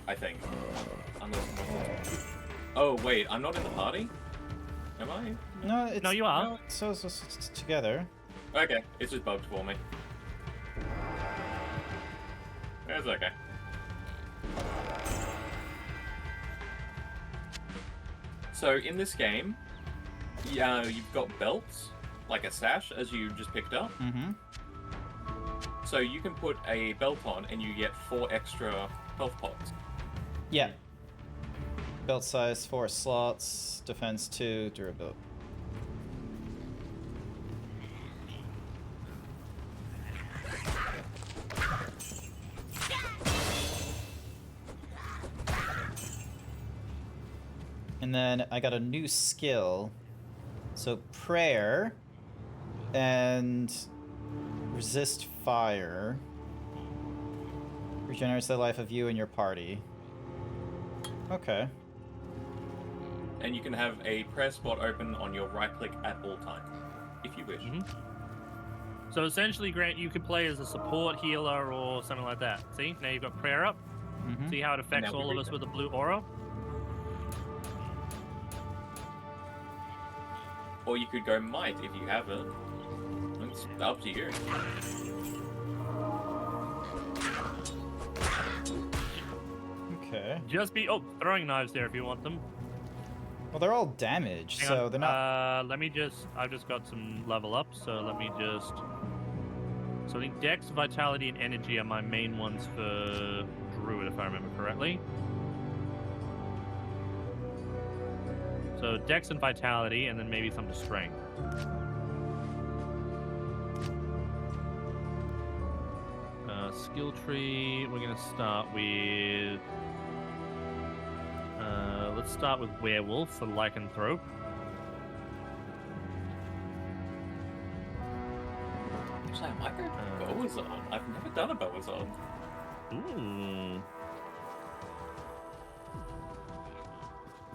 I think. Oh, wait, I'm not in the party? Am I? No, it's... No, you are. No, so it's together. Okay, it's just bugged for me. It's okay. So, in this game, you've got belts, like a sash, as you just picked up. Mm-hmm. So you can put a belt on and you get 4 extra health pots. Yeah. Belt size 4 slots, defense 2, durability. And then I got a new skill. So prayer and resist fire regenerates the life of you and your party. Okay. And you can have a prayer spot open on your right click at all times, if you wish. Mm-hmm. So essentially, Grant, you could play as a support healer or something like that. See? Now you've got prayer up. Mm-hmm. See how it affects all of us with the blue aura? Or you could go might if you have it. It's up to you. Okay. Just be... Oh, throwing knives there if you want them. Well, they're all damaged, Hang so on. they're not... Let me just... I've just got some level up, so let me just... So I think Dex, Vitality, and Energy are my main ones for Druid, if I remember correctly. So Dex and Vitality, and then maybe some to Strength. Skill tree, we're going to start with... let's start with Werewolf for Lycanthrope. Actually, I might go Boazon. I've never done a Boazon. Ooh.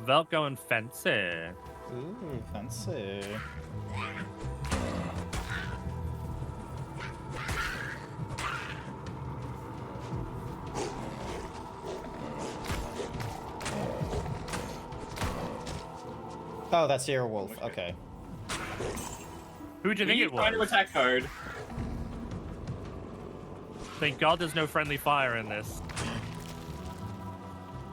Velko and Fancy. Ooh, fancy. Oh, that's your wolf. Okay. Who'd you think it was? Trying to attack code. Thank God there's no friendly fire in this.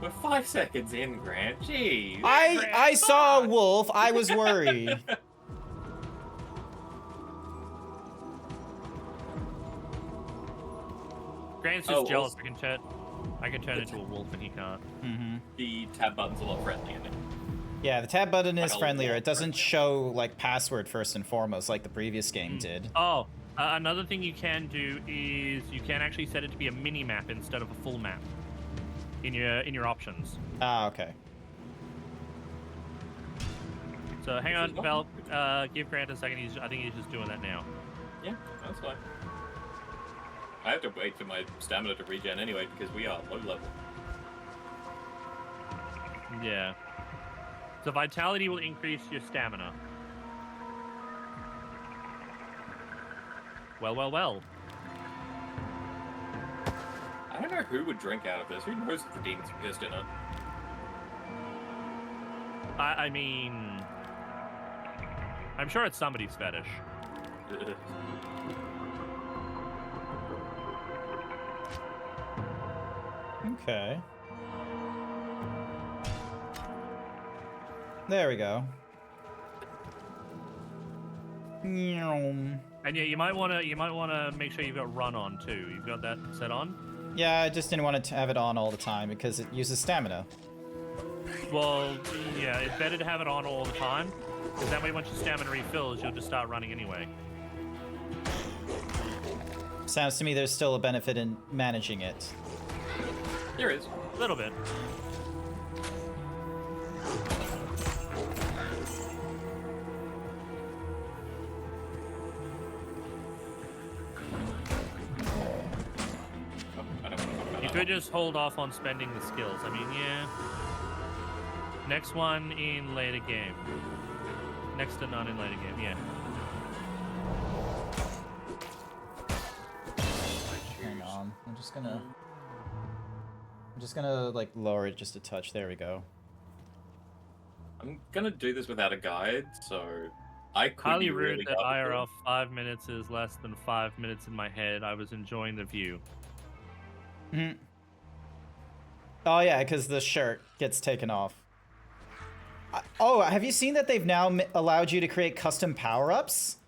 We're 5 seconds in, Grant. Jeez. I saw a wolf. I was worried. Grant's just jealous. I can turn into a wolf and he can't. The tab button's a lot friendlier now. Yeah, the tab button is friendlier. It doesn't show like password first and foremost like the previous game did. Oh, another thing you can do is you can actually set it to be a mini map instead of a full map in your options. Ah, okay. So hang on, Val. Give Grant a second. I think he's just doing that now. Yeah, that's fine. I have to wait for my stamina to regen anyway because we are low level. Yeah. So vitality will increase your stamina. Well. I don't know who would drink out of this. Who knows if the demons exist in it? I mean, I'm sure it's somebody's fetish. Okay. There we go. And yeah, you might wanna make sure you've got run on too. You've got that set on? Yeah, I just didn't want to have it on all the time because it uses stamina. Well, yeah, it's better to have it on all the time, because that way once your stamina refills, you'll just start running anyway. Sounds to me there's still a benefit in managing it. There is. A little bit. You could just hold off on spending the skills. I mean, yeah. Next one in later game. Next to none in later game, yeah. Hang on. I'm just gonna like lower it just a touch. There we go. I'm gonna do this without a guide, so I could Highly be rude really that up IRL 5 minutes is less than 5 minutes in my head. I was enjoying the view. Oh yeah, because the shirt gets taken off. Oh, have you seen that they've now allowed you to create custom power-ups?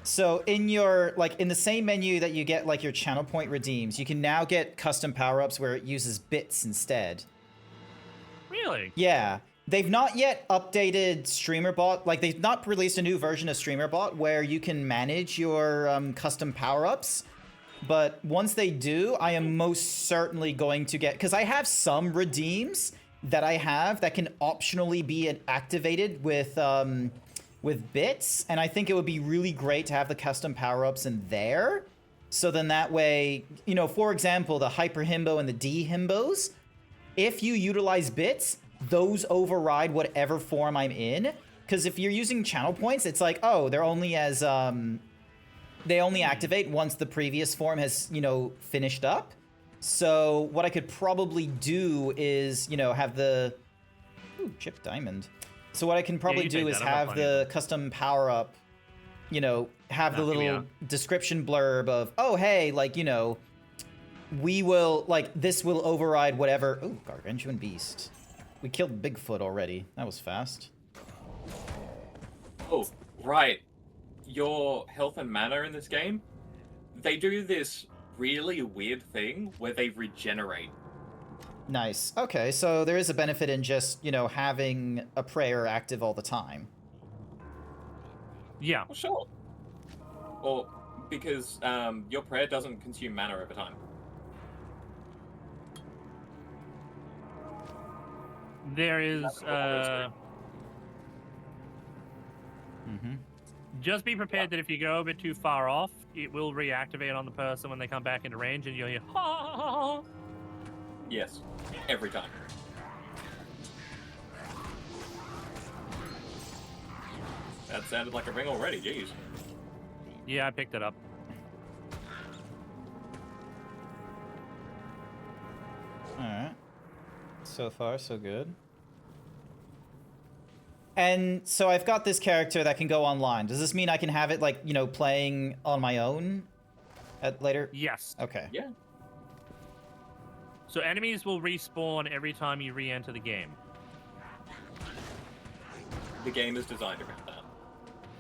So in your, like, in the same menu that you get, like, your channel point redeems, you can now get custom power-ups where it uses bits instead. Really? Yeah. They've not yet updated StreamerBot. Like, they've not released a new version of StreamerBot where you can manage your custom power-ups. But once they do, I am most certainly going to get... Because I have some redeems that I have that can optionally be activated with bits, and I think it would be really great to have the custom power-ups in there. So then that way, you know, for example, the Hyper Himbo and the D Himbos, if you utilize bits, those override whatever form I'm in. Because if you're using channel points, it's like, oh, they're only as, they only activate once the previous form has, you know, finished up. So what I could probably do is, you know, have the... Ooh, chip diamond. So what I can probably do is have the custom power-up, you know, have the little description blurb of, oh, hey, like, you know, we will, like, this will override whatever... Ooh, Gargantuan Beast. We killed Bigfoot already. That was fast. Oh, right. Your health and mana in this game, they do this really weird thing where they regenerate. Nice. Okay, so there is a benefit in just, you know, having a prayer active all the time. Yeah. Well, sure. Or because your prayer doesn't consume mana over time. There is Just be prepared that if you go a bit too far off, it will reactivate on the person when they come back into range, and you'll hear ha. Yes, every time. That sounded like a ring already, jeez. Yeah, I picked it up. Alright. So far, so good. And so I've got this character that can go online. Does this mean I can have it, like, you know, playing on my own at later? Yes. Okay. Yeah. So enemies will respawn every time you re-enter the game. The game is designed around that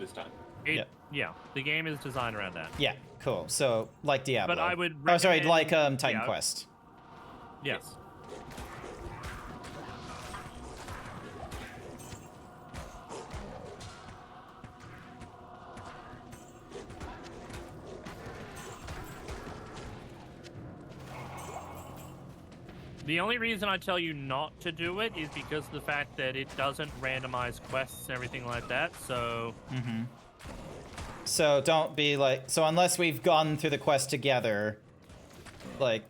this time. Yeah, the game is designed around that. Yeah, cool. So, like Diablo. But I would Oh, sorry, like recommend- Titan yeah. Quest. Yes. The only reason I tell you not to do it is because of the fact that it doesn't randomize quests and everything like that, so... Mm-hmm. So don't be like... So unless we've gone through the quest together, like,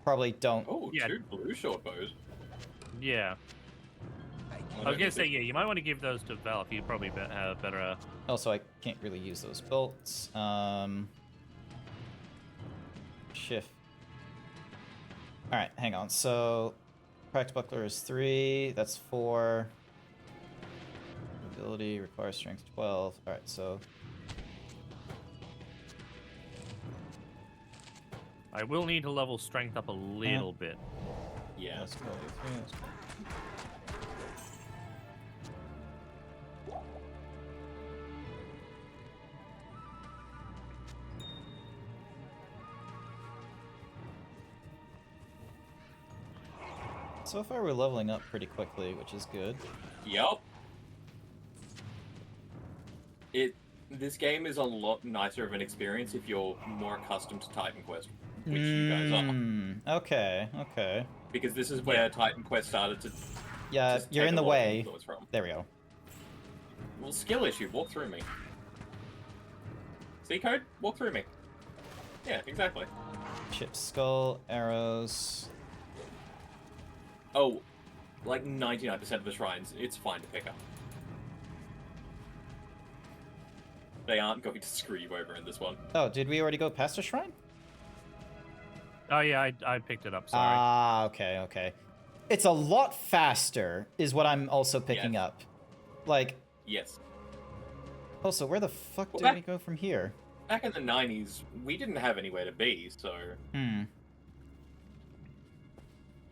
probably don't... Oh, yeah. 2 blue short bows. Yeah. I was gonna say, yeah, you might want to give those to Valve. You probably have better... Also, I can't really use those bolts. Shift. Alright, hang on. So, Cracked Buckler is 3. That's 4. Ability requires strength 12. Alright, so... I will need to level strength up a little bit. Yeah. Let's go. 3, let's go. So far, we're leveling up pretty quickly, which is good. Yup. This game is a lot nicer of an experience if you're more accustomed to Titan Quest, which you guys are. Okay, okay. Because this is where Titan Quest started to. Yeah, just you're take in a the lot of way. influence from. There we go. Well, skill issue. Walk through me. See code? Walk through me. Yeah, exactly. Chip skull, arrows. Oh, like 99% of the shrines, it's fine to pick up. They aren't going to screw you over in this one. Oh, did we already go past a shrine? Oh yeah, I picked it up, sorry. Ah, okay, okay. It's a lot faster, is what I'm also picking up. Like... Yes. Also, where the fuck do we go from here? Back in the 90s, we didn't have anywhere to be, so...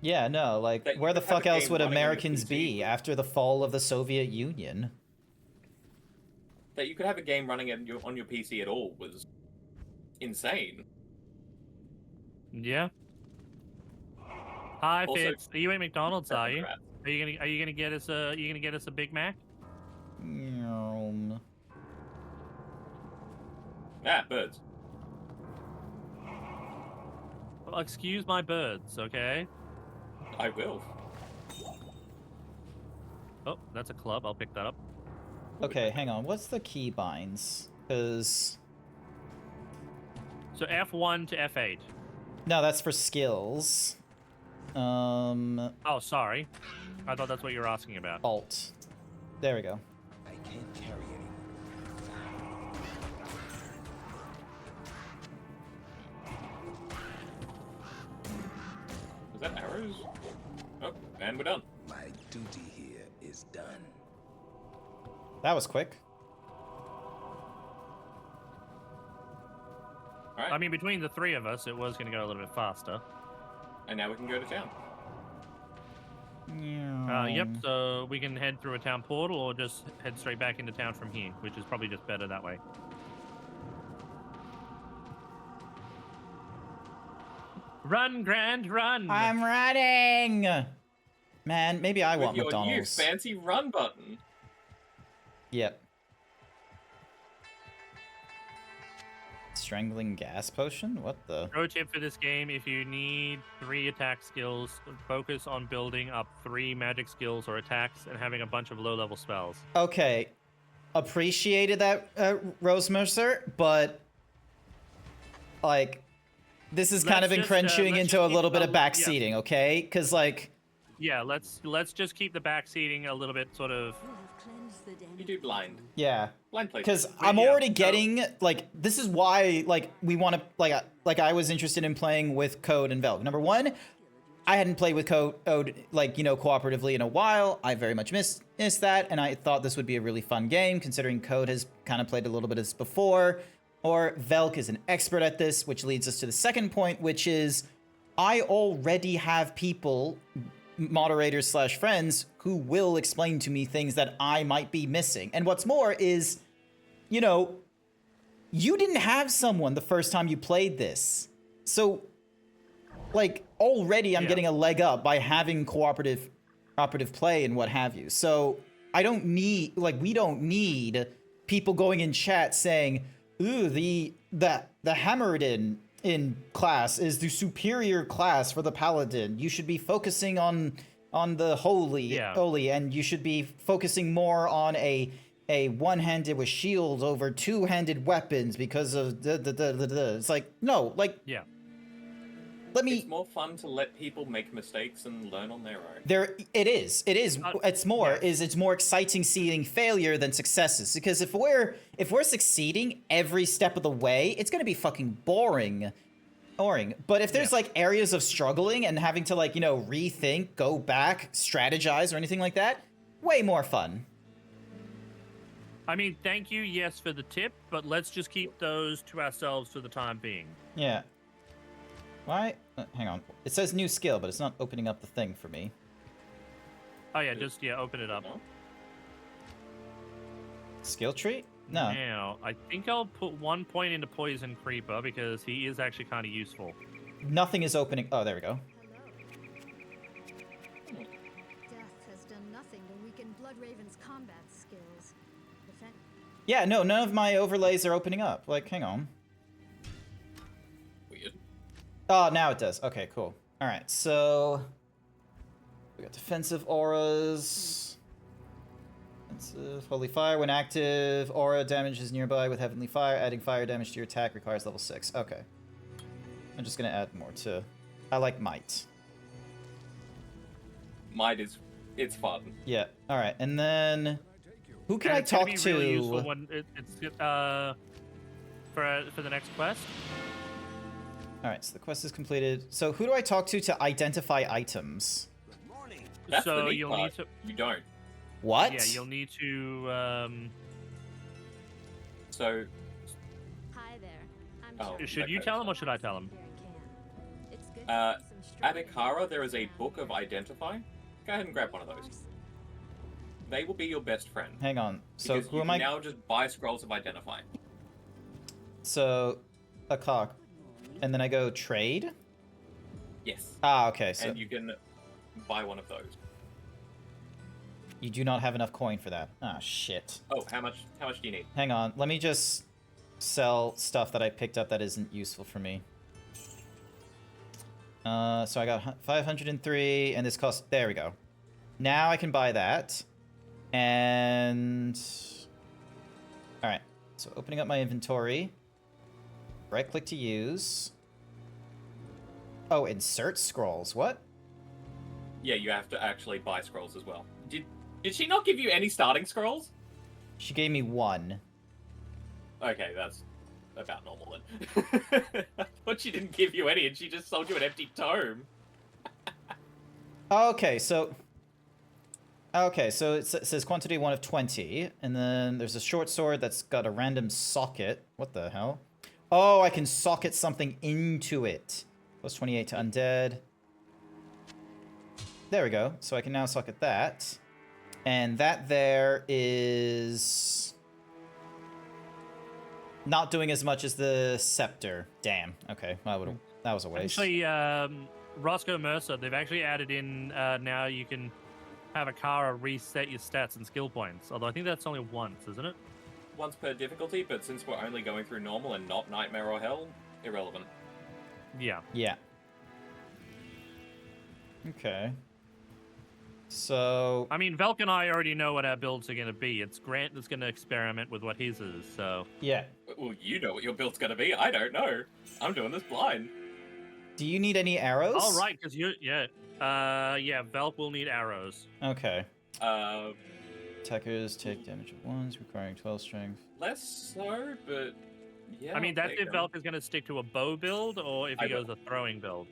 Yeah, no, like, where the fuck else would Americans be after the fall of the Soviet Union? That you could have a game running on your PC at all was insane. Yeah. Hi, Also, Fitz. Are you at McDonald's? Are you? Are you gonna get us a Big Mac? Ah, birds. Well, excuse my birds, okay? I will. Oh, that's a club. I'll pick that up. Okay, hang on. What's the key binds? Because... So F1 to F8. No, that's for skills. Oh, sorry. I thought that's what you were asking about. Alt. There we go. I can't carry anymore. Was that arrows? Oh, and we're done. My duty here is done. That was quick. Alright. I mean, between the 3 of us, it was going to go a little bit faster. And now we can go to town. Yep, so we can head through a town portal or just head straight back into town from here, which is probably just better that way. Run, Grand, run! I'm running! Man, maybe I want With your McDonald's. new fancy run button. Yep. Strangling gas potion? What the? Pro tip for this game, if you need 3 attack skills, focus on building up 3 magic skills or attacks and having a bunch of low-level spells. Okay. appreciated that, Rose Mercer, but like this is kind of encroaching into a little bit of backseating, okay? Because like, yeah, let's just keep the backseating a little bit sort of. You do blind. Yeah. Blind play. Because I'm already getting like this is why like we want to like I was interested in playing with Code and Velk. Number one, I hadn't played with Code like, you know, cooperatively in a while. I very much missed that, and I thought this would be a really fun game, considering Code has kind of played a little bit of this before, or Velk is an expert at this, which leads us to the second point, which is I already have people, moderators slash friends, who will explain to me things that I might be missing. And what's more is, you know, you didn't have someone the first time you played this. So, like, already I'm getting a leg up by having cooperative play and what have you. So I don't need, like, we don't need people going in chat saying, ooh, the Hammeredin in class is the superior class for the Paladin. You should be focusing on the holy, and you should be focusing more on a one-handed with shields over two-handed weapons because of It's like, no, like, It's more fun to let people make mistakes and learn on their own. It's more exciting seeing failure than successes, because if we're succeeding every step of the way, it's gonna be fucking boring. But if there's like areas of struggling and having to, like, you know, rethink, go back, strategize, or anything like that, way more fun. I mean, thank you, yes, for the tip, but let's just keep those to ourselves for the time being. Yeah. Why? Hang on. It says new skill, but it's not opening up the thing for me. Oh yeah, just open it up. Skill tree? No. Now, I think I'll put 1 point into Poison Creeper because he is actually kind of useful. Nothing is opening. Oh, there we go. Death has done nothing to weaken Bloodraven's combat skills. Yeah, no, none of my overlays are opening up. Like, hang on. Weird. Oh, now it does. Okay, cool. All right, so we got defensive auras. Defensive Holy Fire. When active, aura damages nearby with Heavenly Fire. Adding fire damage to your attack requires level 6. Okay. I'm just gonna add more to... I like Might. Might is... it's fun. Yeah. All right, and then... Who can I talk to? Really useful when for the next quest. All right, so the quest is completed. So who do I talk to identify items? That's so the neat you'll part. need to. You don't. What? Yeah, you'll need to. So. Hi there. Should you tell him or should I tell him? At Ikara, there is a book of Identify. Go ahead and grab one of those. They will be your best friend. Hang on. So because who am I? Now just buy scrolls of Identify. So, a cock, and then I go trade. Yes. Ah, okay. So and you can buy one of those. You do not have enough coin for that. Ah, shit. Oh, how much? How much do you need? Hang on. Let me just sell stuff that I picked up that isn't useful for me. So I got 503, and this costs. There we go. Now I can buy that. And all right, so opening up my inventory, right click to use. Oh, insert scrolls. What? Yeah, you have to actually buy scrolls as well. Did she not give you any starting scrolls? She gave me 1. Okay, that's about normal then. I thought she didn't give you any and she just sold you an empty tome. Okay, so it says quantity 1 of 20, and then there's a short sword that's got a random socket. What the hell? Oh, I can socket something into it. Plus 28 to undead. There we go. So I can now socket that. And that there is not doing as much as the scepter. Damn. Okay, well, that was a waste. Actually, Roscoe Mercer, they've actually added in now you can have Ikara reset your stats and skill points. Although I think that's only once, isn't it? Once per difficulty, but since we're only going through normal and not Nightmare or Hell, irrelevant. Yeah. Yeah. Okay. So... I mean, Velk and I already know what our builds are going to be. It's Grant that's going to experiment with what his is, so... Yeah. Well, you know what your build's going to be. I don't know. I'm doing this blind. Do you need any arrows? Oh, right, because you... Yeah. Yeah, Velk will need arrows. Okay. Uh... Attackers take damage at once, requiring 12 strength. Less so, but... Yeah, I mean, that's if Velk is going to stick to a bow build, or if he goes a throwing build.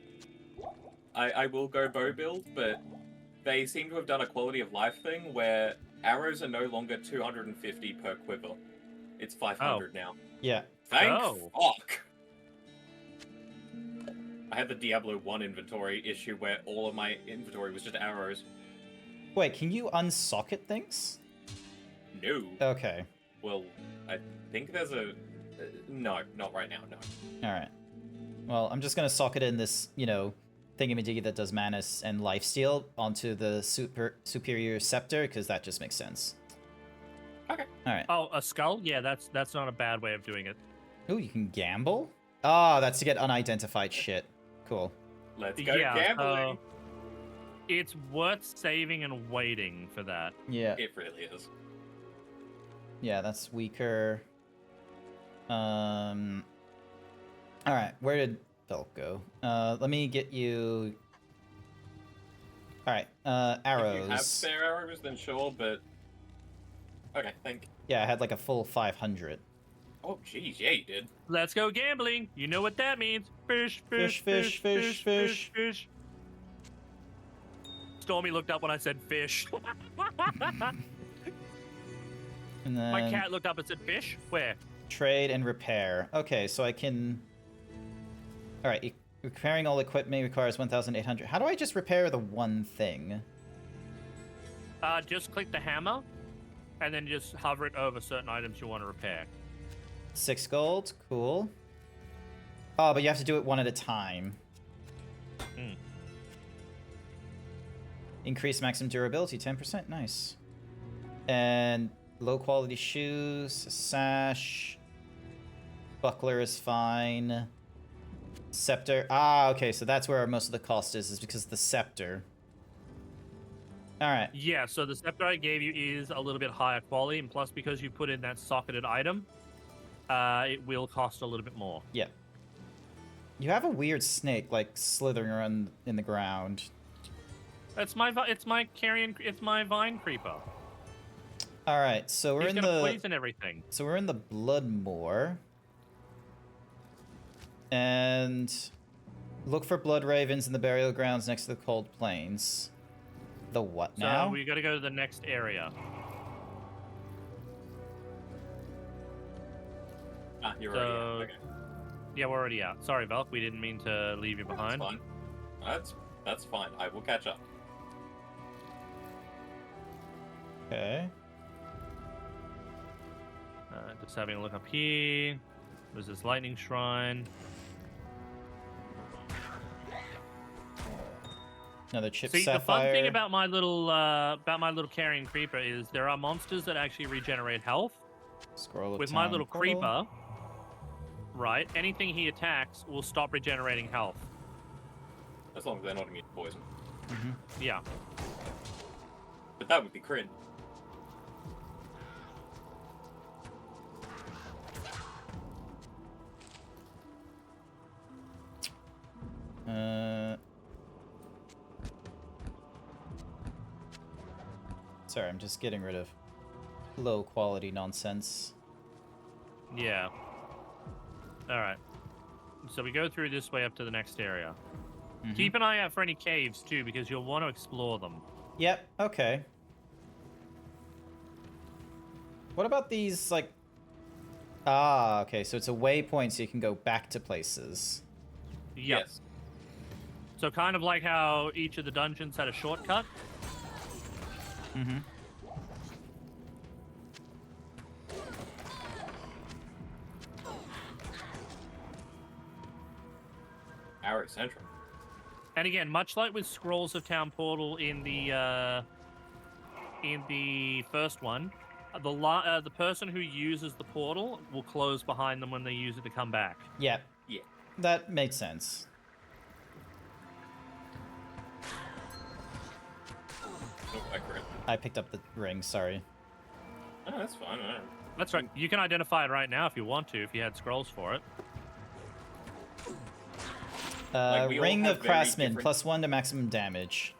I will go bow build, but they seem to have done a quality of life thing where arrows are no longer 250 per quiver. It's 500 now. Yeah. Thank fuck! I had the Diablo 1 inventory issue where all of my inventory was just arrows. Wait, can you unsocket things? No. Okay. Well, I think there's a... no, not right now, no. Alright. Well, I'm just gonna socket in this, you know, thingamajiggy that does Manus and Lifesteal onto the superior scepter, because that just makes sense. Okay. Alright. Oh, a skull? Yeah, that's not a bad way of doing it. Ooh, you can gamble? Ah, that's to get unidentified shit. Cool. Let's go gambling. It's worth saving and waiting for that. Yeah. It really is. Yeah, that's weaker. Alright, where did Velk go? Let me get you... Alright, arrows. If you have spare arrows, then sure, but... Okay, Yeah, I had like a full 500. Oh, jeez, yeah, you did. Let's go gambling. You know what that means. Fish, fish, fish, fish, fish, fish. Stormy looked up when I said fish. And then... My cat looked up and said fish? Where? Trade and repair. Okay, so I can... Alright, repairing all equipment requires 1,800. How do I just repair the one thing? Just click the hammer, and then just hover it over certain items you want to repair. 6 gold, cool. Oh, but you have to do it one at a time. Increase maximum durability, 10%, nice. And low quality shoes, sash, buckler is fine. Scepter, okay, so that's where most of the cost is because of the scepter. Alright. Yeah, so the scepter I gave you is a little bit higher quality, and plus because you put in that socketed item, it will cost a little bit more. Yeah. You have a weird snake, like, slithering around in the ground. It's my vine creeper. All right, so we're He's in gonna poison everything. So we're in the Bloodmoor, and look for blood ravens in the burial grounds next to the cold plains. The what now? So we got to go to the next area. You're already out. Okay. Yeah, we're already out. Sorry, Velk, we didn't mean to leave you behind. That's fine. That's fine. I will catch up. Okay. Just having a look up here. There's this lightning shrine. Another chip See, sapphire. the fun thing about my little carrion creeper is there are monsters that actually regenerate health. Scroll of With Town my little portal. creeper, right? Anything he attacks will stop regenerating health. As long as they're not immune to poison. Yeah. But that would be crit. Sorry, I'm just getting rid of low quality nonsense. Yeah. All right. So we go through this way up to the next area. Keep an eye out for any caves too, because you'll want to explore them. Yep, okay. What about these, like... okay, so it's a waypoint so you can go back to places. Yep. Yes. So kind of like how each of the dungeons had a shortcut. Arrow Central. And again, much like with Scrolls of Town Portal in the first one, the person who uses the portal will close behind them when they use it to come back. Yeah. Yeah. That makes sense. look like Grit. I picked up the ring, sorry. Oh, that's fine. All right. That's right. You can identify it right now if you want to, if you had scrolls for it. Ring of Craftsman, +1 to maximum damage.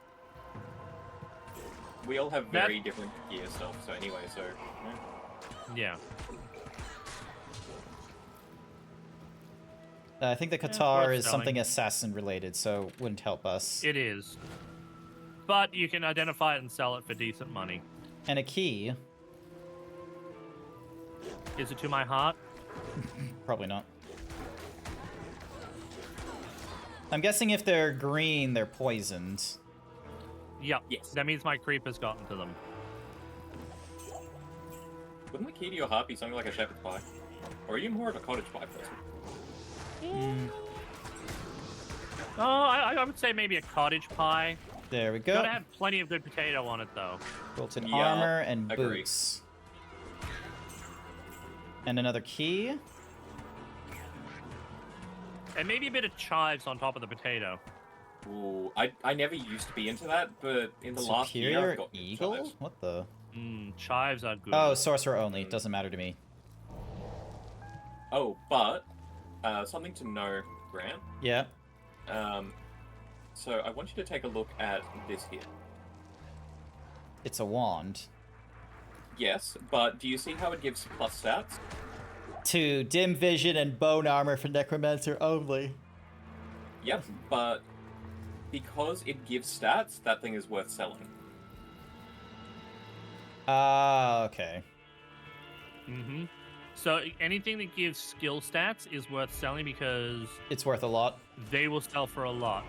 We all have very different gear stuff, so anyway, so... Yeah. I think the Qatar is something assassin related, so wouldn't help us. It is. But you can identify it and sell it for decent money. And a key. Is it to my heart? Probably not. I'm guessing if they're green, they're poisoned. Yep. Yes. That means my creep has gotten to them. Wouldn't the key to your heart be something like a shepherd's pie? Or are you more of a cottage pie person? Oh, I would say maybe a cottage pie. There we go. Gotta have plenty of good potato on it, though. Built in armor and boots. And another key. And maybe a bit of chives on top of the potato. Ooh, I never used to be into that, but in the last year I've got eagle? chives. What the? Chives are good. Oh, sorcerer only. Doesn't matter to me. Oh, but something to know, Grant. Yeah. So I want you to take a look at this here. It's a wand. Yes, but do you see how it gives plus stats? To dim vision and bone armor for necromancer only. Yep, but because it gives stats, that thing is worth selling. Ah, okay. Mm-hmm. So anything that gives skill stats is worth selling because... It's worth a lot. They will sell for a lot.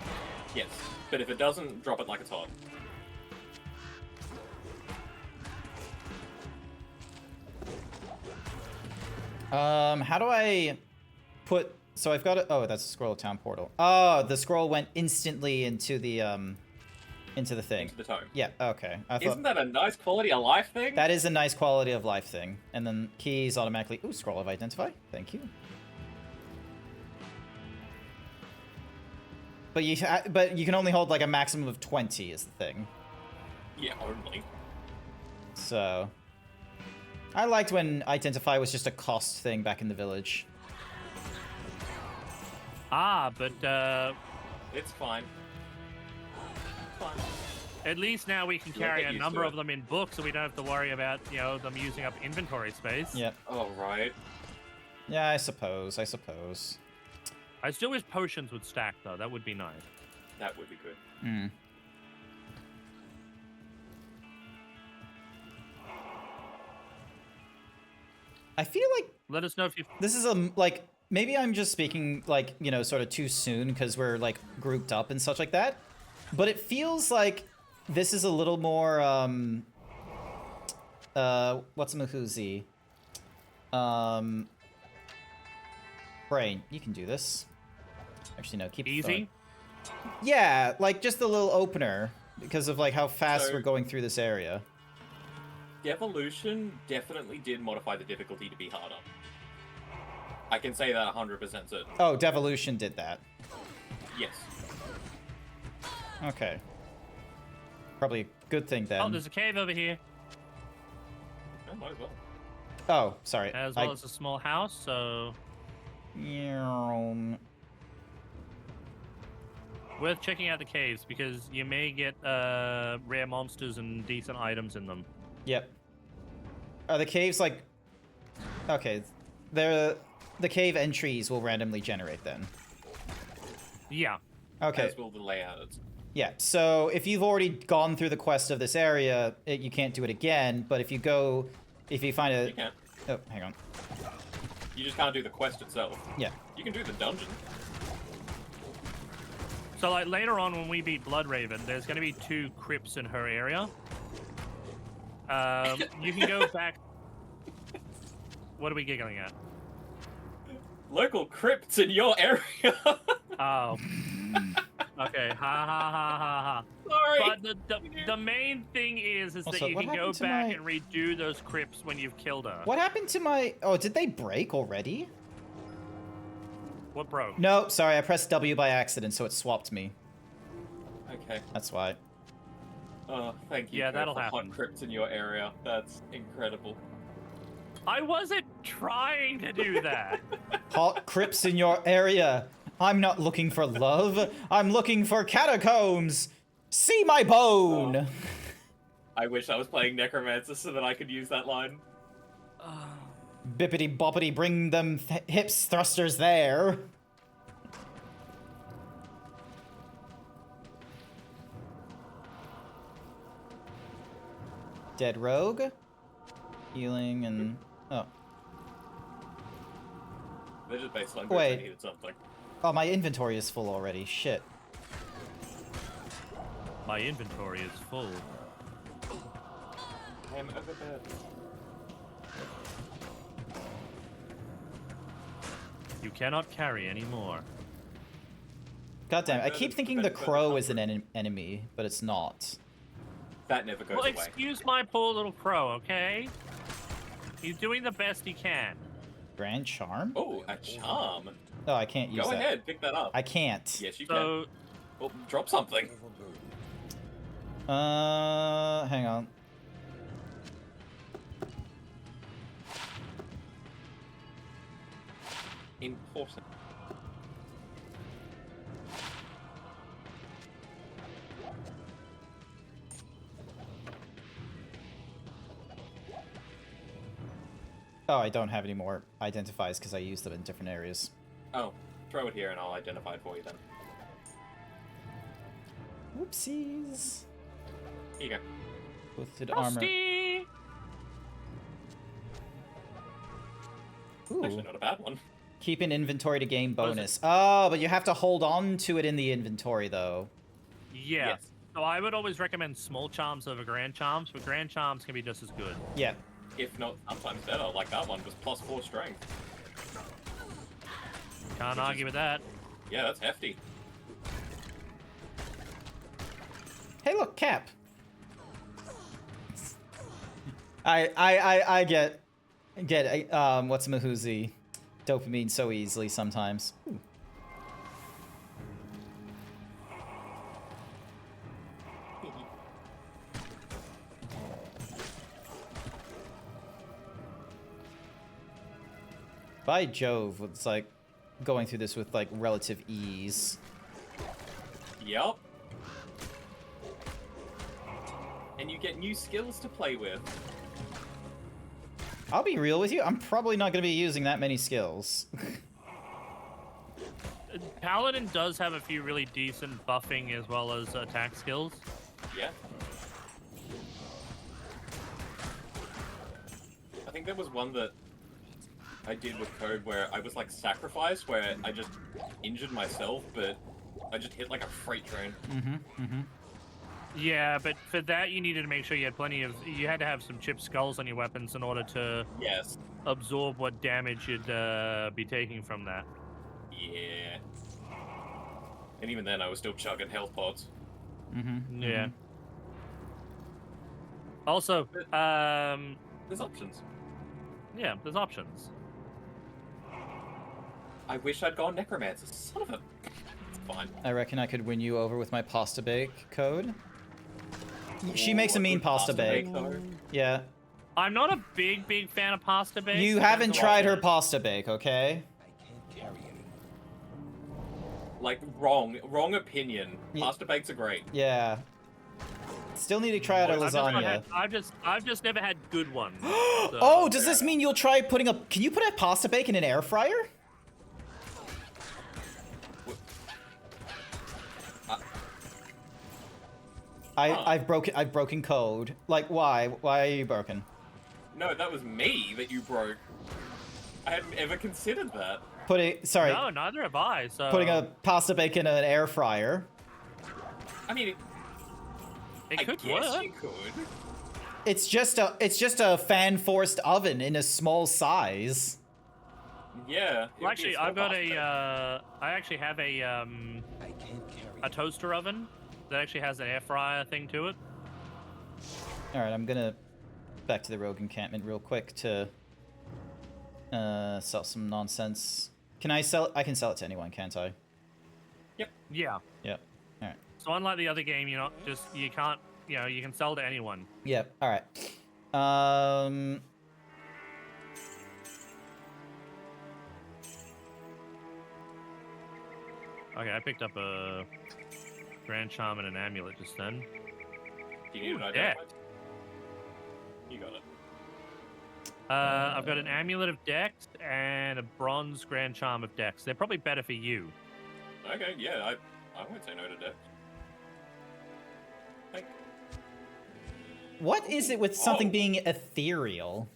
Yes, but if it doesn't, drop it like it's hot. How do I put... So I've got it... Oh, that's a scroll of town portal. Oh, the scroll went instantly into the thing. Into the tome. Yeah, okay. Isn't that a nice quality of life thing? That is a nice quality of life thing. And then keys automatically... Ooh, scroll of identify. Thank you. But you can only hold like a maximum of 20 is the thing. Yeah, only. So... I liked when identify was just a cost thing back in the village. Ah, but it's fine. At least now we can carry a number of them in books, so we don't have to worry about, you know, them using up inventory space. Yep. Oh, right. Yeah, I suppose. I still wish potions would stack, though. That would be nice. That would be good. Hmm. I feel like... Let us know if you... This is like... Maybe I'm just speaking, like, you know, sort of too soon because we're, like, grouped up and such like that. But it feels like this is a little more, what's Mahuzi? Brain, you can do this. Actually, no, keep it easy. going. Yeah, like, just a little opener because of, like, how fast we're going through this area. Devolution definitely did modify the difficulty to be harder. I can say that 100% certain. Oh, Devolution did that. Yes. Okay. Probably a good thing then. Oh, there's a cave over here. Oh, might as well. Oh, sorry. As well as a small house, so... Worth checking out the caves, because you may get rare monsters and decent items in them. Yep. Are the caves like... Okay. The cave entries will randomly generate then. Yeah. Okay. As will the layouts. Yeah, so if you've already gone through the quest of this area, you can't do it again, but if you find a... You can. Oh, hang on. You just can't do the quest itself. Yeah. You can do the dungeon. So, like, later on when we beat Bloodraven, there's going to be 2 crypts in her area. You can go back... What are we giggling at? Local crypts in your area. Oh. Okay, ha ha ha ha ha. Sorry. But the main thing is Also, that you can go back and redo those crypts when you've killed her. What happened to my... Oh, did they break already? What broke? No, sorry, I pressed W by accident, so it swapped me. Okay. That's why. Oh, thank you. Yeah, Kurt, that'll for happen. Hot crypts in your area. That's incredible. I wasn't trying to do that. Hot crypts in your area. I'm not looking for love. I'm looking for catacombs. See my bone. Oh. I wish I was playing Necromancer so that I could use that line. Bippity boppity, bring them hips thrusters there. Dead rogue. Healing and... Oh. They're just baseline. Wait. I needed something. Oh, my inventory is full already. Shit. My inventory is full. I'm over there. You cannot carry anymore. God damn it. I keep thinking the crow is an enemy, but it's not. That never goes Well, away. excuse my poor little crow, okay? He's doing the best he can. Grand charm? Oh, a charm. Oh, I can't use Go that. ahead, pick that up. I can't. Yes, you So, can. Oh, drop something. Hang on. Important. Oh, I don't have any more identifies because I use them in different areas. Oh, throw it here and I'll identify it for you then. Whoopsies. Here you go. Boosted armor. Rusty! Ooh. Actually, not a bad one. Keep an inventory to gain bonus. Oh, but you have to hold on to it in the inventory, though. Yeah. Yes. So I would always recommend small charms over grand charms, but grand charms can be just as good. Yeah. If not, sometimes better. Like that one was +4 strength. Can't argue with that. Yeah, that's hefty. Hey, look, Cap. I get what's Mahoozy dopamine so easily sometimes. Ooh. By Jove, it's like going through this with like relative ease. Yep. And you get new skills to play with. I'll be real with you, I'm probably not going to be using that many skills. Paladin does have a few really decent buffing as well as attack skills. Yeah. I think there was one that I did with code where I was like sacrificed, where I just injured myself, but I just hit like a freight train. Yeah, but for that you needed to make sure you had you had to have some chipped skulls on your weapons in order to absorb what damage you'd be taking from that. Yeah. And even then I was still chugging health pods. Yeah. Also, there's options. Yeah, there's options. I wish I'd gone Necromancer. Son of a... It's fine. I reckon I could win you over with my pasta bake code. She makes a mean pasta bake. Yeah. I'm not a big fan of pasta bake. You haven't tried her pasta bake, okay? Like, wrong opinion. Pasta bakes are great. Yeah. Still need to try out a lasagna. I've just never had good ones. So. Oh, does this mean you'll try putting a... Can you put a pasta bake in an air fryer? I've broken code. Like, why? Why are you broken? No, that was me that you broke. I hadn't ever considered that. Sorry. No, neither have I. So putting a pasta bake in an air fryer. I mean, it could work. You could. It's just a fan-forced oven in a small size. Yeah. Well, actually, I've got I actually have a toaster oven that actually has an air fryer thing to it. All right, I'm gonna back to the rogue encampment real quick to sell some nonsense. Can I sell it? I can sell it to anyone, can't I? Yep. Yeah. Yep. All right. So unlike the other game, you can't you know, you can sell to anyone. Yep. All right. Okay, I picked up a Grand Charm and an amulet just then. Do you need an Yeah. identified? You got it. I've got an amulet of Dex and a bronze Grand Charm of Dex. They're probably better for you. Okay, yeah, I won't say no to Dex. What is it with something being ethereal?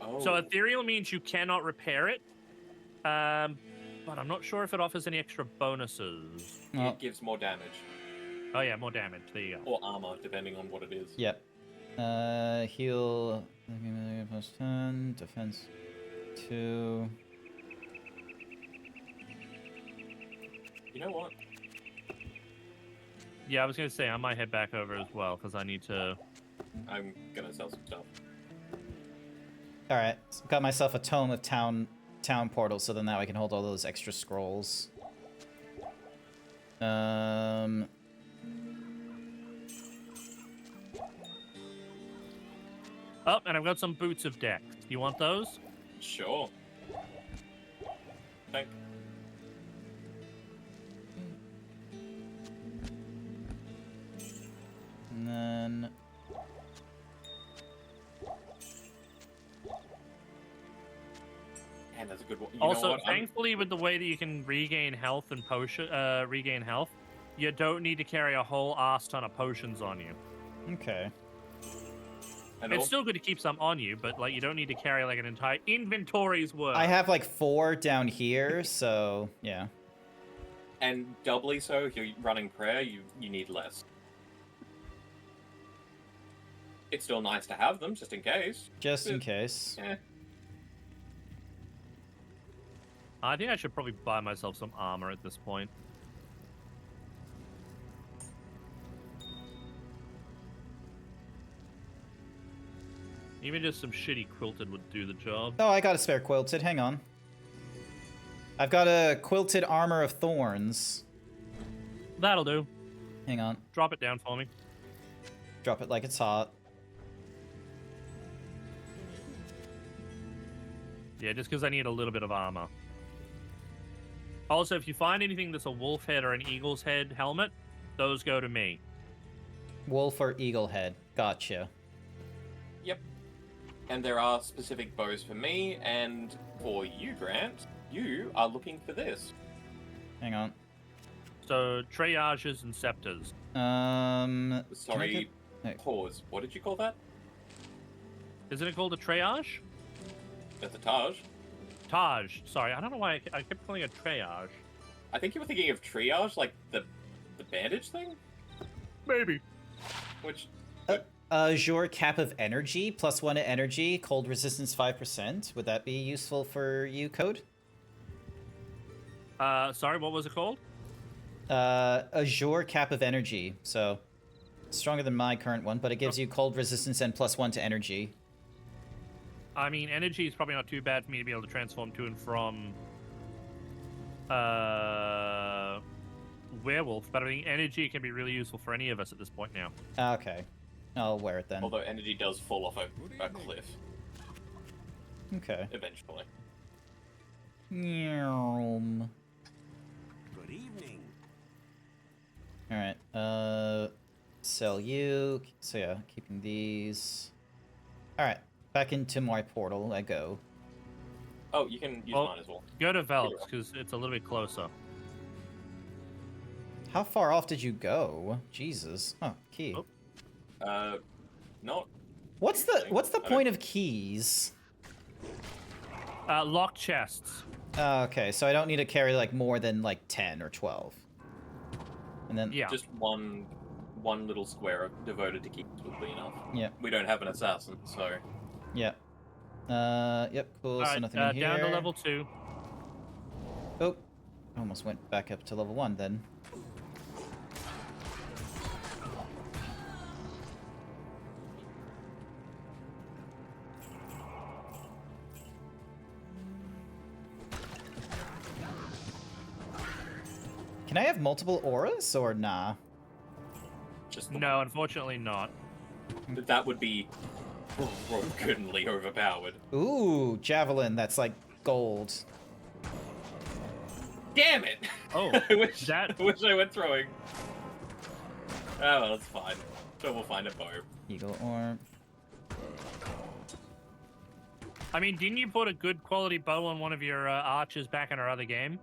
Oh. So ethereal means you cannot repair it, but I'm not sure if it offers any extra bonuses. It gives more damage. Oh yeah, more damage. There you go. Or armor, depending on what it is. Yep. Heal plus 10, defense 2. You know what? Yeah, I was gonna say I might head back over as well because I need to. I'm gonna sell some stuff. All right, so got myself a tome of town portal, so then now I can hold all those extra scrolls. Oh, and I've got some boots of Dex. You want those? Sure. Thank. And then Man, that's a good one. You Also, know what? thankfully, with the way that you can regain health and regain health, you don't need to carry a whole ass ton of potions on you. okay. It's still good to keep some on you, but like you don't need to carry like an entire inventory's worth. I have like 4 down here, so yeah. And doubly so, if you're running prayer, you need less. It's still nice to have them, just in case. Just in case. Yeah. I think I should probably buy myself some armor at this point. Even just some shitty quilted would do the job. Oh, I got a spare quilted. Hang on. I've got a quilted armor of thorns. That'll do. Hang on. Drop it down for me. Drop it like it's hot. Yeah, just because I need a little bit of armor. Also, if you find anything that's a wolf head or an eagle's head helmet, those go to me. Wolf or eagle head. Gotcha. Yep. And there are specific bows for me, and for you, Grant, you are looking for this. Hang on. So, triages and scepters. Sorry, pause. What did you call that? Isn't it called a triage? That's a Taj. Taj. Sorry, I don't know why I kept calling it triage. I think you were thinking of triage, like the bandage thing? Maybe. Which... Azure cap of energy, +1 to energy, cold resistance 5%. Would that be useful for you, Code? Sorry, what was it called? Azure cap of energy. So, stronger than my current one, but it gives you cold resistance and +1 to energy. I mean, energy is probably not too bad for me to be able to transform to and from werewolf, but I think energy can be really useful for any of us at this point now. Okay. I'll wear it then. Although energy does fall off a cliff. Okay. Eventually. Good evening. Alright, sell you. So yeah, keeping these. Alright, back into my portal I go. Oh, you can use mine as well. Go to Velps, because it's a little bit closer. How far off did you go? Jesus. Oh, key. Oh. Not. What's the point of keys? Lock chests. Okay, so I don't need to carry like more than like 10 or 12. And then Just one little square devoted to keys will be enough. Yeah. We don't have an assassin, so. Yeah. Yep, cool. All so right, nothing in here. down to level 2. Oh, almost went back up to level 1 then. Can I have multiple auras or nah? Just No, unfortunately not. that would be brokenly overpowered. Ooh, javelin. That's like gold. Damn it! Oh, I wish that... I wish I went throwing. Oh, well, it's fine. So we'll find a bow. Eagle orb. I mean, didn't you put a good quality bow on one of your archers back in our other game?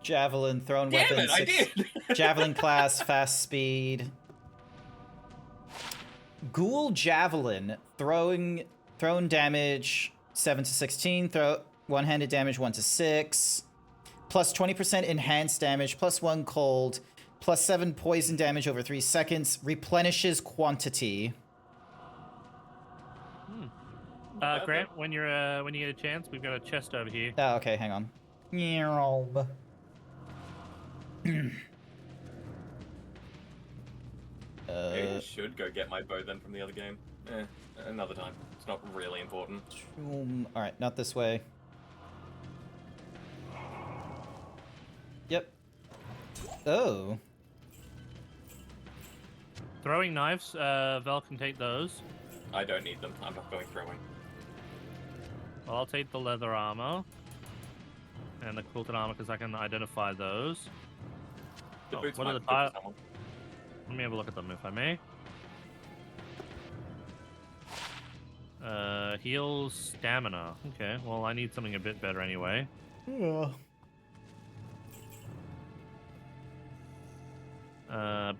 Javelin, thrown Damn weapon. it, I did! Javelin class, fast speed. Ghoul javelin, thrown damage 7 to 16, one-handed damage 1 to 6, plus 20% enhanced damage, plus 1 cold, plus 7 poison damage over 3 seconds, replenishes quantity. Grant, when you get a chance, we've got a chest over here. Oh, okay, hang on. Maybe I should go get my bow then from the other game. Another time. It's not really important. Alright, not this way. Yep. Oh. Throwing knives, Vel can take those. I don't need them. I'm not going throwing. Well, I'll take the leather armor. And the quilted armor, because I can identify those. The boots what might are the be good for someone. Let me have a look at them, if I may. Heals stamina. Okay, well, I need something a bit better anyway. Yeah.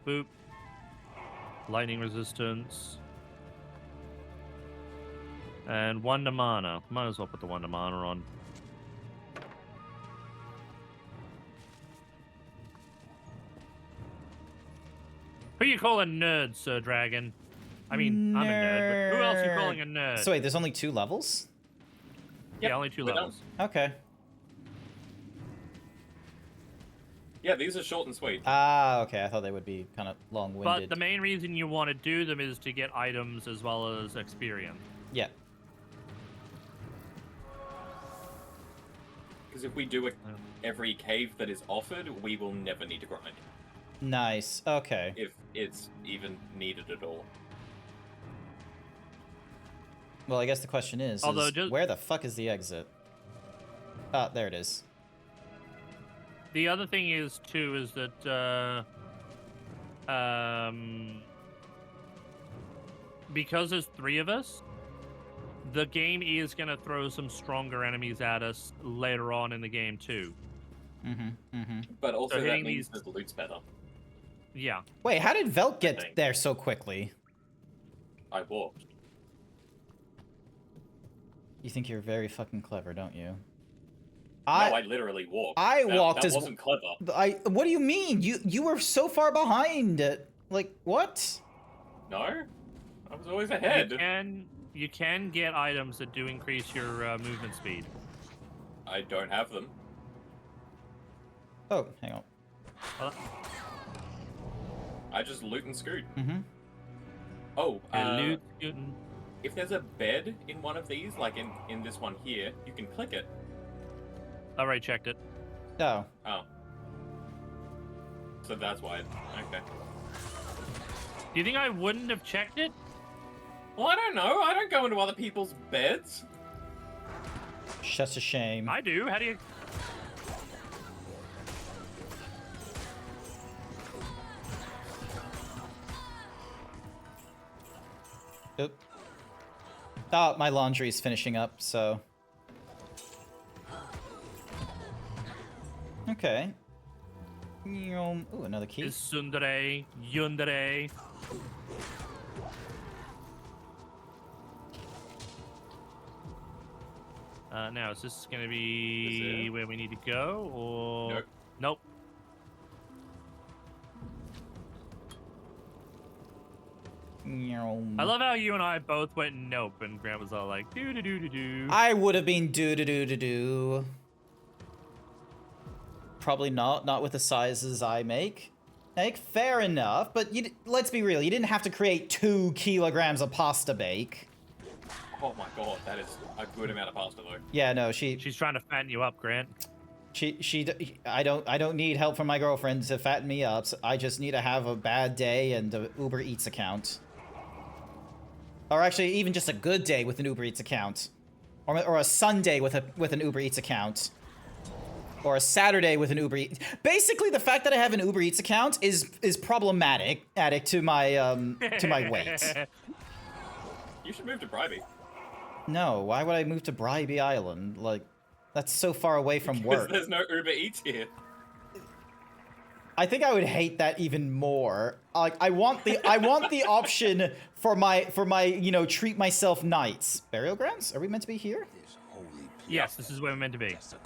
Boop. Lightning resistance. And Wonder Mana. Might as well put the Wonder Mana on. Who you calling nerd, Sir Dragon? I mean, I'm a nerd, but who else you calling a nerd? So wait, there's only 2 levels? Yeah, only 2 levels. Okay. Yeah, these are short and sweet. Ah, okay. I thought they would be kind of long-winded. But the main reason you want to do them is to get items as well as experience. Yeah. Because if we do every cave that is offered, we will never need to grind. Nice. Okay. If it's even needed at all. Well, I guess the question is where the fuck is the exit? Ah, there it is. The other thing is, too, is that, because there's 3 of us, the game is going to throw some stronger enemies at us later on in the game, too. But also So that means the loot's better. Yeah. Wait, how did Velt get there so quickly? I walked. You think you're very fucking clever, don't you? No, I literally walked. I walked that as wasn't clever. What do you mean? You were so far behind. Like what? No, I was always ahead. You can get items that do increase your movement speed. I don't have them. Oh, hang on. I just loot and scoot. Mm-hmm. Oh, loot, scooting. If there's a bed in one of these, like in this one here, you can click it. Already checked it. Oh. Oh. So that's why. Okay. Do you think I wouldn't have checked it? Well, I don't know. I don't go into other people's beds. Such a shame. I do. How do you... Oop. Oh, my laundry's finishing up, so... Okay. Ooh, another key. Is Sundere, Yundere. Now, is this going to be where we need to go, or... Nope. I love how you and I both went nope, and Grant was all like, do-do-do-do-do. I would have been do-do-do-do-do. Probably not with the sizes I make. Fair enough, but let's be real, you didn't have to create 2 kilograms of pasta bake. Oh my god, that is a good amount of pasta though. Yeah, no, She's trying to fatten you up, Grant. I don't need help from my girlfriend to fatten me up. So I just need to have a bad day and a Uber Eats account. Or actually, even just a good day with an Uber Eats account. Or a Sunday with an Uber Eats account. Or a Saturday with an Uber Eats. Basically, the fact that I have an Uber Eats account is problematic to my weight. You should move to Bribey. No, why would I move to Bribey Island? Like, that's so far away from work. Because there's no Uber Eats here. I think I would hate that even more. Like, I want the option for my treat myself nights. Burial grounds? Are we meant to be here? Yes, this is where we're meant to be. So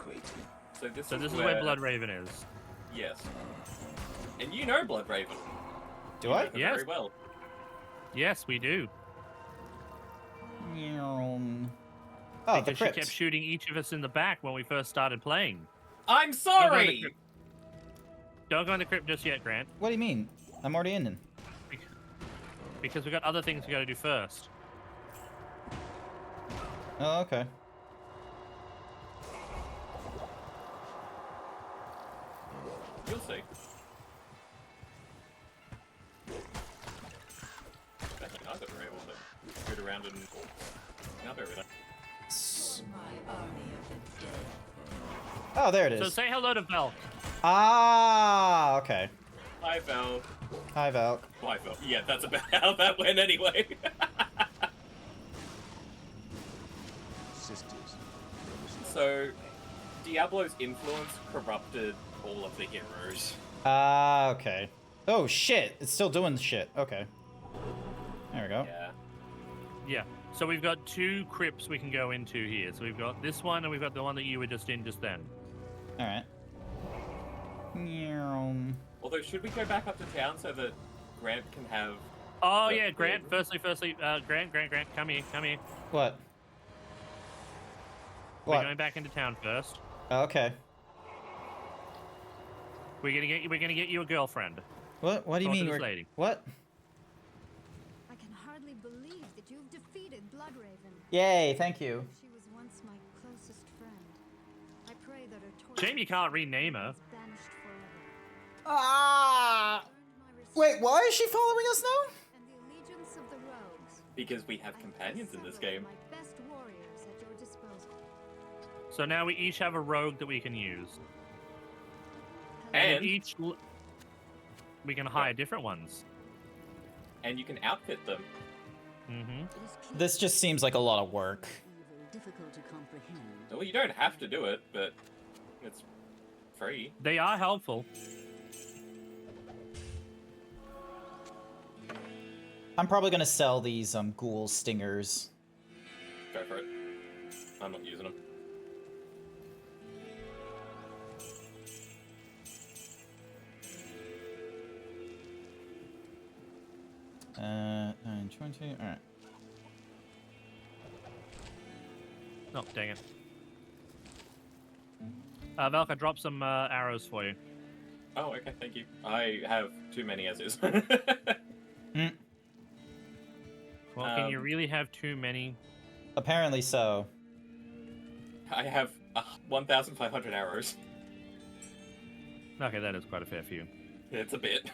this is where Bloodraven is. Yes. And you know Bloodraven. Do I? Yes. Very well. Yes, we do. Oh, because the she crypt. kept shooting each of us in the back when we first started playing. I'm sorry! Don't go in the crypt just yet, Grant. What do you mean? I'm already in it. Because we got other things we got to do first. Oh, okay. You'll see. Actually, I thought we were able to scoot around and up everything. Oh, there it is. So say hello to Velk. Ah, okay. Hi, Val. Hi, Valk. Hi, Val. Yeah, that's about how that went anyway. So, Diablo's influence corrupted all of the heroes. Ah, okay. Oh, shit. It's still doing the shit. Okay. There we go. Yeah. Yeah. So we've got 2 crypts we can go into here. So we've got this one, and we've got the one that you were just in just then. All right. Although, should we go back up to town so that Grant can have... Oh, yeah, Grant. Firstly, Grant, come here. What? We're going back into town first. Okay. We're gonna get you a girlfriend. What? What do you mean? This lady. What? I can hardly believe that you've defeated Bloodraven. Yay! Thank you. She was once my closest friend. I pray that her torture Shame you can't rename her. is banished forever. Ah! Wait, why is she following us now? And the allegiance of the rogues. Because we have companions in this game. My best warriors at your disposal. So now we each have a rogue that we can use. And we can hire different ones. And you can outfit them. Mm-hmm. This just seems like a lot of work. Difficult to comprehend. Well, you don't have to do it, but it's free. They are helpful. I'm probably gonna sell these ghoul stingers. Go for it. I'm not using them. Uh, 920. All right. Oh, dang it. Velk, I dropped some arrows for you. Oh, okay, thank you. I have too many as is. Well, can you really have too many? Apparently so. I have 1,500 arrows. Okay, that is quite a fair few. It's a bit.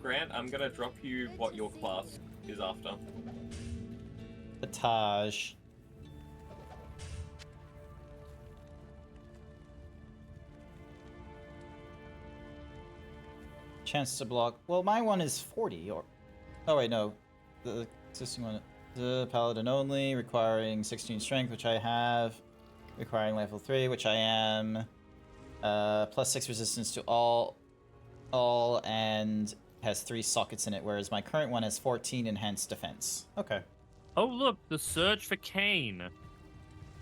Grant, I'm gonna drop you what your class is after. Batage. Chance to block. Well, my one is 40. Or, oh wait, no. The existing one. The paladin only, requiring 16 strength, which I have. Requiring level 3, which I am. Plus 6 resistance to all, and has 3 sockets in it, whereas my current one has 14 enhanced defense. Okay. Oh, look, the search for Cain.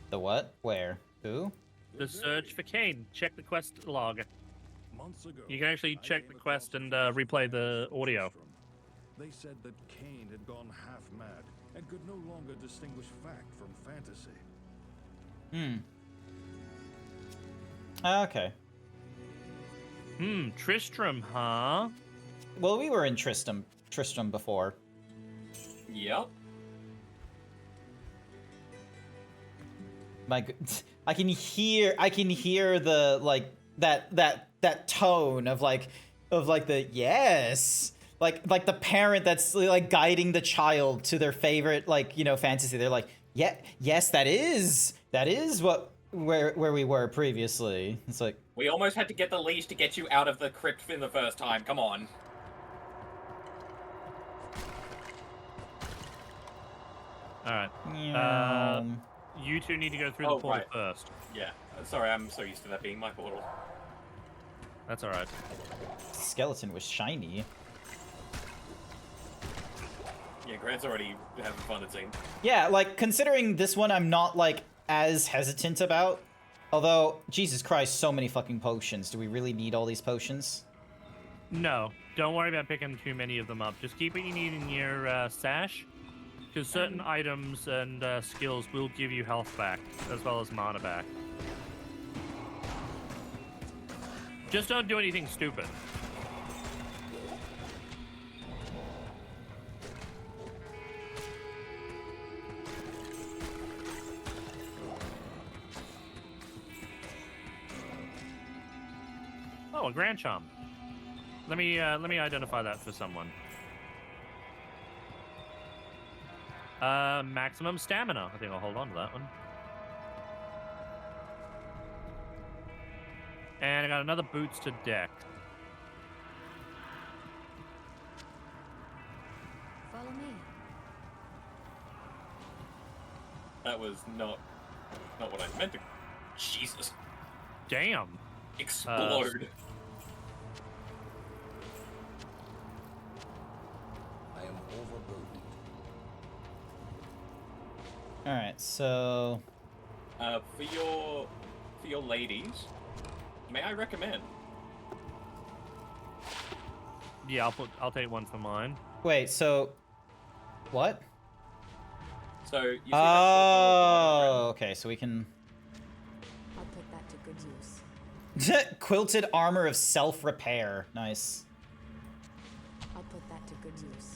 The what? Where? Who? The search for Cain. Check the quest log. Months ago, You can actually check the quest and replay the audio. they said that Cain had gone half mad and could no longer distinguish fact from fantasy. Okay. Tristram, huh? Well, we were in Tristram before. Yep. I can hear the like that tone of like the yes, like the parent that's like guiding the child to their favorite like fantasy. They're like, yeah, yes, that is what where we were previously. It's like we almost had to get the leash to get you out of the crypt in the first time. Come on. All right. You two need to go through the portal first. Yeah. Sorry, I'm so used to that being my portal. That's all right. Skeleton was shiny. Yeah, Grant's already having fun, it seems. Yeah, like, considering this one I'm not, like, as hesitant about. Although, Jesus Christ, so many fucking potions. Do we really need all these potions? No. Don't worry about picking too many of them up. Just keep what you need in your stash. Because certain items and skills will give you health back, as well as mana back. Just don't do anything stupid. Oh, a Grand Charm. Let me identify that for someone. Maximum stamina. I think I'll hold on to that one. And I got another boots to deck. Follow me. That was not what I meant to. Jesus. Damn. Explode. I am overburdened. All right, so for your ladies, may I recommend? Yeah, I'll take one for mine. wait, so what? So you see Oh, okay, so we can I'll put that to good use. quilted armor of self-repair. Nice. I'll put that to good use.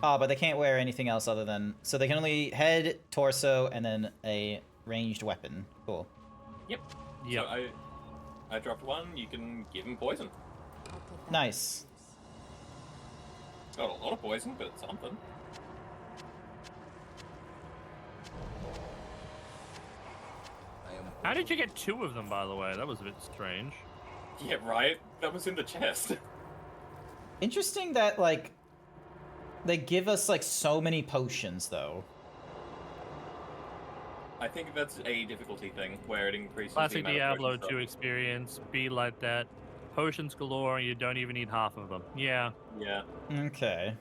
Oh, but they can't wear anything else other than... So they can only head, torso, and then a ranged weapon. Cool. Yep. Yep. So I dropped one. You can give him poison. Nice. Got a lot of poison, but it's something. How did you get two of them, by the way? That was a bit strange. Yeah, right? That was in the chest. Interesting that, like, they give us, like, so many potions, though. I think that's a difficulty thing, where it increases Classic the amount Diablo of 2 experience. Be like that. Potions galore, and you don't even need half of them. Yeah. Yeah. Okay.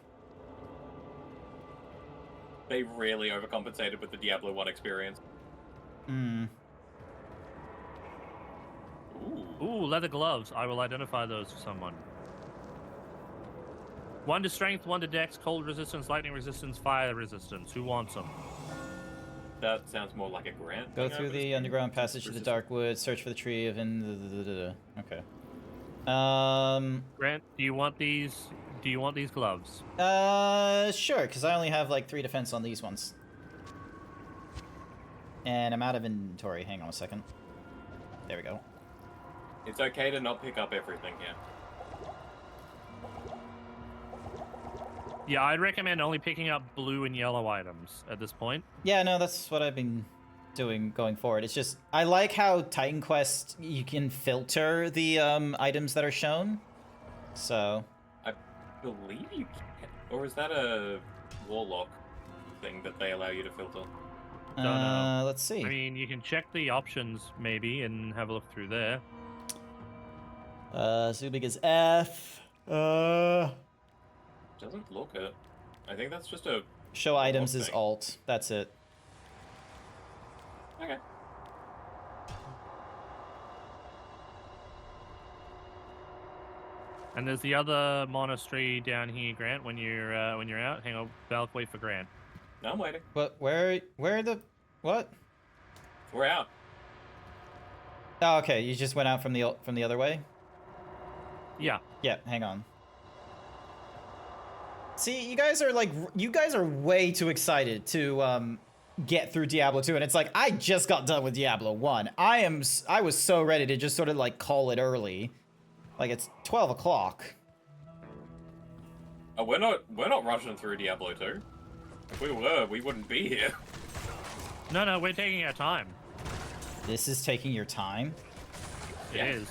They really overcompensated with the Diablo 1 experience. Hmm. Ooh, leather gloves. I will identify those for someone. 1 to strength, 1 to dex, cold resistance, lightning resistance, fire resistance. Who wants them? That sounds more like a Grant. Go through the underground passage to the dark woods, search for the tree of Okay. Grant, do you want these? Do you want these gloves? Sure, because I only have like 3 defense on these ones. And I'm out of inventory. Hang on a second. There we go. It's okay to not pick up everything here. Yeah, I'd recommend only picking up blue and yellow items at this point. Yeah, no, that's what I've been doing going forward. It's just, I like how Titan Quest, you can filter the items that are shown. So. I believe you can. Or is that a Warlock thing that they allow you to filter? Don't know. Let's see. I mean, you can check the options maybe and have a look through there. So big as F. Doesn't look it. I think that's just a... Show items is Alt. That's it. Okay. And there's the other monastery down here, Grant. When you're out, hang on, Balk, wait for Grant. No, I'm waiting. What? Where the? What? We're out. Oh, okay. You just went out from the other way. Yeah. Yeah. Hang on. See, you guys are way too excited to get through Diablo 2, and it's like I just got done with Diablo 1. I was so ready to just sort of like call it early. Like it's 12 o'clock. Oh, we're not rushing through Diablo 2. If we were, we wouldn't be here. No, we're taking our time. This is taking your time? It is.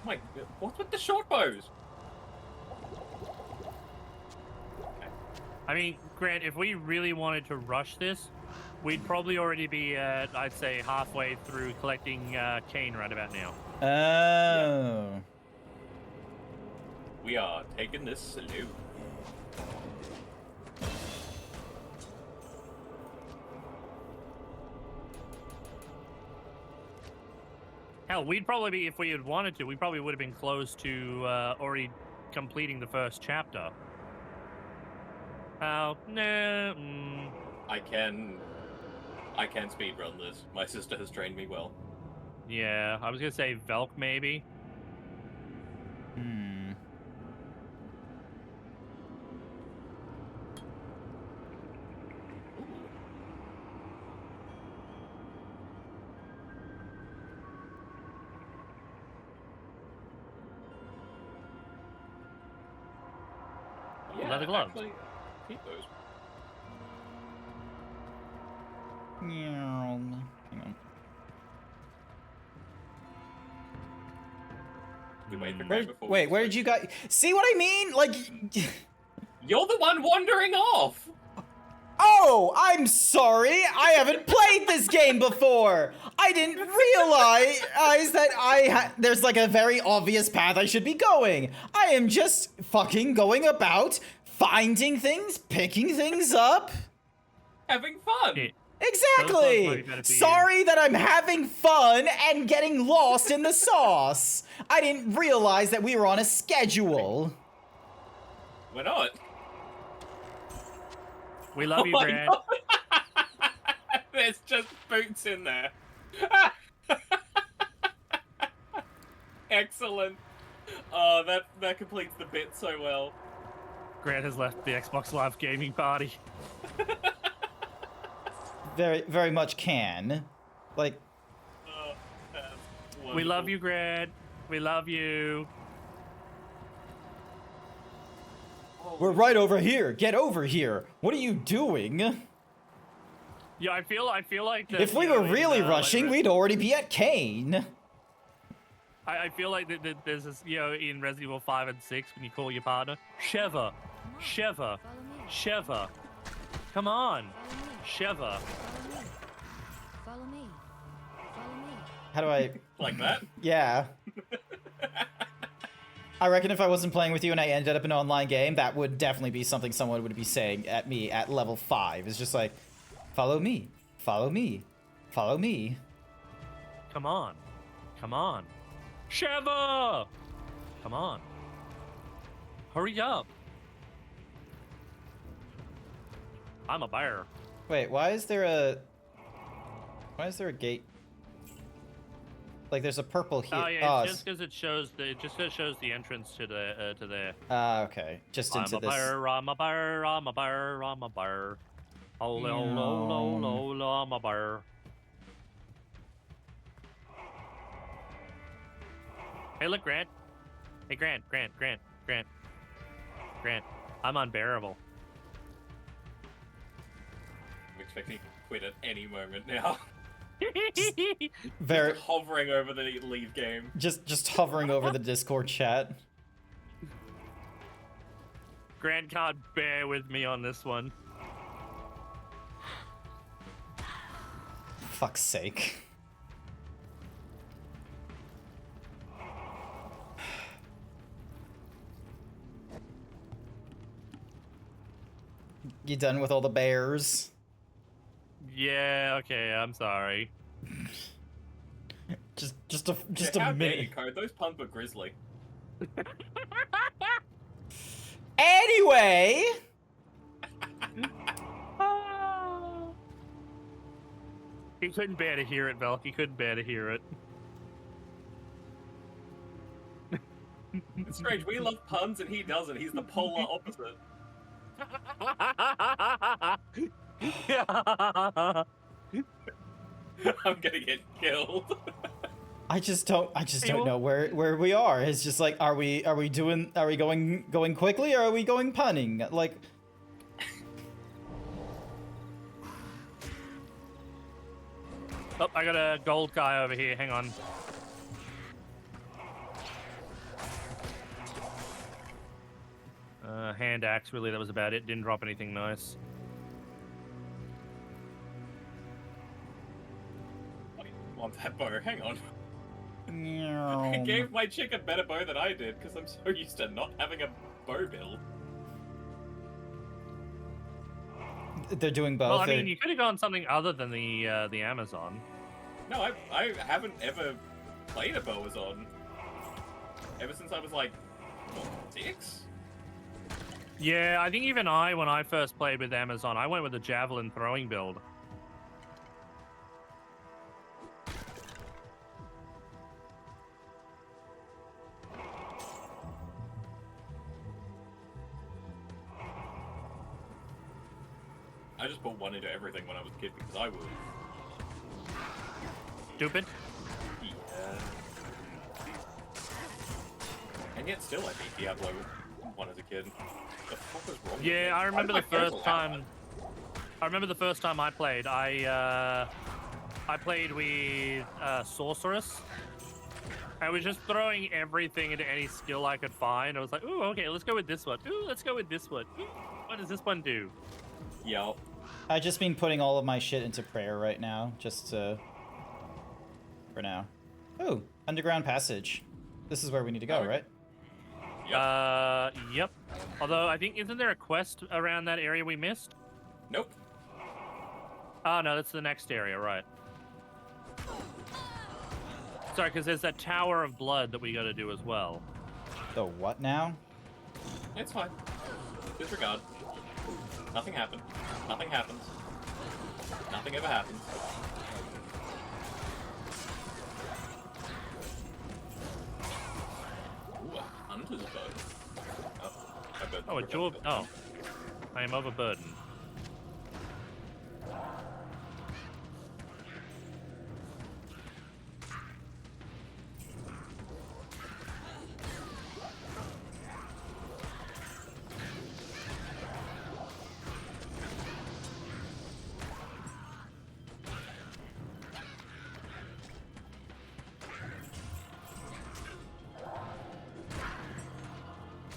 My, what's with the short bows? I mean, Grant, if we really wanted to rush this, we'd probably already be at, I'd say, halfway through collecting cane right about now. Oh. Yeah. We are taking this slow. Hell, we'd probably be, if we had wanted to, we probably would have been close to already completing the first chapter. Oh, no. I can speedrun this. My sister has trained me well. Yeah, I was gonna say Velk maybe. Yeah, Leather gloves. actually, keep those. Hang on. Wait, where did you guys see what I mean? Like, you're the one wandering off. Oh, I'm sorry. I haven't played this game before. I didn't realize that there's like a very obvious path I should be going. I am just fucking going about, finding things, picking things up. Having fun. Exactly. Sorry that I'm having fun and getting lost in the sauce. I didn't realize that we were on a schedule. We're not. We love you, Grant. There's just boots in there. Excellent. Oh, that completes the bit so well. Grant has left the Xbox Live gaming party. Very, very much can. Like. We love you, Grant. We love you. We're right over here. Get over here. What are you doing? Yeah, I feel like that, if we were really rushing, we'd already be at Kane. I feel like that there's this, in Resident Evil 5 and 6 when you call your partner, Sheva. Come on. Sheva. Follow me. How do I... Like that? Yeah. I reckon if I wasn't playing with you and I ended up in an online game, that would definitely be something someone would be saying at me at level 5. It's just like, follow me. Follow me. Follow me. Come on. Sheva! Come on. Hurry up. I'm a bear. Wait, why is there a gate? Like there's a purple here. Oh yeah, it's just because it shows the entrance to there. Okay. Just into this. I'm a bear. I'm a bear. Oh, I'm a bear. Hey, look, Grant. Hey, Grant. I'm unbearable. I'm expecting to quit at any moment now. Very just hovering over the leave game. Just hovering over the Discord chat. Grant can't bear with me on this one. Fuck's sake. You done with all the bears? Yeah, okay, I'm sorry. Just a how minute. dare you, Code? Those puns were grisly. Anyway. He couldn't bear to hear it, Velk. He couldn't bear to hear it. It's strange. We love puns and he doesn't. He's the polar opposite. I'm gonna get killed. I just don't know where we are. It's just like, are we going quickly, or are we going punning? Like, oh, I got a gold guy over here. Hang on. Hand axe, really, that was about it. Didn't drop anything nice. I want that bow. Hang on. I gave my chick a better bow than I did because I'm so used to not having a bow build. They're doing both. Well, I mean, you could have gone something other than the Amazon. No, I haven't ever played a Boazon ever since I was like, what, 6? Yeah, I think even when I first played with Amazon, I went with the javelin throwing build. I just put 1 into everything when I was a kid because I would. Stupid. Yeah. And yet still I beat Diablo 1 as a kid. The fuck was wrong with me? I remember the first time. I remember the first time I played. I played with Sorceress. I was just throwing everything into any skill I could find. I was like, ooh, okay, let's go with this one. Ooh, let's go with this one. Ooh, what does this one do? Yo. I've just been putting all of my shit into prayer right now, just for now. Ooh, underground passage. This is where we need to go, right? Yep. Although, I think, isn't there a quest around that area we missed? Nope. Oh, no, that's the next area, right. Sorry, because there's that Tower of Blood that we gotta do as well. The what now? It's fine. Disregard. Nothing happened. Nothing happens. Nothing ever happens. Ooh, a hunter's bow. Oh, a jaw. Oh. I am overburdened.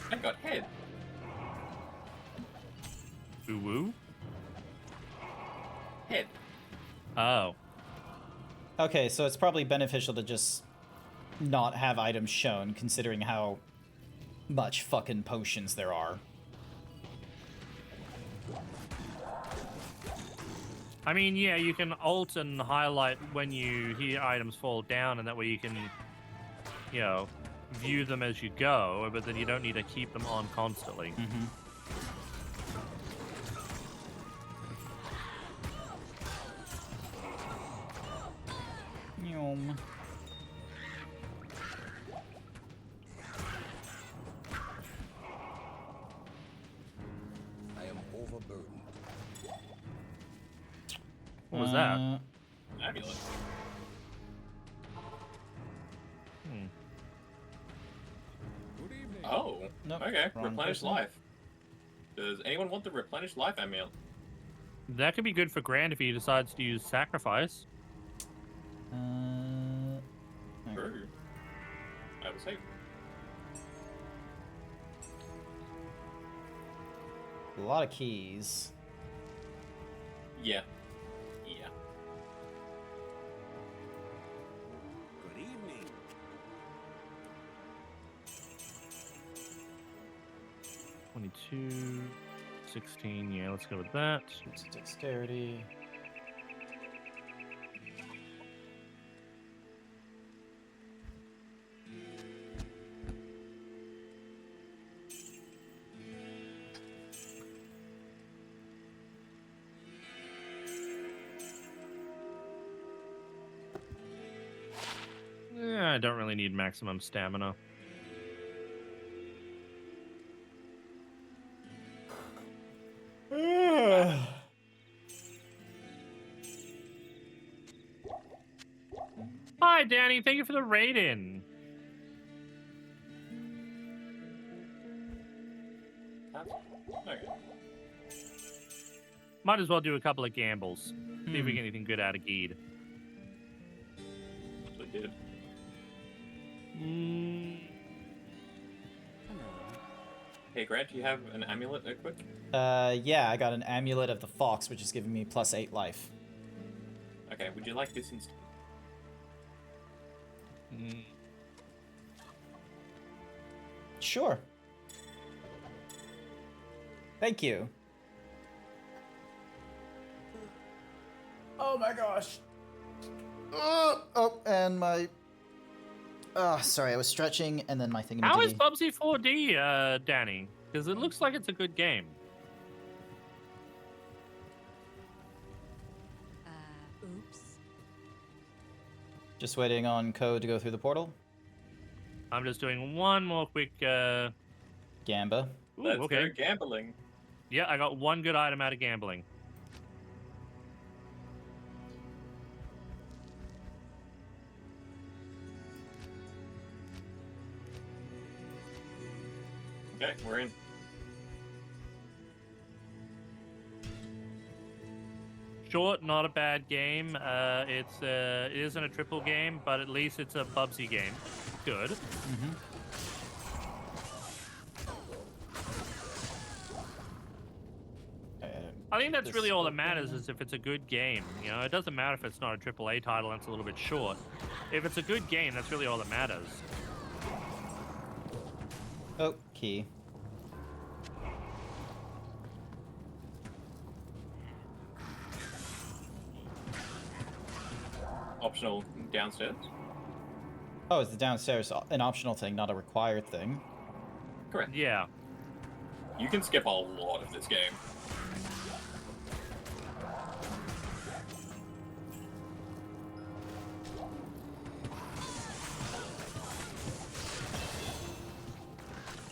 I got head. Ooh-woo? Head. Oh. Okay, so it's probably beneficial to just not have items shown, considering how much fucking potions there are. I mean, yeah, you can alt and highlight when you hear items fall down, and that way you can, you know, view them as you go, but then you don't need to keep them on constantly. Mm-hmm. Yum. I am overburdened. What was that? Amulet. Oh, nope, okay. wrong Replenish person. life. Does anyone want the replenish life amulet? That could be good for Grant if he decides to use sacrifice. True. I will save. A lot of keys. Yeah. Yeah. Good evening. $22, 16. Yeah, let's go with that. It's dexterity. I don't really need maximum stamina. Hi, Danny. Thank you for the raid-in. Okay. Might as well do a couple of gambles. See if we get anything good out of Geed. We did. Hey, Grant, do you have an amulet quick? Yeah, I got an amulet of the fox, which is giving me +8 life. Okay, would you like this instead? Sure. Thank you. Oh my gosh. Oh, and my... Oh, sorry, I was stretching, and then my thing... How is Bubsy 4D, Danny? Because it looks like it's a good game. Oops. Just waiting on code to go through the portal. I'm just doing one more quick... Gamba. Ooh, Let's okay. go gambling. Yeah, I got one good item out of gambling. Okay, we're in. Short, not a bad game. It isn't a triple game, but at least it's a Bubsy game. Good. I think that's really all that matters is if it's a good game. You know, it doesn't matter if it's not a AAA title and it's a little bit short. If it's a good game, that's really all that matters. Oh, key. Optional downstairs? Oh, is the downstairs an optional thing, not a required thing? Correct. Yeah. You can skip a lot of this game.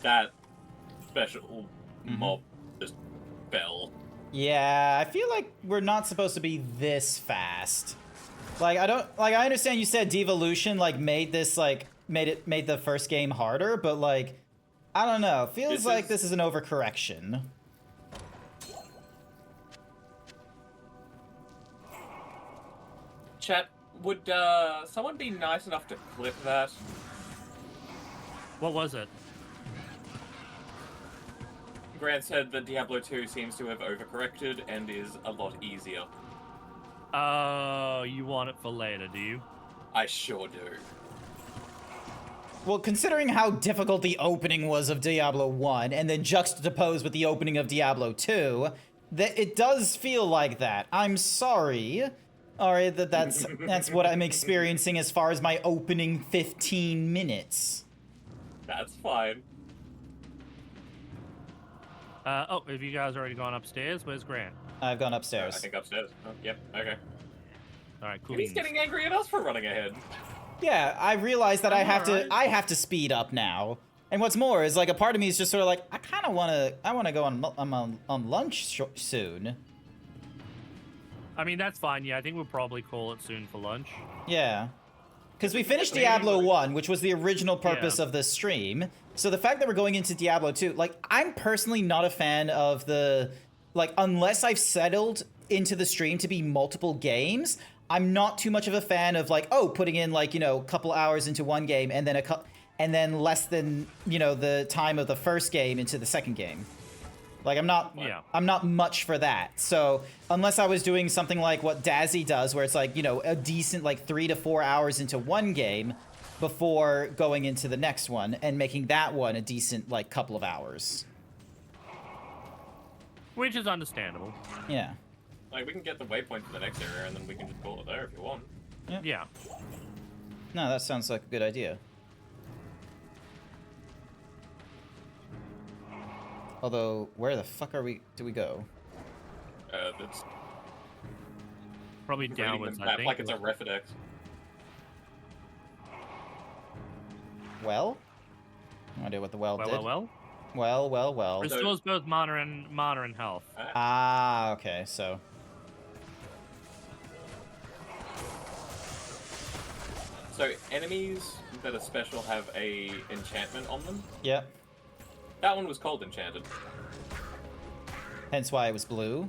That special mob just fell. Yeah, I feel like we're not supposed to be this fast. Like, I understand you said devolution, like, made the first game harder, but, like, I don't know. Feels like this is an overcorrection. Chat, would someone be nice enough to clip that? What was it? Grant said that Diablo 2 seems to have overcorrected and is a lot easier. Oh, you want it for later, do you? I sure do. Well, considering how difficult the opening was of Diablo 1, and then juxtaposed with the opening of Diablo 2, that it does feel like that. I'm sorry. Alright, that's what I'm experiencing as far as my opening 15 minutes. That's fine. Oh, have you guys already gone upstairs? Where's Grant? I've gone upstairs. I think upstairs. Oh, yep, okay. Alright, cool. He's getting angry at us for running ahead. Yeah, I realize that I have to speed up now. And what's more is, like, a part of me is just sort of like, I want to go on lunch soon. I mean, that's fine. Yeah, I think we'll probably call it soon for lunch. Yeah. Because we finished Diablo 1, which was the original purpose of this stream. So the fact that we're going into Diablo 2, like, I'm personally not a fan of the, like, unless I've settled into the stream to be multiple games, I'm not too much of a fan of, like, oh, putting in, like, you know, a couple hours into one game and then less than, you know, the time of the first game into the second game. Like, I'm not much for that. So unless I was doing something like what Dazzy does, where it's like, you know, a decent, like, 3 to 4 hours into one game before going into the next one and making that one a decent, like, couple of hours. Which is understandable. Yeah. Like, we can get the waypoint for the next area and then we can just call it there if you want. Yeah. No, that sounds like a good idea. Although, where the fuck do we go? That's probably downwards, I think. Like it's a Refidex. Well? No idea what the well did. Well. Restores both mana and health. Ah, okay, so... So enemies that are special have a enchantment on them. Yep. That one was cold enchanted. Hence why it was blue.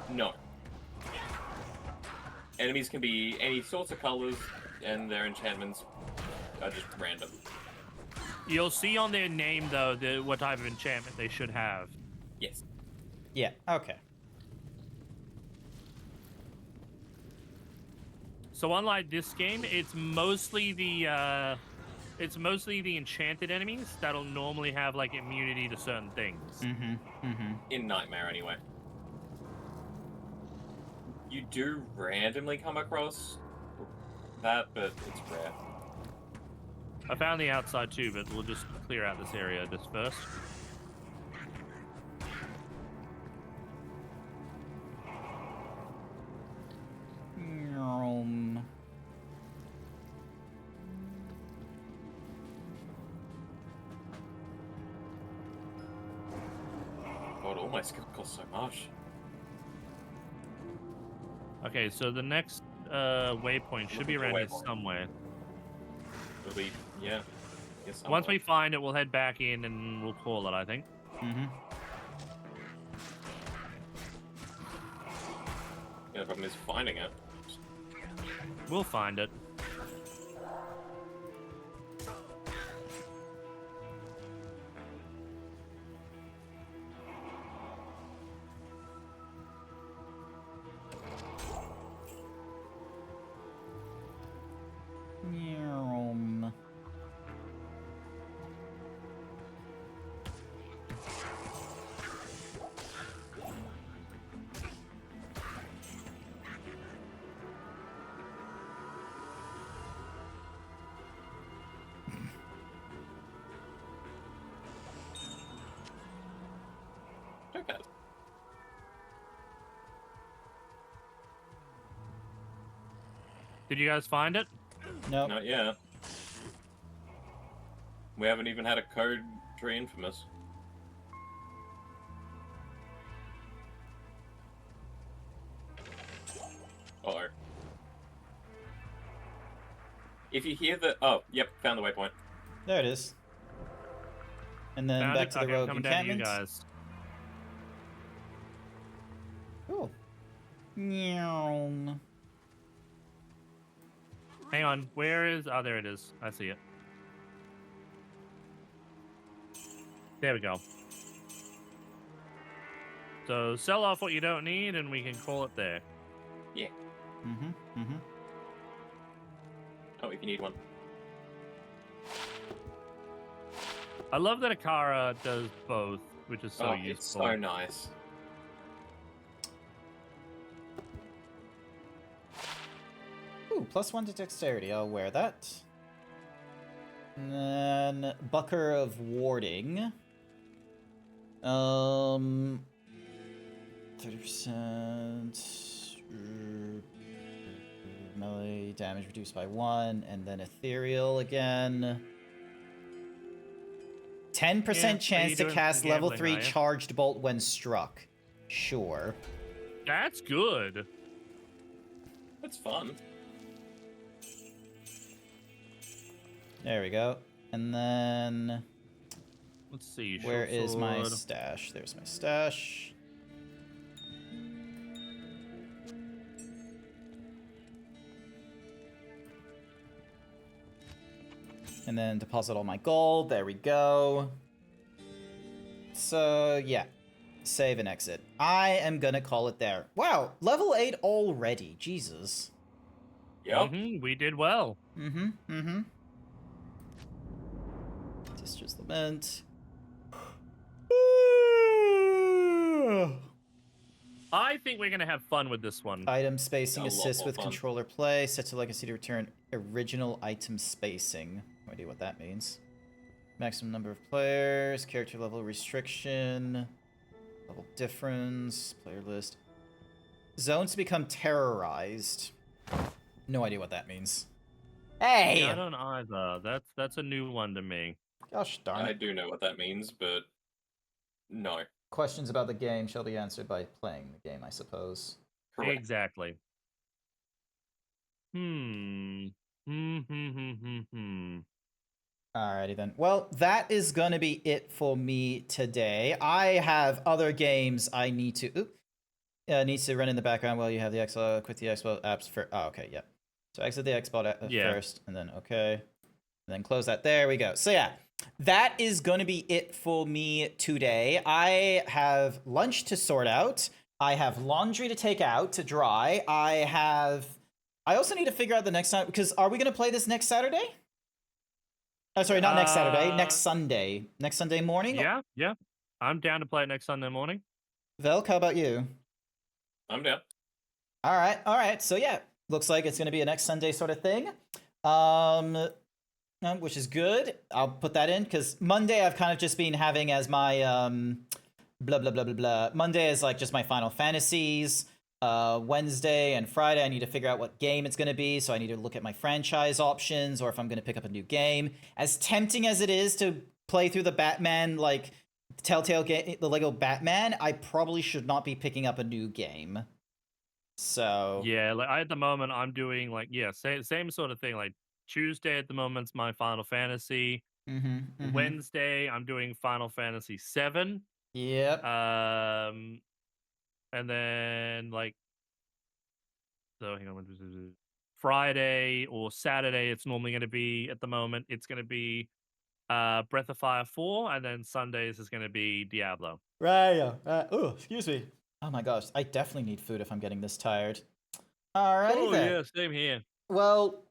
No. Enemies can be any sorts of colors, and their enchantments are just random. You'll see on their name, though, what type of enchantment they should have. Yes. Yeah, okay. So unlike this game, it's mostly the enchanted enemies that'll normally have like immunity to certain things. In Nightmare, anyway. You do randomly come across that, but it's rare. I found the outside too, but we'll just clear out this area just first. God, all my skill costs so much. Okay, so the next waypoint should be around here somewhere. It'll be, yeah. Yes, Once we find it, we'll head back in and we'll call it, I think. Yeah, the problem is finding it. We'll find it. Okay. Did you guys find it? No. Not yet. We haven't even had a code for Infamous. Uh-oh. If you hear the... Oh, yep, found the waypoint. There it is. And then Found back it? to the Okay, rogue coming down to you encampment. guys. Cool. Meow. Hang on, where is... Oh, there it is. I see it. There we go. So sell off what you don't need and we can call it there. Yeah. Oh, if you need one. I love that Akara does both, which is so useful. It's so nice. Ooh, +1 to dexterity. I'll wear that. And then Bucker of Warding. 30%. Melee damage reduced by 1, and then Ethereal again. 10% chance to cast level 3 charged bolt when struck. Sure. That's good. That's fun. There we go. And then... Let's see. Where is my stash? There's my stash. And then deposit all my gold. There we go. So, yeah. Save and exit. I am gonna call it there. Wow, level 8 already. Jesus. Yep. We did well. Sister's Lament. I think we're gonna have fun with this one. Item spacing assist with controller play. Set to legacy to return original item spacing. No idea what that means. Maximum number of players. Character level restriction. Level difference. Player list. Zones to become terrorized. No idea what that means. Hey! Yeah, I don't either. That's a new one to me. Gosh darn it. I do know what that means, but no. Questions about the game shall be answered by playing the game, I suppose. Correct. Exactly. Alrighty then. Well, that is gonna be it for me today. I have other games I need to needs to run in the background while you have the Xbox. Quit the Xbox apps for. Oh, okay, yeah. So exit the Xbox first, and then okay, and then close that. There we go. So yeah, that is gonna be it for me today. I have lunch to sort out. I have laundry to take out to dry. I also need to figure out the next time, because are we gonna play this next Saturday? Oh, sorry, not next Saturday. Next Sunday. Next Sunday morning? Yeah. I'm down to play it next Sunday morning. Velk, how about you? I'm down. All right. So yeah, looks like it's gonna be a next Sunday sort of thing, which is good. I'll put that in because Monday I've kind of just been having as my blah blah blah blah blah. Monday is like just my Final Fantasies. Wednesday and Friday I need to figure out what game it's gonna be, so I need to look at my franchise options or if I'm gonna pick up a new game. As tempting as it is to play through the Batman, like Telltale game, the Lego Batman, I probably should not be picking up a new game. So yeah, like at the moment I'm doing like same sort of thing. Like Tuesday at the moment's my Final Fantasy. Wednesday I'm doing Final Fantasy 7. Yep. And then like so hang on, Friday or Saturday it's normally going to be at the moment it's going to be Breath of Fire 4, and then Sundays is going to be Diablo. Right. Oh, excuse me. Oh my gosh, I definitely need food if I'm getting this tired. Alrighty then. Yeah, same here. Well,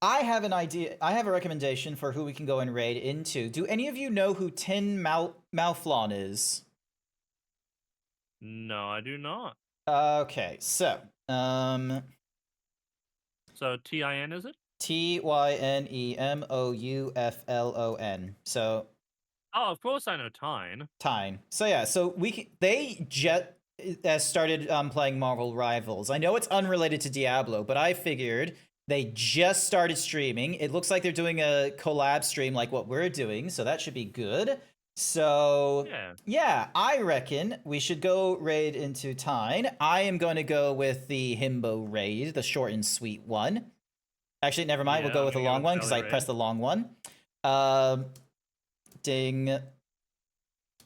I have an idea. I have a recommendation for who we can go and raid into. Do any of you know who Tin Malflon is? No, I do not. Okay, so So TIN is it? TYNEMOUFLON. So. Oh, of course I know Tyne. Tyne. So yeah, so they just started playing Marvel Rivals. I know it's unrelated to Diablo, but I figured they just started streaming. It looks like they're doing a collab stream like what we're doing, so that should be good. So yeah, I reckon we should go raid into Tyne. I am going to go with the Himbo raid, the short and sweet one. Actually, never mind. We'll go with the long one because I pressed the long one. Ding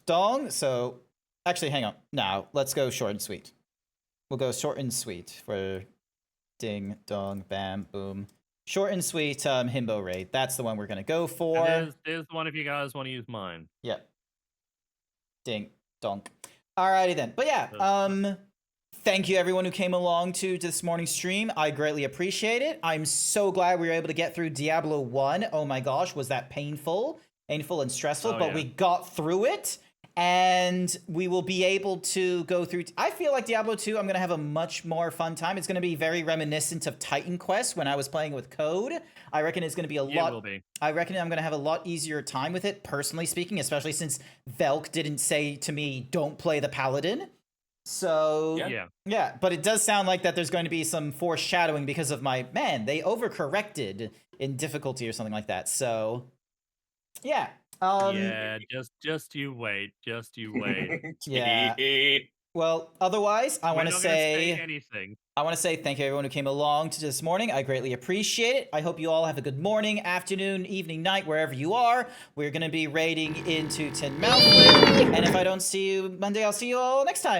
dong. So actually, hang on. Now let's go short and sweet. We'll go short and sweet for ding dong bam boom. Short and sweet himbo raid. That's the one we're gonna go for. There's one if you guys want to use mine. Yep. Ding donk. Alrighty then. But yeah, thank you everyone who came along to this morning's stream. I greatly appreciate it. I'm so glad we were able to get through Diablo 1. Oh my gosh, was that painful and stressful, but we got through it. And we will be able to go through. I feel like Diablo 2, I'm going to have a much more fun time. It's going to be very reminiscent of Titan Quest when I was playing with Code. I reckon it's going to be a lot. Will be. I reckon I'm going to have a lot easier time with it, personally speaking, especially since Velk didn't say to me, don't play the Paladin. So, yeah. But it does sound like that there's going to be some foreshadowing because of they overcorrected in difficulty or something like that. So, yeah. Just you wait. Just you wait. Yeah. Well, otherwise, I want to say anything. I want to say thank you everyone who came along to this morning. I greatly appreciate it. I hope you all have a good morning, afternoon, evening, night, wherever you are. We're going to be raiding into Tin Malflon. And if I don't see you Monday, I'll see you all next time.